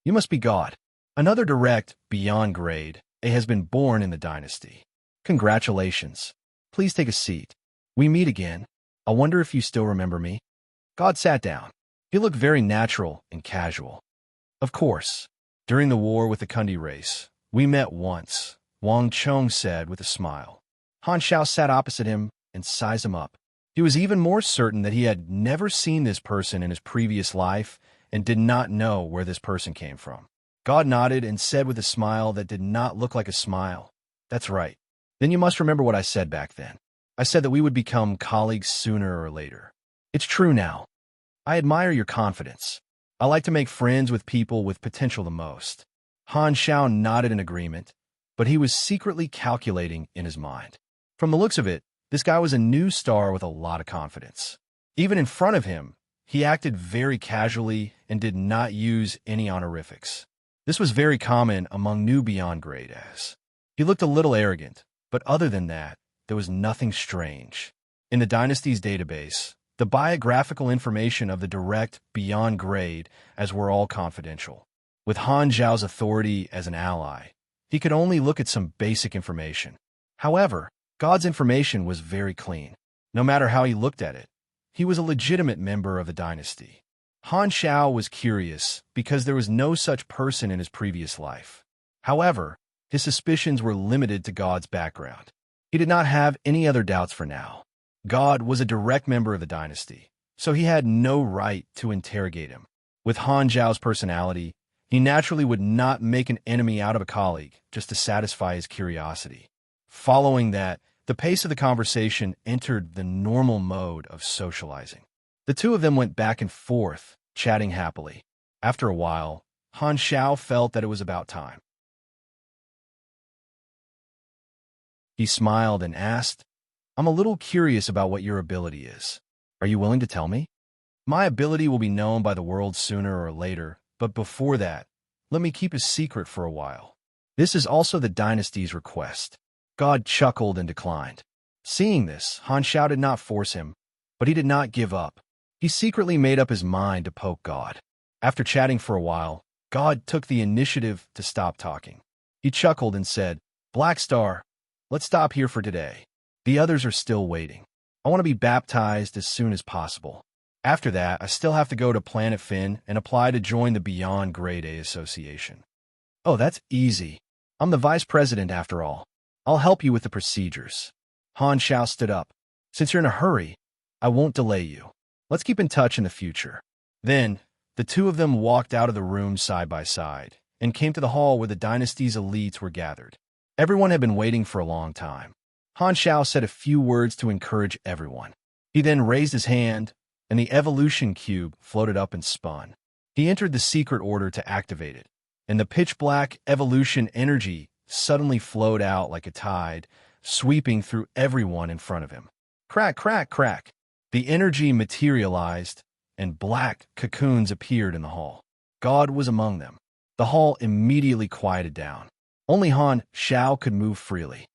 You must be God. Another direct, beyond grade, A has been born in the dynasty. Congratulations. Please take a seat. We meet again. I wonder if you still remember me. God sat down. He looked very natural and casual. Of course. During the war with the Kundi race, we met once, Wang Chong said with a smile. Han Xiao sat opposite him and sized him up. He was even more certain that he had never seen this person in his previous life and did not know where this person came from. God nodded and said with a smile that did not look like a smile, That's right. Then you must remember what I said back then. I said that we would become colleagues sooner or later. It's true now. I admire your confidence. I like to make friends with people with potential the most. Han Xiao nodded in agreement, but he was secretly calculating in his mind. From the looks of it, this guy was a new star with a lot of confidence. Even in front of him, he acted very casually and did not use any honorifics. This was very common among new beyond grade As. He looked a little arrogant, but other than that, there was nothing strange. In the dynasty's database, the biographical information of the direct beyond grade As were all confidential. With Han Zhao's authority as an ally, he could only look at some basic information. However, God's information was very clean. No matter how he looked at it, he was a legitimate member of the dynasty. Han Xiao was curious because there was no such person in his previous life. However, his suspicions were limited to God's background. He did not have any other doubts for now. God was a direct member of the dynasty, so he had no right to interrogate him. With Han Zhao's personality, he naturally would not make an enemy out of a colleague just to satisfy his curiosity. Following that, the pace of the conversation entered the normal mode of socializing. The two of them went back and forth, chatting happily. After a while, Han Xiao felt that it was about time. He smiled and asked, I'm a little curious about what your ability is. Are you willing to tell me? My ability will be known by the world sooner or later, but before that, let me keep a secret for a while. This is also the dynasty's request. God chuckled and declined. Seeing this, Han Xiao did not force him, but he did not give up. He secretly made up his mind to poke God. After chatting for a while, God took the initiative to stop talking. He chuckled and said, Black Star, let's stop here for today. The others are still waiting. I want to be baptized as soon as possible. After that, I still have to go to Planet Finn and apply to join the Beyond Grade A Association. Oh, that's easy. I'm the vice president after all. I'll help you with the procedures. Han Xiao stood up. Since you're in a hurry, I won't delay you. Let's keep in touch in the future. Then, the two of them walked out of the room side by side and came to the hall where the dynasty's elites were gathered. Everyone had been waiting for a long time. Han Xiao said a few words to encourage everyone. He then raised his hand, and the evolution cube floated up and spun. He entered the secret order to activate it, and the pitch-black evolution energy suddenly flowed out like a tide, sweeping through everyone in front of him. Crack, crack, crack. The energy materialized, and black cocoons appeared in the hall. God was among them. The hall immediately quieted down. Only Han Xiao could move freely.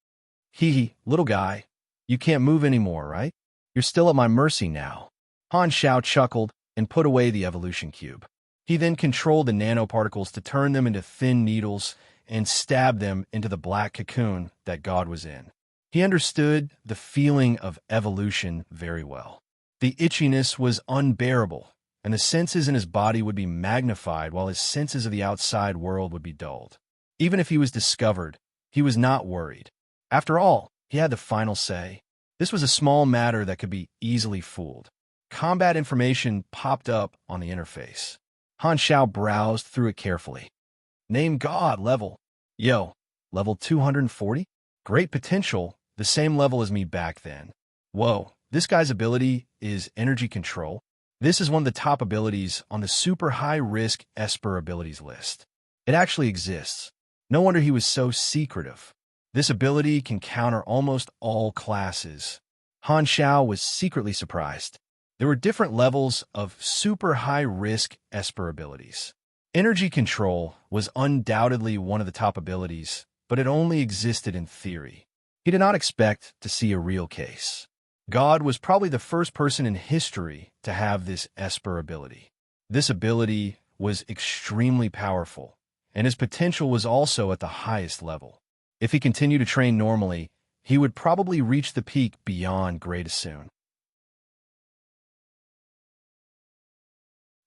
Hee, little guy, you can't move anymore, right? You're still at my mercy now. Han Xiao chuckled and put away the evolution cube. He then controlled the nanoparticles to turn them into thin needles and stab them into the black cocoon that God was in. He understood the feeling of evolution very well. The itchiness was unbearable, and the senses in his body would be magnified while his senses of the outside world would be dulled. Even if he was discovered, he was not worried. After all, he had the final say. This was a small matter that could be easily fooled. Combat information popped up on the interface. Han Xiao browsed through it carefully. Name God level. Yo, level 240? Great potential, the same level as me back then. Whoa, this guy's ability is energy control. This is one of the top abilities on the super high-risk Esper abilities list. It actually exists. No wonder he was so secretive. This ability can counter almost all classes. Han Xiao was secretly surprised. There were different levels of super high-risk Esper abilities. Energy control was undoubtedly one of the top abilities, but it only existed in theory. He did not expect to see a real case. God was probably the first person in history to have this Esper ability. This ability was extremely powerful, and his potential was also at the highest level. If he continued to train normally, he would probably reach the peak beyond great soon.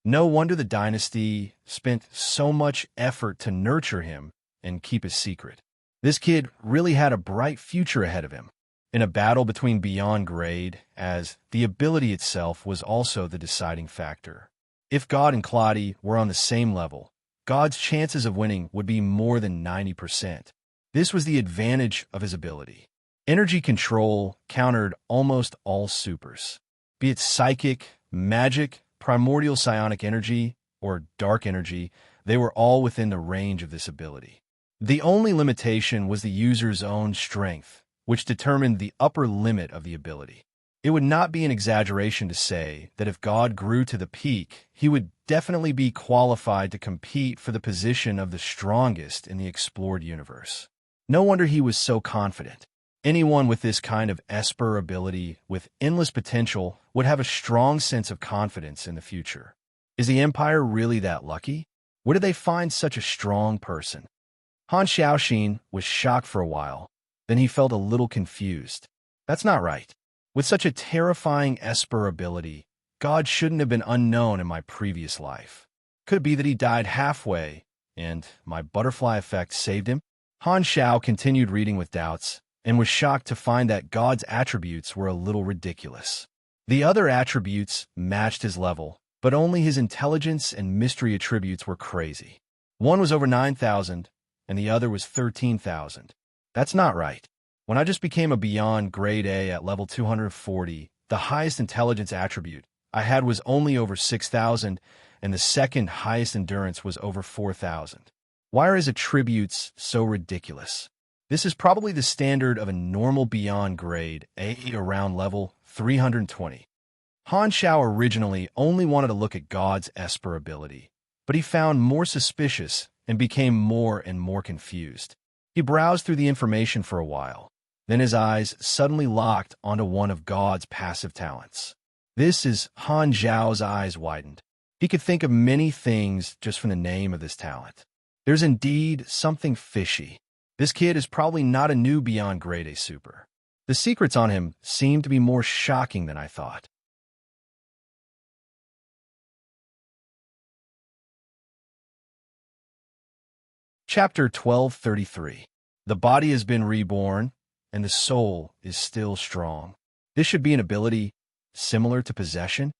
No wonder the dynasty spent so much effort to nurture him and keep his secret. This kid really had a bright future ahead of him. In a battle between beyond grade, as the ability itself was also the deciding factor. If God and Claudia were on the same level, God's chances of winning would be more than 90%. This was the advantage of his ability. Energy control countered almost all supers. Be it psychic, magic, primordial psionic energy, or dark energy, they were all within the range of this ability. The only limitation was the user's own strength, which determined the upper limit of the ability. It would not be an exaggeration to say that if God grew to the peak, he would definitely be qualified to compete for the position of the strongest in the explored universe. No wonder he was so confident. Anyone with this kind of Esper ability with endless potential would have a strong sense of confidence in the future. Is the Empire really that lucky? Where did they find such a strong person? Han Xiaoxin was shocked for a while. Then he felt a little confused. That's not right. With such a terrifying Esper ability, God shouldn't have been unknown in my previous life. Could it be that he died halfway, and my butterfly effect saved him? Han Xiao continued reading with doubts, and was shocked to find that God's attributes were a little ridiculous. The other attributes matched his level, but only his intelligence and mystery attributes were crazy. One was over 9,000, and the other was 13,000. That's not right. When I just became a beyond grade A at level 240, the highest intelligence attribute I had was only over 6,000, and the second highest endurance was over 4,000. Why are his attributes so ridiculous? This is probably the standard of a normal beyond grade A around level 320. Han Xiao originally only wanted to look at God's Esper ability, but he found more suspicious and became more and more confused. He browsed through the information for a while. Then his eyes suddenly locked onto one of God's passive talents. This is Han Xiao's eyes widened. He could think of many things just from the name of this talent. There's indeed something fishy. This kid is probably not a new beyond grade A super. The secrets on him seem to be more shocking than I thought. Chapter 1233. The body has been reborn, and the soul is still strong. This should be an ability similar to possession.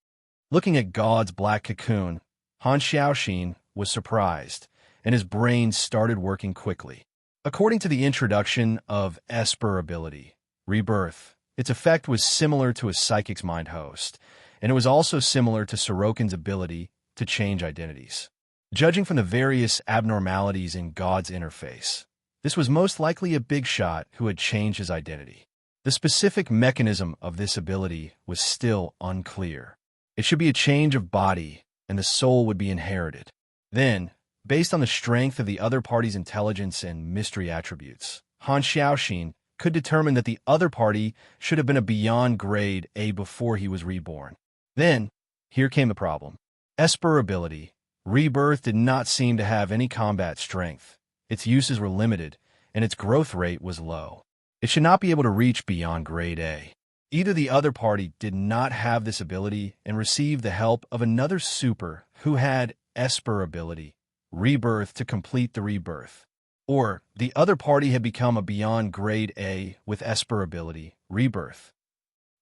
Looking at God's black cocoon, Han Xiaoxin was surprised, and his brain started working quickly. According to the introduction of Esper ability, rebirth. Its effect was similar to a psychic's mind host, and it was also similar to Sorokin's ability to change identities. Judging from the various abnormalities in God's interface, this was most likely a big shot who had changed his identity. The specific mechanism of this ability was still unclear. It should be a change of body, and the soul would be inherited. Then, based on the strength of the other party's intelligence and mystery attributes, Han Xiaoxin could determine that the other party should have been a beyond grade A before he was reborn. Then, here came the problem. Esper ability. Rebirth did not seem to have any combat strength. Its uses were limited, and its growth rate was low. It should not be able to reach beyond grade A. Either the other party did not have this ability and received the help of another super who had Esper ability, rebirth, to complete the rebirth, or the other party had become a beyond grade A with Esper ability, rebirth.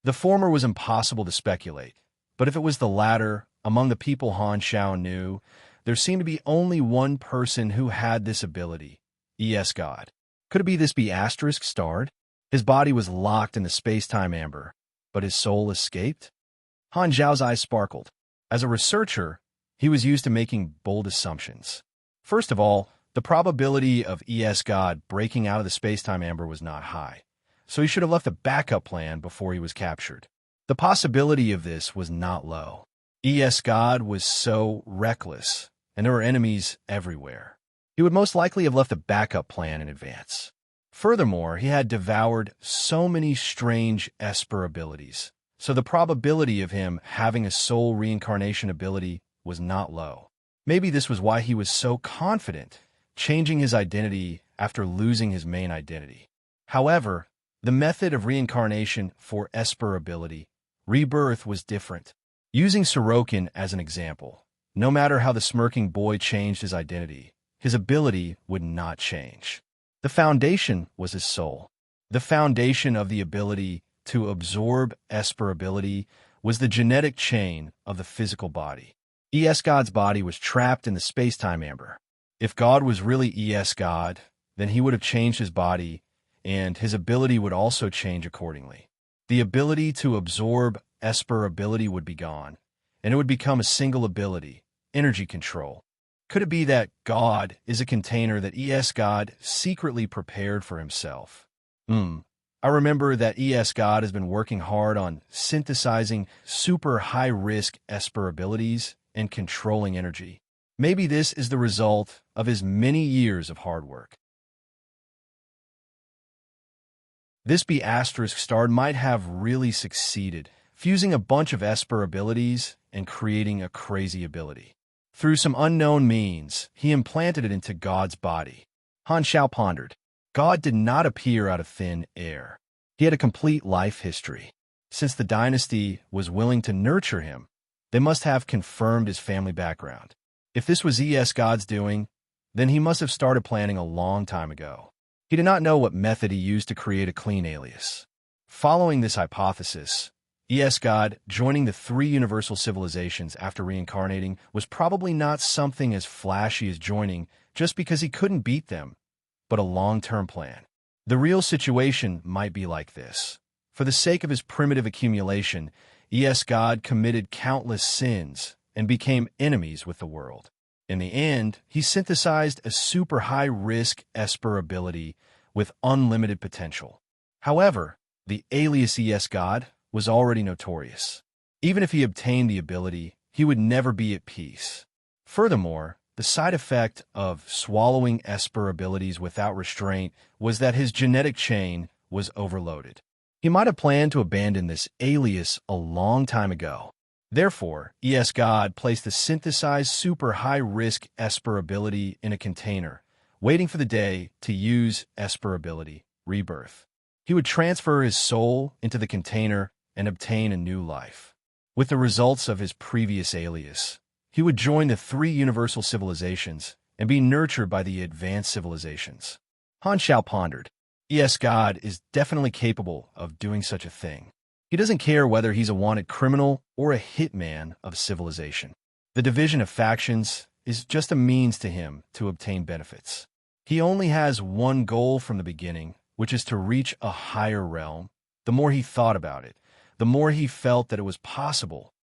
The former was impossible to speculate, but if it was the latter, among the people Han Xiao knew, there seemed to be only one person who had this ability, God. Could it be this be asterisk starred? His body was locked in the space-time amber, but his soul escaped? Han Zhao's eyes sparkled. As a researcher, he was used to making bold assumptions. First of all, the probability of God breaking out of the space-time amber was not high, so he should have left a backup plan before he was captured. The possibility of this was not low. God was so reckless, and there were enemies everywhere. He would most likely have left a backup plan in advance. Furthermore, he had devoured so many strange Esper abilities, so the probability of him having a soul reincarnation ability was not low. Maybe this was why he was so confident, changing his identity after losing his main identity. However, the method of reincarnation for Esper ability, rebirth, was different. Using Sorokin as an example, no matter how the smirking boy changed his identity, his ability would not change. The foundation was his soul. The foundation of the ability to absorb Esper ability was the genetic chain of the physical body. God's body was trapped in the space-time amber. If God was really God, then he would have changed his body, and his ability would also change accordingly. The ability to absorb Esper ability would be gone, and it would become a single ability, energy control. Could it be that God is a container that God secretly prepared for himself? I remember that God has been working hard on synthesizing super high-risk Esper abilities and controlling energy. Maybe this is the result of his many years of hard work. This be asterisk starred might have really succeeded, fusing a bunch of Esper abilities and creating a crazy ability. Through some unknown means, he implanted it into God's body. Han Xiao pondered. God did not appear out of thin air. He had a complete life history. Since the dynasty was willing to nurture him, they must have confirmed his family background. If this was God's doing, then he must have started planning a long time ago. He did not know what method he used to create a clean alias. Following this hypothesis, God joining the 3 universal civilizations after reincarnating was probably not something as flashy as joining just because he couldn't beat them, but a long-term plan. The real situation might be like this. For the sake of his primitive accumulation, God committed countless sins and became enemies with the world. In the end, he synthesized a super high-risk Esper ability with unlimited potential. However, the alias God was already notorious. Even if he obtained the ability, he would never be at peace. Furthermore, the side effect of swallowing Esper abilities without restraint was that his genetic chain was overloaded. He might have planned to abandon this alias a long time ago. Therefore, God placed the synthesized super high-risk Esper ability in a container, waiting for the day to use Esper ability, rebirth. He would transfer his soul into the container and obtain a new life. With the results of his previous alias, he would join the 3 universal civilizations and be nurtured by the advanced civilizations. Han Xiao pondered. God is definitely capable of doing such a thing. He doesn't care whether he's a wanted criminal or a hitman of civilization. The division of factions is just a means to him to obtain benefits. He only has one goal from the beginning, which is to reach a higher realm The more he thought about it, the more he felt that it was possible.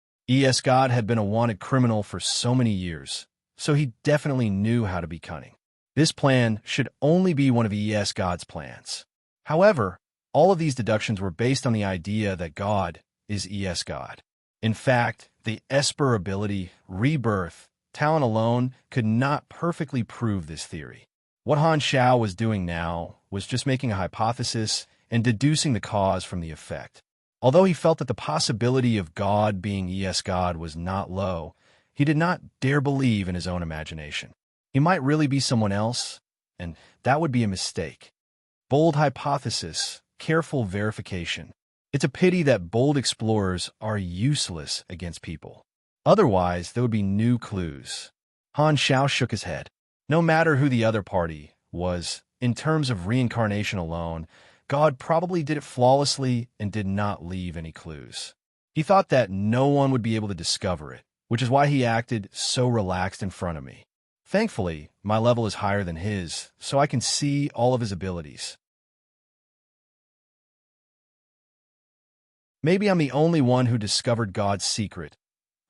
God had been a wanted criminal for so many years, so he definitely knew how to be cunning. This plan should only be one of God's plans. However, all of these deductions were based on the idea that God is God. In fact, the Esper ability, rebirth, talent alone could not perfectly prove this theory. What Han Xiao was doing now was just making a hypothesis and deducing the cause from the effect. Although he felt that the possibility of God being God was not low, he did not dare believe in his own imagination. He might really be someone else, and that would be a mistake. Bold hypothesis, careful verification. It's a pity that bold explorers are useless against people. Otherwise, there would be new clues. Han Xiao shook his head. No matter who the other party was, in terms of reincarnation alone, God probably did it flawlessly and did not leave any clues. He thought that no one would be able to discover it, which is why he acted so relaxed in front of me. Thankfully, my level is higher than his, so I can see all of his abilities. Maybe I'm the only one who discovered God's secret.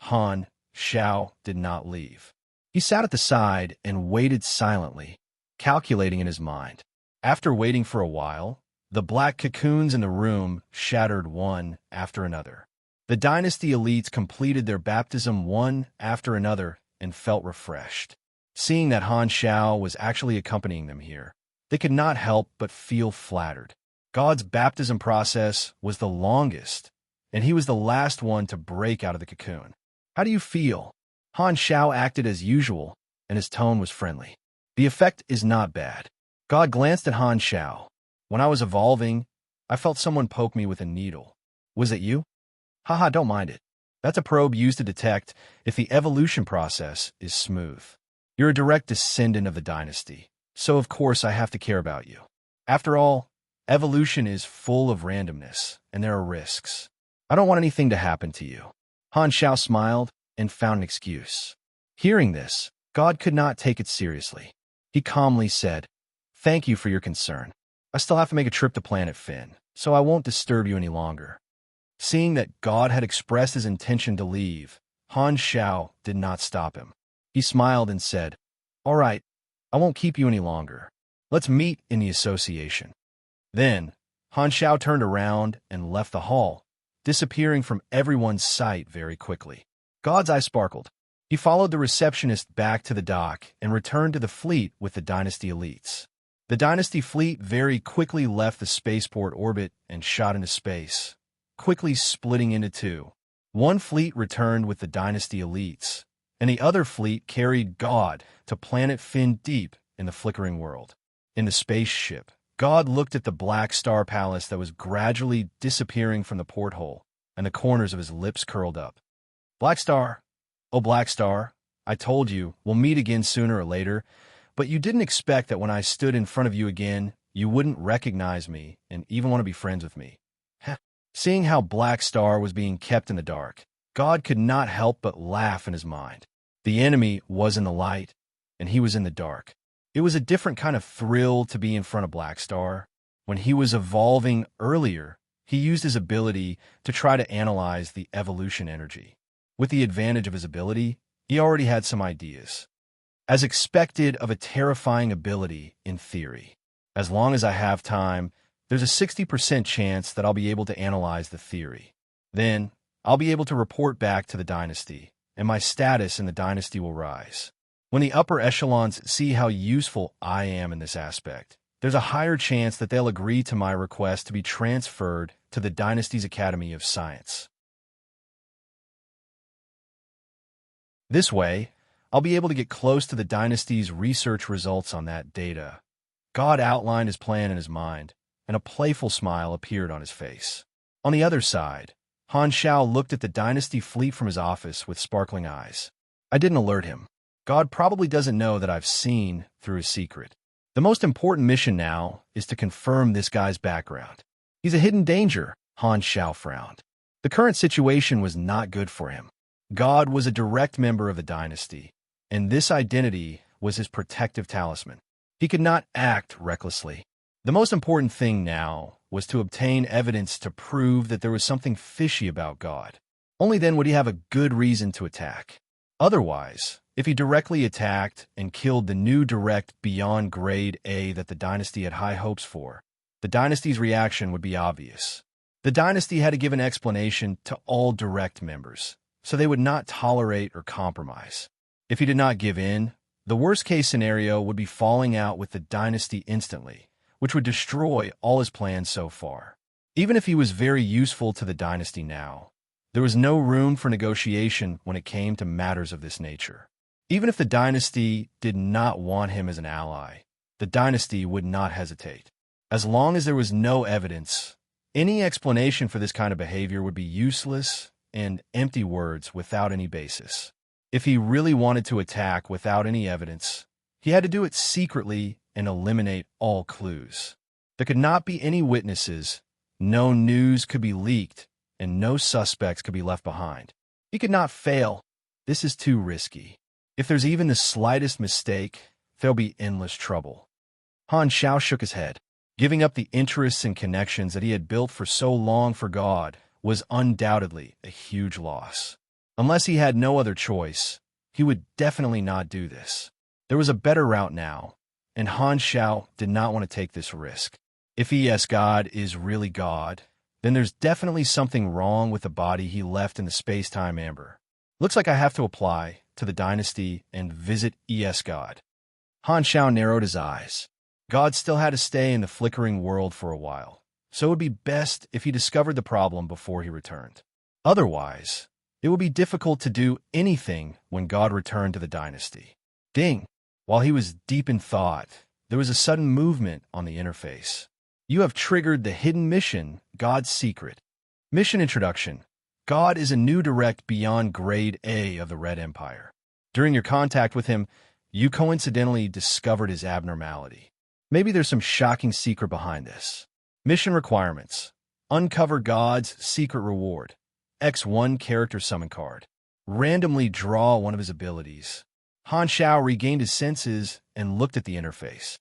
Han Xiao did not leave. He sat at the side and waited silently, calculating in his mind. After waiting for a while, the black cocoons in the room shattered one after another. The dynasty elites completed their baptism one after another and felt refreshed. Seeing that Han Xiao was actually accompanying them here, they could not help but feel flattered. God's baptism process was the longest, and he was the last one to break out of the cocoon. How do you feel? Han Xiao acted as usual, and his tone was friendly. The effect is not bad. God glanced at Han Xiao. When I was evolving, I felt someone poke me with a needle. Was it you? Haha, don't mind it. That's a probe used to detect if the evolution process is smooth. You're a direct descendant of the dynasty, so of course I have to care about you. After all, evolution is full of randomness, and there are risks. I don't want anything to happen to you. Han Xiao smiled and found an excuse. Hearing this, God could not take it seriously. He calmly said, "Thank you for your concern. I still have to make a trip to Planet Finn, so I won't disturb you any longer." Seeing that God had expressed his intention to leave, Han Xiao did not stop him. He smiled and said, "All right, I won't keep you any longer. Let's meet in the association." Then, Han Xiao turned around and left the hall, disappearing from everyone's sight very quickly. God's eye sparkled. He followed the receptionist back to the dock and returned to the fleet with the dynasty elites. The dynasty fleet very quickly left the spaceport orbit and shot into space, quickly splitting into two. One fleet returned with the dynasty elites, and the other fleet carried God to Planet Finn deep in the flickering world. In the spaceship, God looked at the black star palace that was gradually disappearing from the porthole, and the corners of his lips curled up. "Black Star, oh Black Star, I told you we'll meet again sooner or later, but you didn't expect that when I stood in front of you again, you wouldn't recognize me and even want to be friends with me." Seeing how Black Star was being kept in the dark, God could not help but laugh in his mind. The enemy was in the light, and he was in the dark. It was a different kind of thrill to be in front of Black Star. When he was evolving earlier, he used his ability to try to analyze the evolution energy. With the advantage of his ability, he already had some ideas. As expected of a terrifying ability in theory. As long as I have time, there's a 60% chance that I'll be able to analyze the theory. Then, I'll be able to report back to the dynasty, and my status in the dynasty will rise. When the upper echelons see how useful I am in this aspect, there's a higher chance that they'll agree to my request to be transferred to the dynasty's Academy of Science. This way, I'll be able to get close to the dynasty's research results on that data. God outlined his plan in his mind, and a playful smile appeared on his face. On the other side, Han Xiao looked at the dynasty fleet from his office with sparkling eyes. I didn't alert him. God probably doesn't know that I've seen through his secret. The most important mission now is to confirm this guy's background. He's a hidden danger, Han Xiao frowned. The current situation was not good for him. God was a direct member of the dynasty, and this identity was his protective talisman. He could not act recklessly. The most important thing now was to obtain evidence to prove that there was something fishy about God. Only then would he have a good reason to attack. Otherwise, if he directly attacked and killed the new direct beyond grade A that the dynasty had high hopes for, the dynasty's reaction would be obvious. The dynasty had to give an explanation to all direct members, so they would not tolerate or compromise. If he did not give in, the worst-case scenario would be falling out with the dynasty instantly, which would destroy all his plans so far. Even if he was very useful to the dynasty now, there was no room for negotiation when it came to matters of this nature. Even if the dynasty did not want him as an ally, the dynasty would not hesitate. As long as there was no evidence, any explanation for this kind of behavior would be useless and empty words without any basis. If he really wanted to attack without any evidence, he had to do it secretly and eliminate all clues. There could not be any witnesses, no news could be leaked, and no suspects could be left behind. He could not fail. This is too risky. If there's even the slightest mistake, there'll be endless trouble. Han Xiao shook his head. Giving up the interests and connections that he had built for so long for God was undoubtedly a huge loss. Unless he had no other choice, he would definitely not do this. There was a better route now, and Han Xiao did not want to take this risk. If ES God is really God, then there's definitely something wrong with the body he left in the space-time amber. Looks like I have to apply to the dynasty and visit ES God. Han Xiao narrowed his eyes. God still had to stay in the flickering world for a while, so it would be best if he discovered the problem before he returned. Otherwise, it would be difficult to do anything when God returned to the dynasty. Ding! While he was deep in thought, there was a sudden movement on the interface. You have triggered the hidden mission, God's Secret. Mission Introduction. God is a new direct beyond grade A of the Red Empire. During your contact with him, you coincidentally discovered his abnormality. Maybe there's some shocking secret behind this. Mission requirements. Uncover God's secret reward. X1 character summon card. Randomly draw one of his abilities. Han Xiao regained his senses and looked at the interface.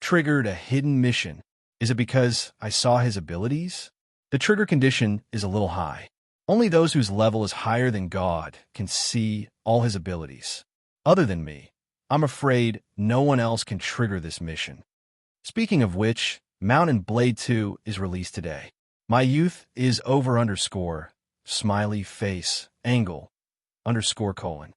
Triggered a hidden mission. Is it because I saw his abilities? The trigger condition is a little high. Only those whose level is higher than God can see all his abilities. Other than me, I'm afraid no one else can trigger this mission. Speaking of which, Mount and Blade 2 is released today. My youth is over _ smiley face angle _:.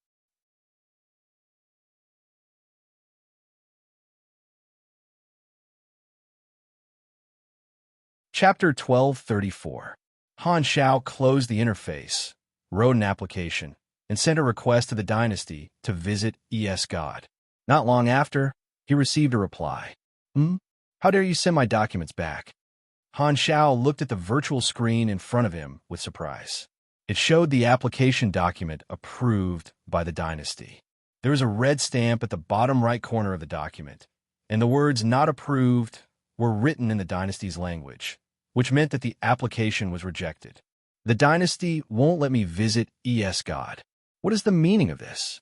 Chapter 1234. Han Xiao closed the interface, wrote an application, and sent a request to the dynasty to visit ES God. Not long after, he received a reply. How dare you send my documents back? Han Xiao looked at the virtual screen in front of him with surprise. It showed the application document approved by the dynasty. There was a red stamp at the bottom right corner of the document, and the words "not approved" were written in the dynasty's language, which meant that the application was rejected. The dynasty won't let me visit ES God. What is the meaning of this?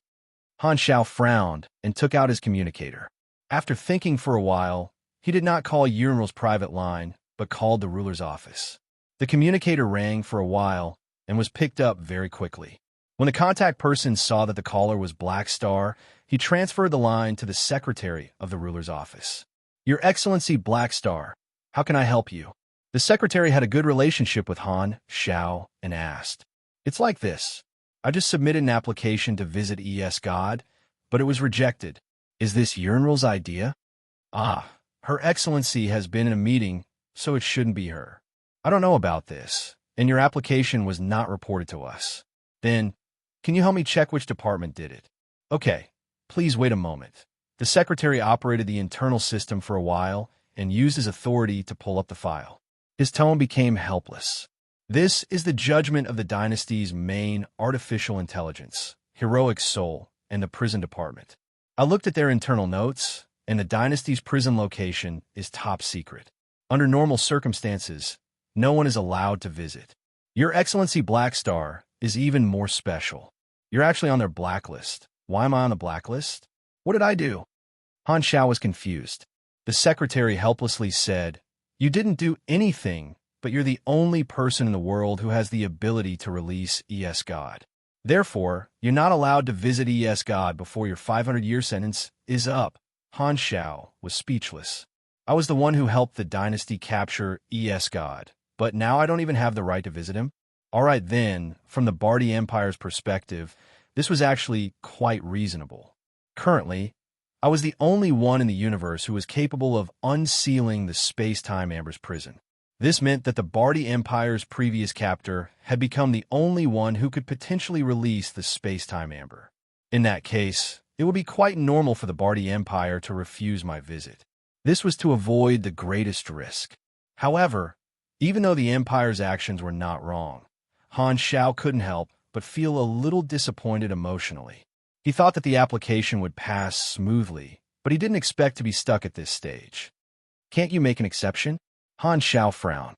Han Xiao frowned and took out his communicator. After thinking for a while, he did not call Yunral's private line, but called the ruler's office. The communicator rang for a while and was picked up very quickly. When the contact person saw that the caller was Black Star, he transferred the line to the secretary of the ruler's office. Your Excellency Black Star, how can I help you? The secretary had a good relationship with Han Xiao and asked. It's like this. I just submitted an application to visit ES God, but it was rejected. Is this Yunral's idea? Her Excellency has been in a meeting, so it shouldn't be her. I don't know about this, and your application was not reported to us. Then, can you help me check which department did it? Okay, please wait a moment. The secretary operated the internal system for a while and used his authority to pull up the file. His tone became helpless. This is the judgment of the dynasty's main artificial intelligence, heroic soul, and the prison department. I looked at their internal notes, and the dynasty's prison location is top secret. Under normal circumstances, no one is allowed to visit. Your Excellency Black Star is even more special. You're actually on their blacklist. Why am I on the blacklist? What did I do? Han Xiao was confused. The secretary helplessly said, "You didn't do anything, but you're the only person in the world who has the ability to release ES God. Therefore, you're not allowed to visit ES God before your 500-year sentence is up." Han Shao was speechless. I was the one who helped the dynasty capture ES God, but now I don't even have the right to visit him? All right then, from the Bardi Empire's perspective, this was actually quite reasonable. Currently, I was the only one in the universe who was capable of unsealing the space-time Amber's prison. This meant that the Bardi Empire's previous captor had become the only one who could potentially release the space-time Amber. In that case, it would be quite normal for the Bardi Empire to refuse my visit. This was to avoid the greatest risk. However, even though the Empire's actions were not wrong, Han Shao couldn't help but feel a little disappointed emotionally. He thought that the application would pass smoothly, but he didn't expect to be stuck at this stage. "Can't you make an exception?" Han Shao frowned.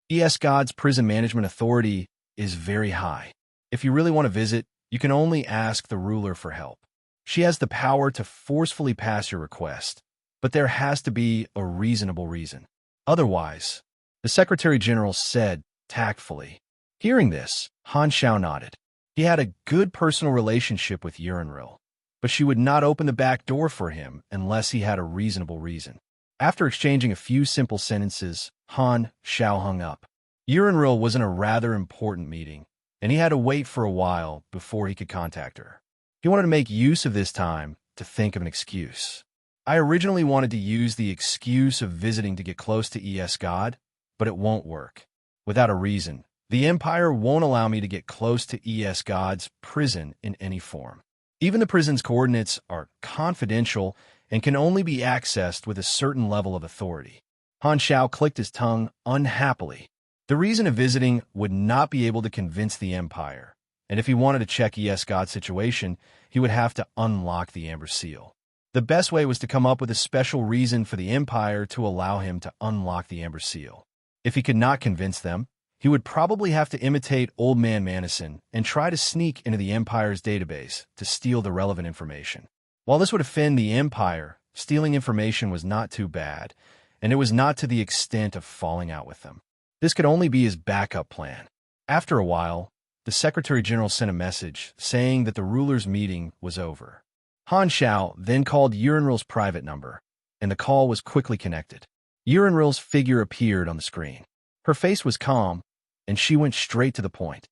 ES God's prison management authority is very high. If you really want to visit, you can only ask the ruler for help. She has the power to forcefully pass your request, but there has to be a reasonable reason. Otherwise, the Secretary General said tactfully. Hearing this, Han Shao nodded. He had a good personal relationship with Unravel, but she would not open the back door for him unless he had a reasonable reason. After exchanging a few simple sentences, Han Shao hung up. Unravel was in a rather important meeting, and he had to wait for a while before he could contact her. He wanted to make use of this time to think of an excuse. I originally wanted to use the excuse of visiting to get close to ES God, but it won't work. Without a reason, the Empire won't allow me to get close to ES God's prison in any form. Even the prison's coordinates are confidential and can only be accessed with a certain level of authority. Han Shao clicked his tongue unhappily. The reason of visiting would not be able to convince the Empire, and if he wanted to check ES God's situation, he would have to unlock the Amber Seal. The best way was to come up with a special reason for the Empire to allow him to unlock the Amber Seal. If he could not convince them, he would probably have to imitate Old Man Manison and try to sneak into the Empire's database to steal the relevant information. While this would offend the Empire, stealing information was not too bad, and it was not to the extent of falling out with them. This could only be his backup plan. After a while, the Secretary General sent a message saying that the ruler's meeting was over. Han Shao then called Unravel's private number, and the call was quickly connected. Unravel's figure appeared on the screen. Her face was calm, and she went straight to the point.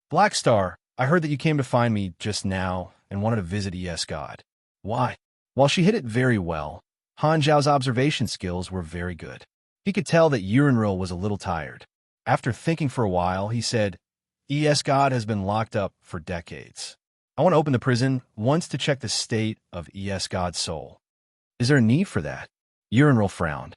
"Black Star, I heard that you came to find me just now and wanted to visit ES God. Why?" While she hit it very well, Han Zhao's observation skills were very good. He could tell that Unravel was a little tired. After thinking for a while, he said, "ES God has been locked up for decades. I want to open the prison once to check the state of ES God's soul." "Is there a need for that?" Unravel frowned.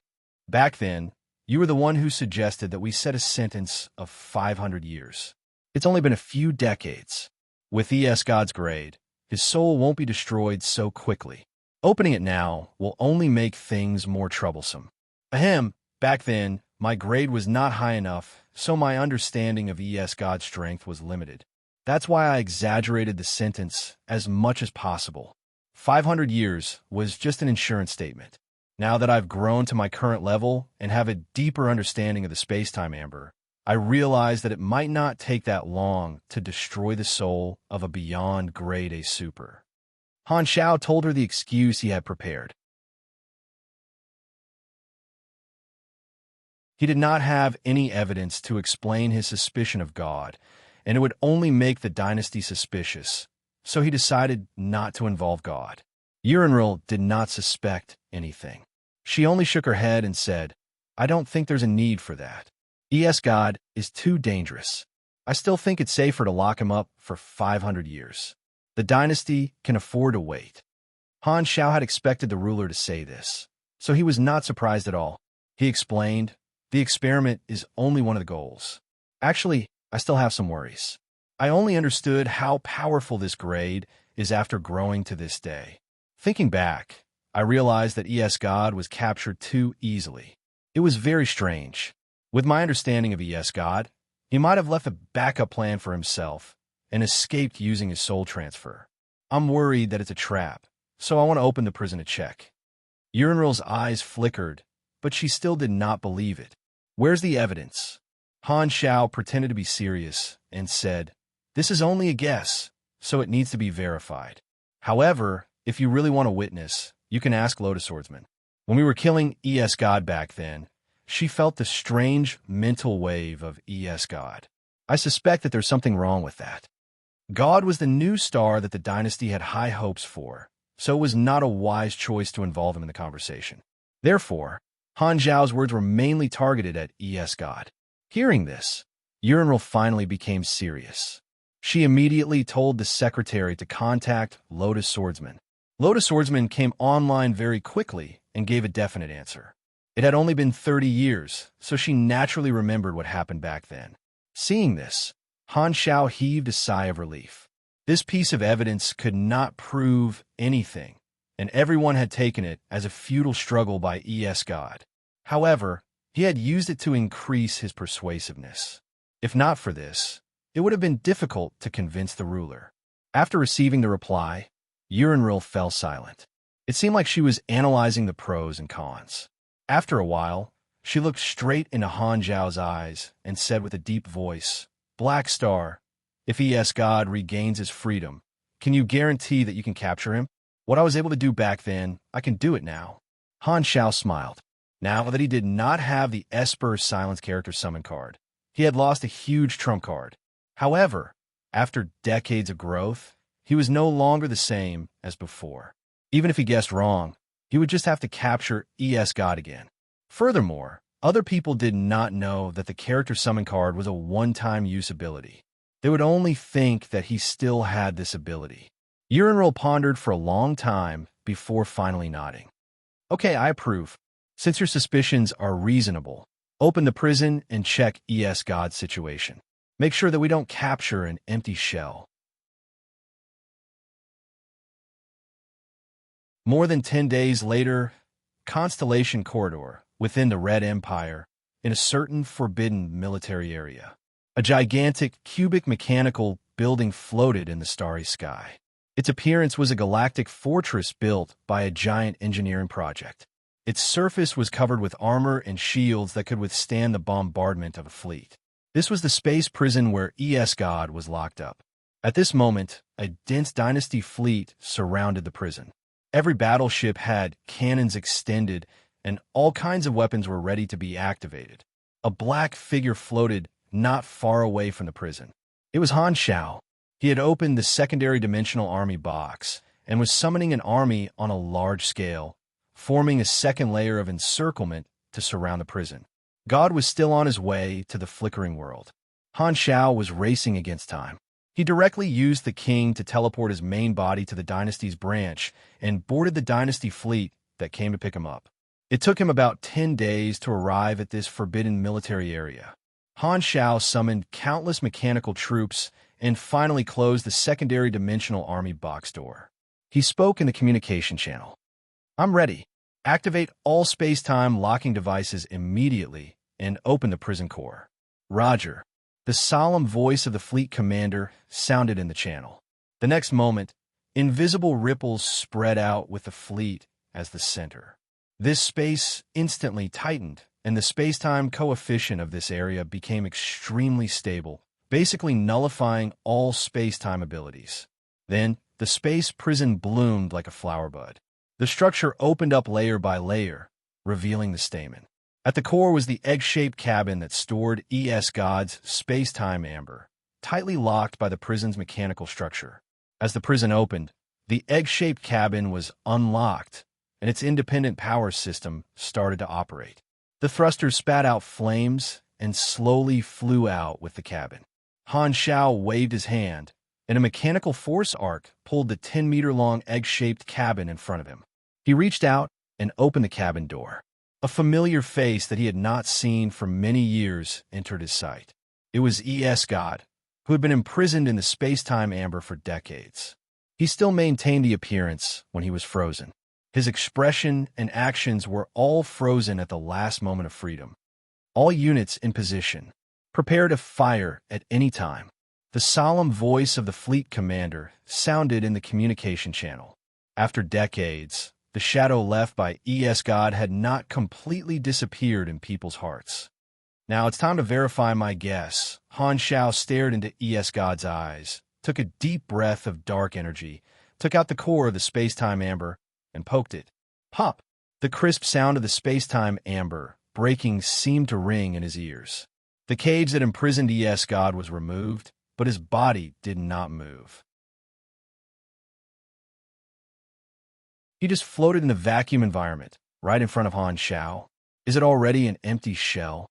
"Back then, you were the one who suggested that we set a sentence of 500 years. It's only been a few decades. With ES God's grade, his soul won't be destroyed so quickly. Opening it now will only make things more troublesome. Ahem, back then, my grade was not high enough, so my understanding of ES God's strength was limited. That's why I exaggerated the sentence as much as possible. 500 years was just an insurance statement. Now that I've grown to my current level and have a deeper understanding of the space-time Amber, I realize that it might not take that long to destroy the soul of a beyond grade A super." Han Shao told her the excuse he had prepared. He did not have any evidence to explain his suspicion of God, and it would only make the dynasty suspicious, so he decided not to involve God. Unravel did not suspect anything. She only shook her head and said, "I don't think there's a need for that. ES God is too dangerous. I still think it's safer to lock him up for 500 years. The dynasty can afford to wait." Han Shao had expected the ruler to say this, so he was not surprised at all. He explained, "The experiment is only one of the goals. Actually, I still have some worries. I only understood how powerful this grade is after growing to this day. Thinking back, I realized that ES God was captured too easily. It was very strange. With my understanding of ES God, he might have left a backup plan for himself and escaped using his soul transfer. I'm worried that it's a trap, so I want to open the prison to check. Uriel's eyes flickered, but she still did not believe it. Where's the evidence? Han Xiao pretended to be serious and said, this is only a guess, so it needs to be verified. However, if you really want a witness, you can ask Lotus Swordsman. When we were killing ES God back then, she felt the strange mental wave of ES God. I suspect that there's something wrong with that. God was the new star that the dynasty had high hopes for, so it was not a wise choice to involve him in the conversation. Therefore, Han Zhao's words were mainly targeted at ES God. Hearing this, Uriel finally became serious. She immediately told the secretary to contact Lotus Swordsman. Lotus Swordsman came online very quickly and gave a definite answer. It had only been 30 years, so she naturally remembered what happened back then. Seeing this, Han Xiao heaved a sigh of relief. This piece of evidence could not prove anything, and everyone had taken it as a futile struggle by ES God. However, he had used it to increase his persuasiveness. If not for this, it would have been difficult to convince the ruler. After receiving the reply, Uriel fell silent. It seemed like she was analyzing the pros and cons. After a while, she looked straight into Han Zhao's eyes and said with a deep voice, Black Star, if ES God regains his freedom, can you guarantee that you can capture him? What I was able to do back then, I can do it now. Han Xiao smiled. Now that he did not have the Esper Silence character summon card, he had lost a huge trump card. However, after decades of growth, he was no longer the same as before. Even if he guessed wrong, he would just have to capture ES God again. Furthermore, other people did not know that the character summon card was a one-time use ability. They would only think that he still had this ability. Uriel pondered for a long time before finally nodding. Okay, I approve. Since your suspicions are reasonable, open the prison and check ES God's situation. Make sure that we don't capture an empty shell. More than 10 days later, Constellation Corridor, within the Red Empire, in a certain forbidden military area. A gigantic, cubic mechanical building floated in the starry sky. Its appearance was a galactic fortress built by a giant engineering project. Its surface was covered with armor and shields that could withstand the bombardment of a fleet. This was the space prison where ES God was locked up. At this moment, a dense dynasty fleet surrounded the prison. Every battleship had cannons extended, and all kinds of weapons were ready to be activated. A black figure floated not far away from the prison. It was Han Xiao. He had opened the secondary dimensional army box and was summoning an army on a large scale, forming a second layer of encirclement to surround the prison. God was still on his way to the flickering world. Han Xiao was racing against time. He directly used the king to teleport his main body to the dynasty's branch and boarded the dynasty fleet that came to pick him up. It took him about 10 days to arrive at this forbidden military area. Han Xiao summoned countless mechanical troops and finally closed the secondary dimensional army box door. He spoke in the communication channel. I'm ready. Activate all space-time locking devices immediately and open the prison core. Roger. The solemn voice of the fleet commander sounded in the channel. The next moment, invisible ripples spread out with the fleet as the center. This space instantly tightened, and the space-time coefficient of this area became extremely stable, basically nullifying all space-time abilities. Then, the space prison bloomed like a flower bud. The structure opened up layer by layer, revealing the stamen. At the core was the egg-shaped cabin that stored ES God's space-time amber, tightly locked by the prison's mechanical structure. As the prison opened, the egg-shaped cabin was unlocked, and its independent power system started to operate. The thrusters spat out flames and slowly flew out with the cabin. Han Xiao waved his hand, and a mechanical force arc pulled the 10-meter-long egg-shaped cabin in front of him. He reached out and opened the cabin door. A familiar face that he had not seen for many years entered his sight. It was ES God, who had been imprisoned in the space-time amber for decades. He still maintained the appearance when he was frozen. His expression and actions were all frozen at the last moment of freedom. All units in position. Prepare to fire at any time. The solemn voice of the fleet commander sounded in the communication channel. After decades, the shadow left by ES God had not completely disappeared in people's hearts. Now it's time to verify my guess. Han Shao stared into ES God's eyes, took a deep breath of dark energy, took out the core of the space-time amber, and poked it. Pop! The crisp sound of the space-time amber breaking seemed to ring in his ears. The cage that imprisoned ES God was removed, but his body did not move. He just floated in a vacuum environment, right in front of Han Shao. Is it already an empty shell?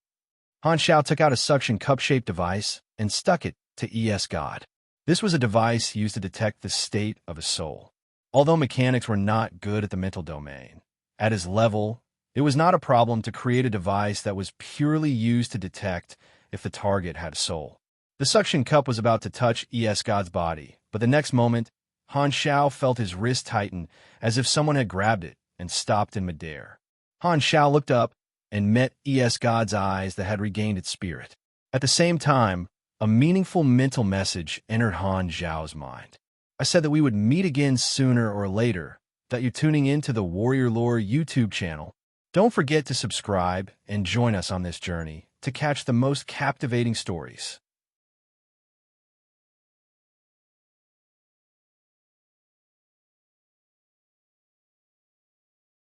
Han Shao took out a suction cup-shaped device and stuck it to ES God. This was a device used to detect the state of a soul. Although mechanics were not good at the mental domain, at his level, it was not a problem to create a device that was purely used to detect if the target had a soul. The suction cup was about to touch ES God's body, but the next moment, Han Shao felt his wrist tighten as if someone had grabbed it and stopped in midair. Han Shao looked up and met ES God's eyes that had regained its spirit. At the same time, a meaningful mental message entered Han Zhao's mind. I said that we would meet again sooner or later, that you're tuning in to the Warrior Lore YouTube channel. Don't forget to subscribe and join us on this journey to catch the most captivating stories.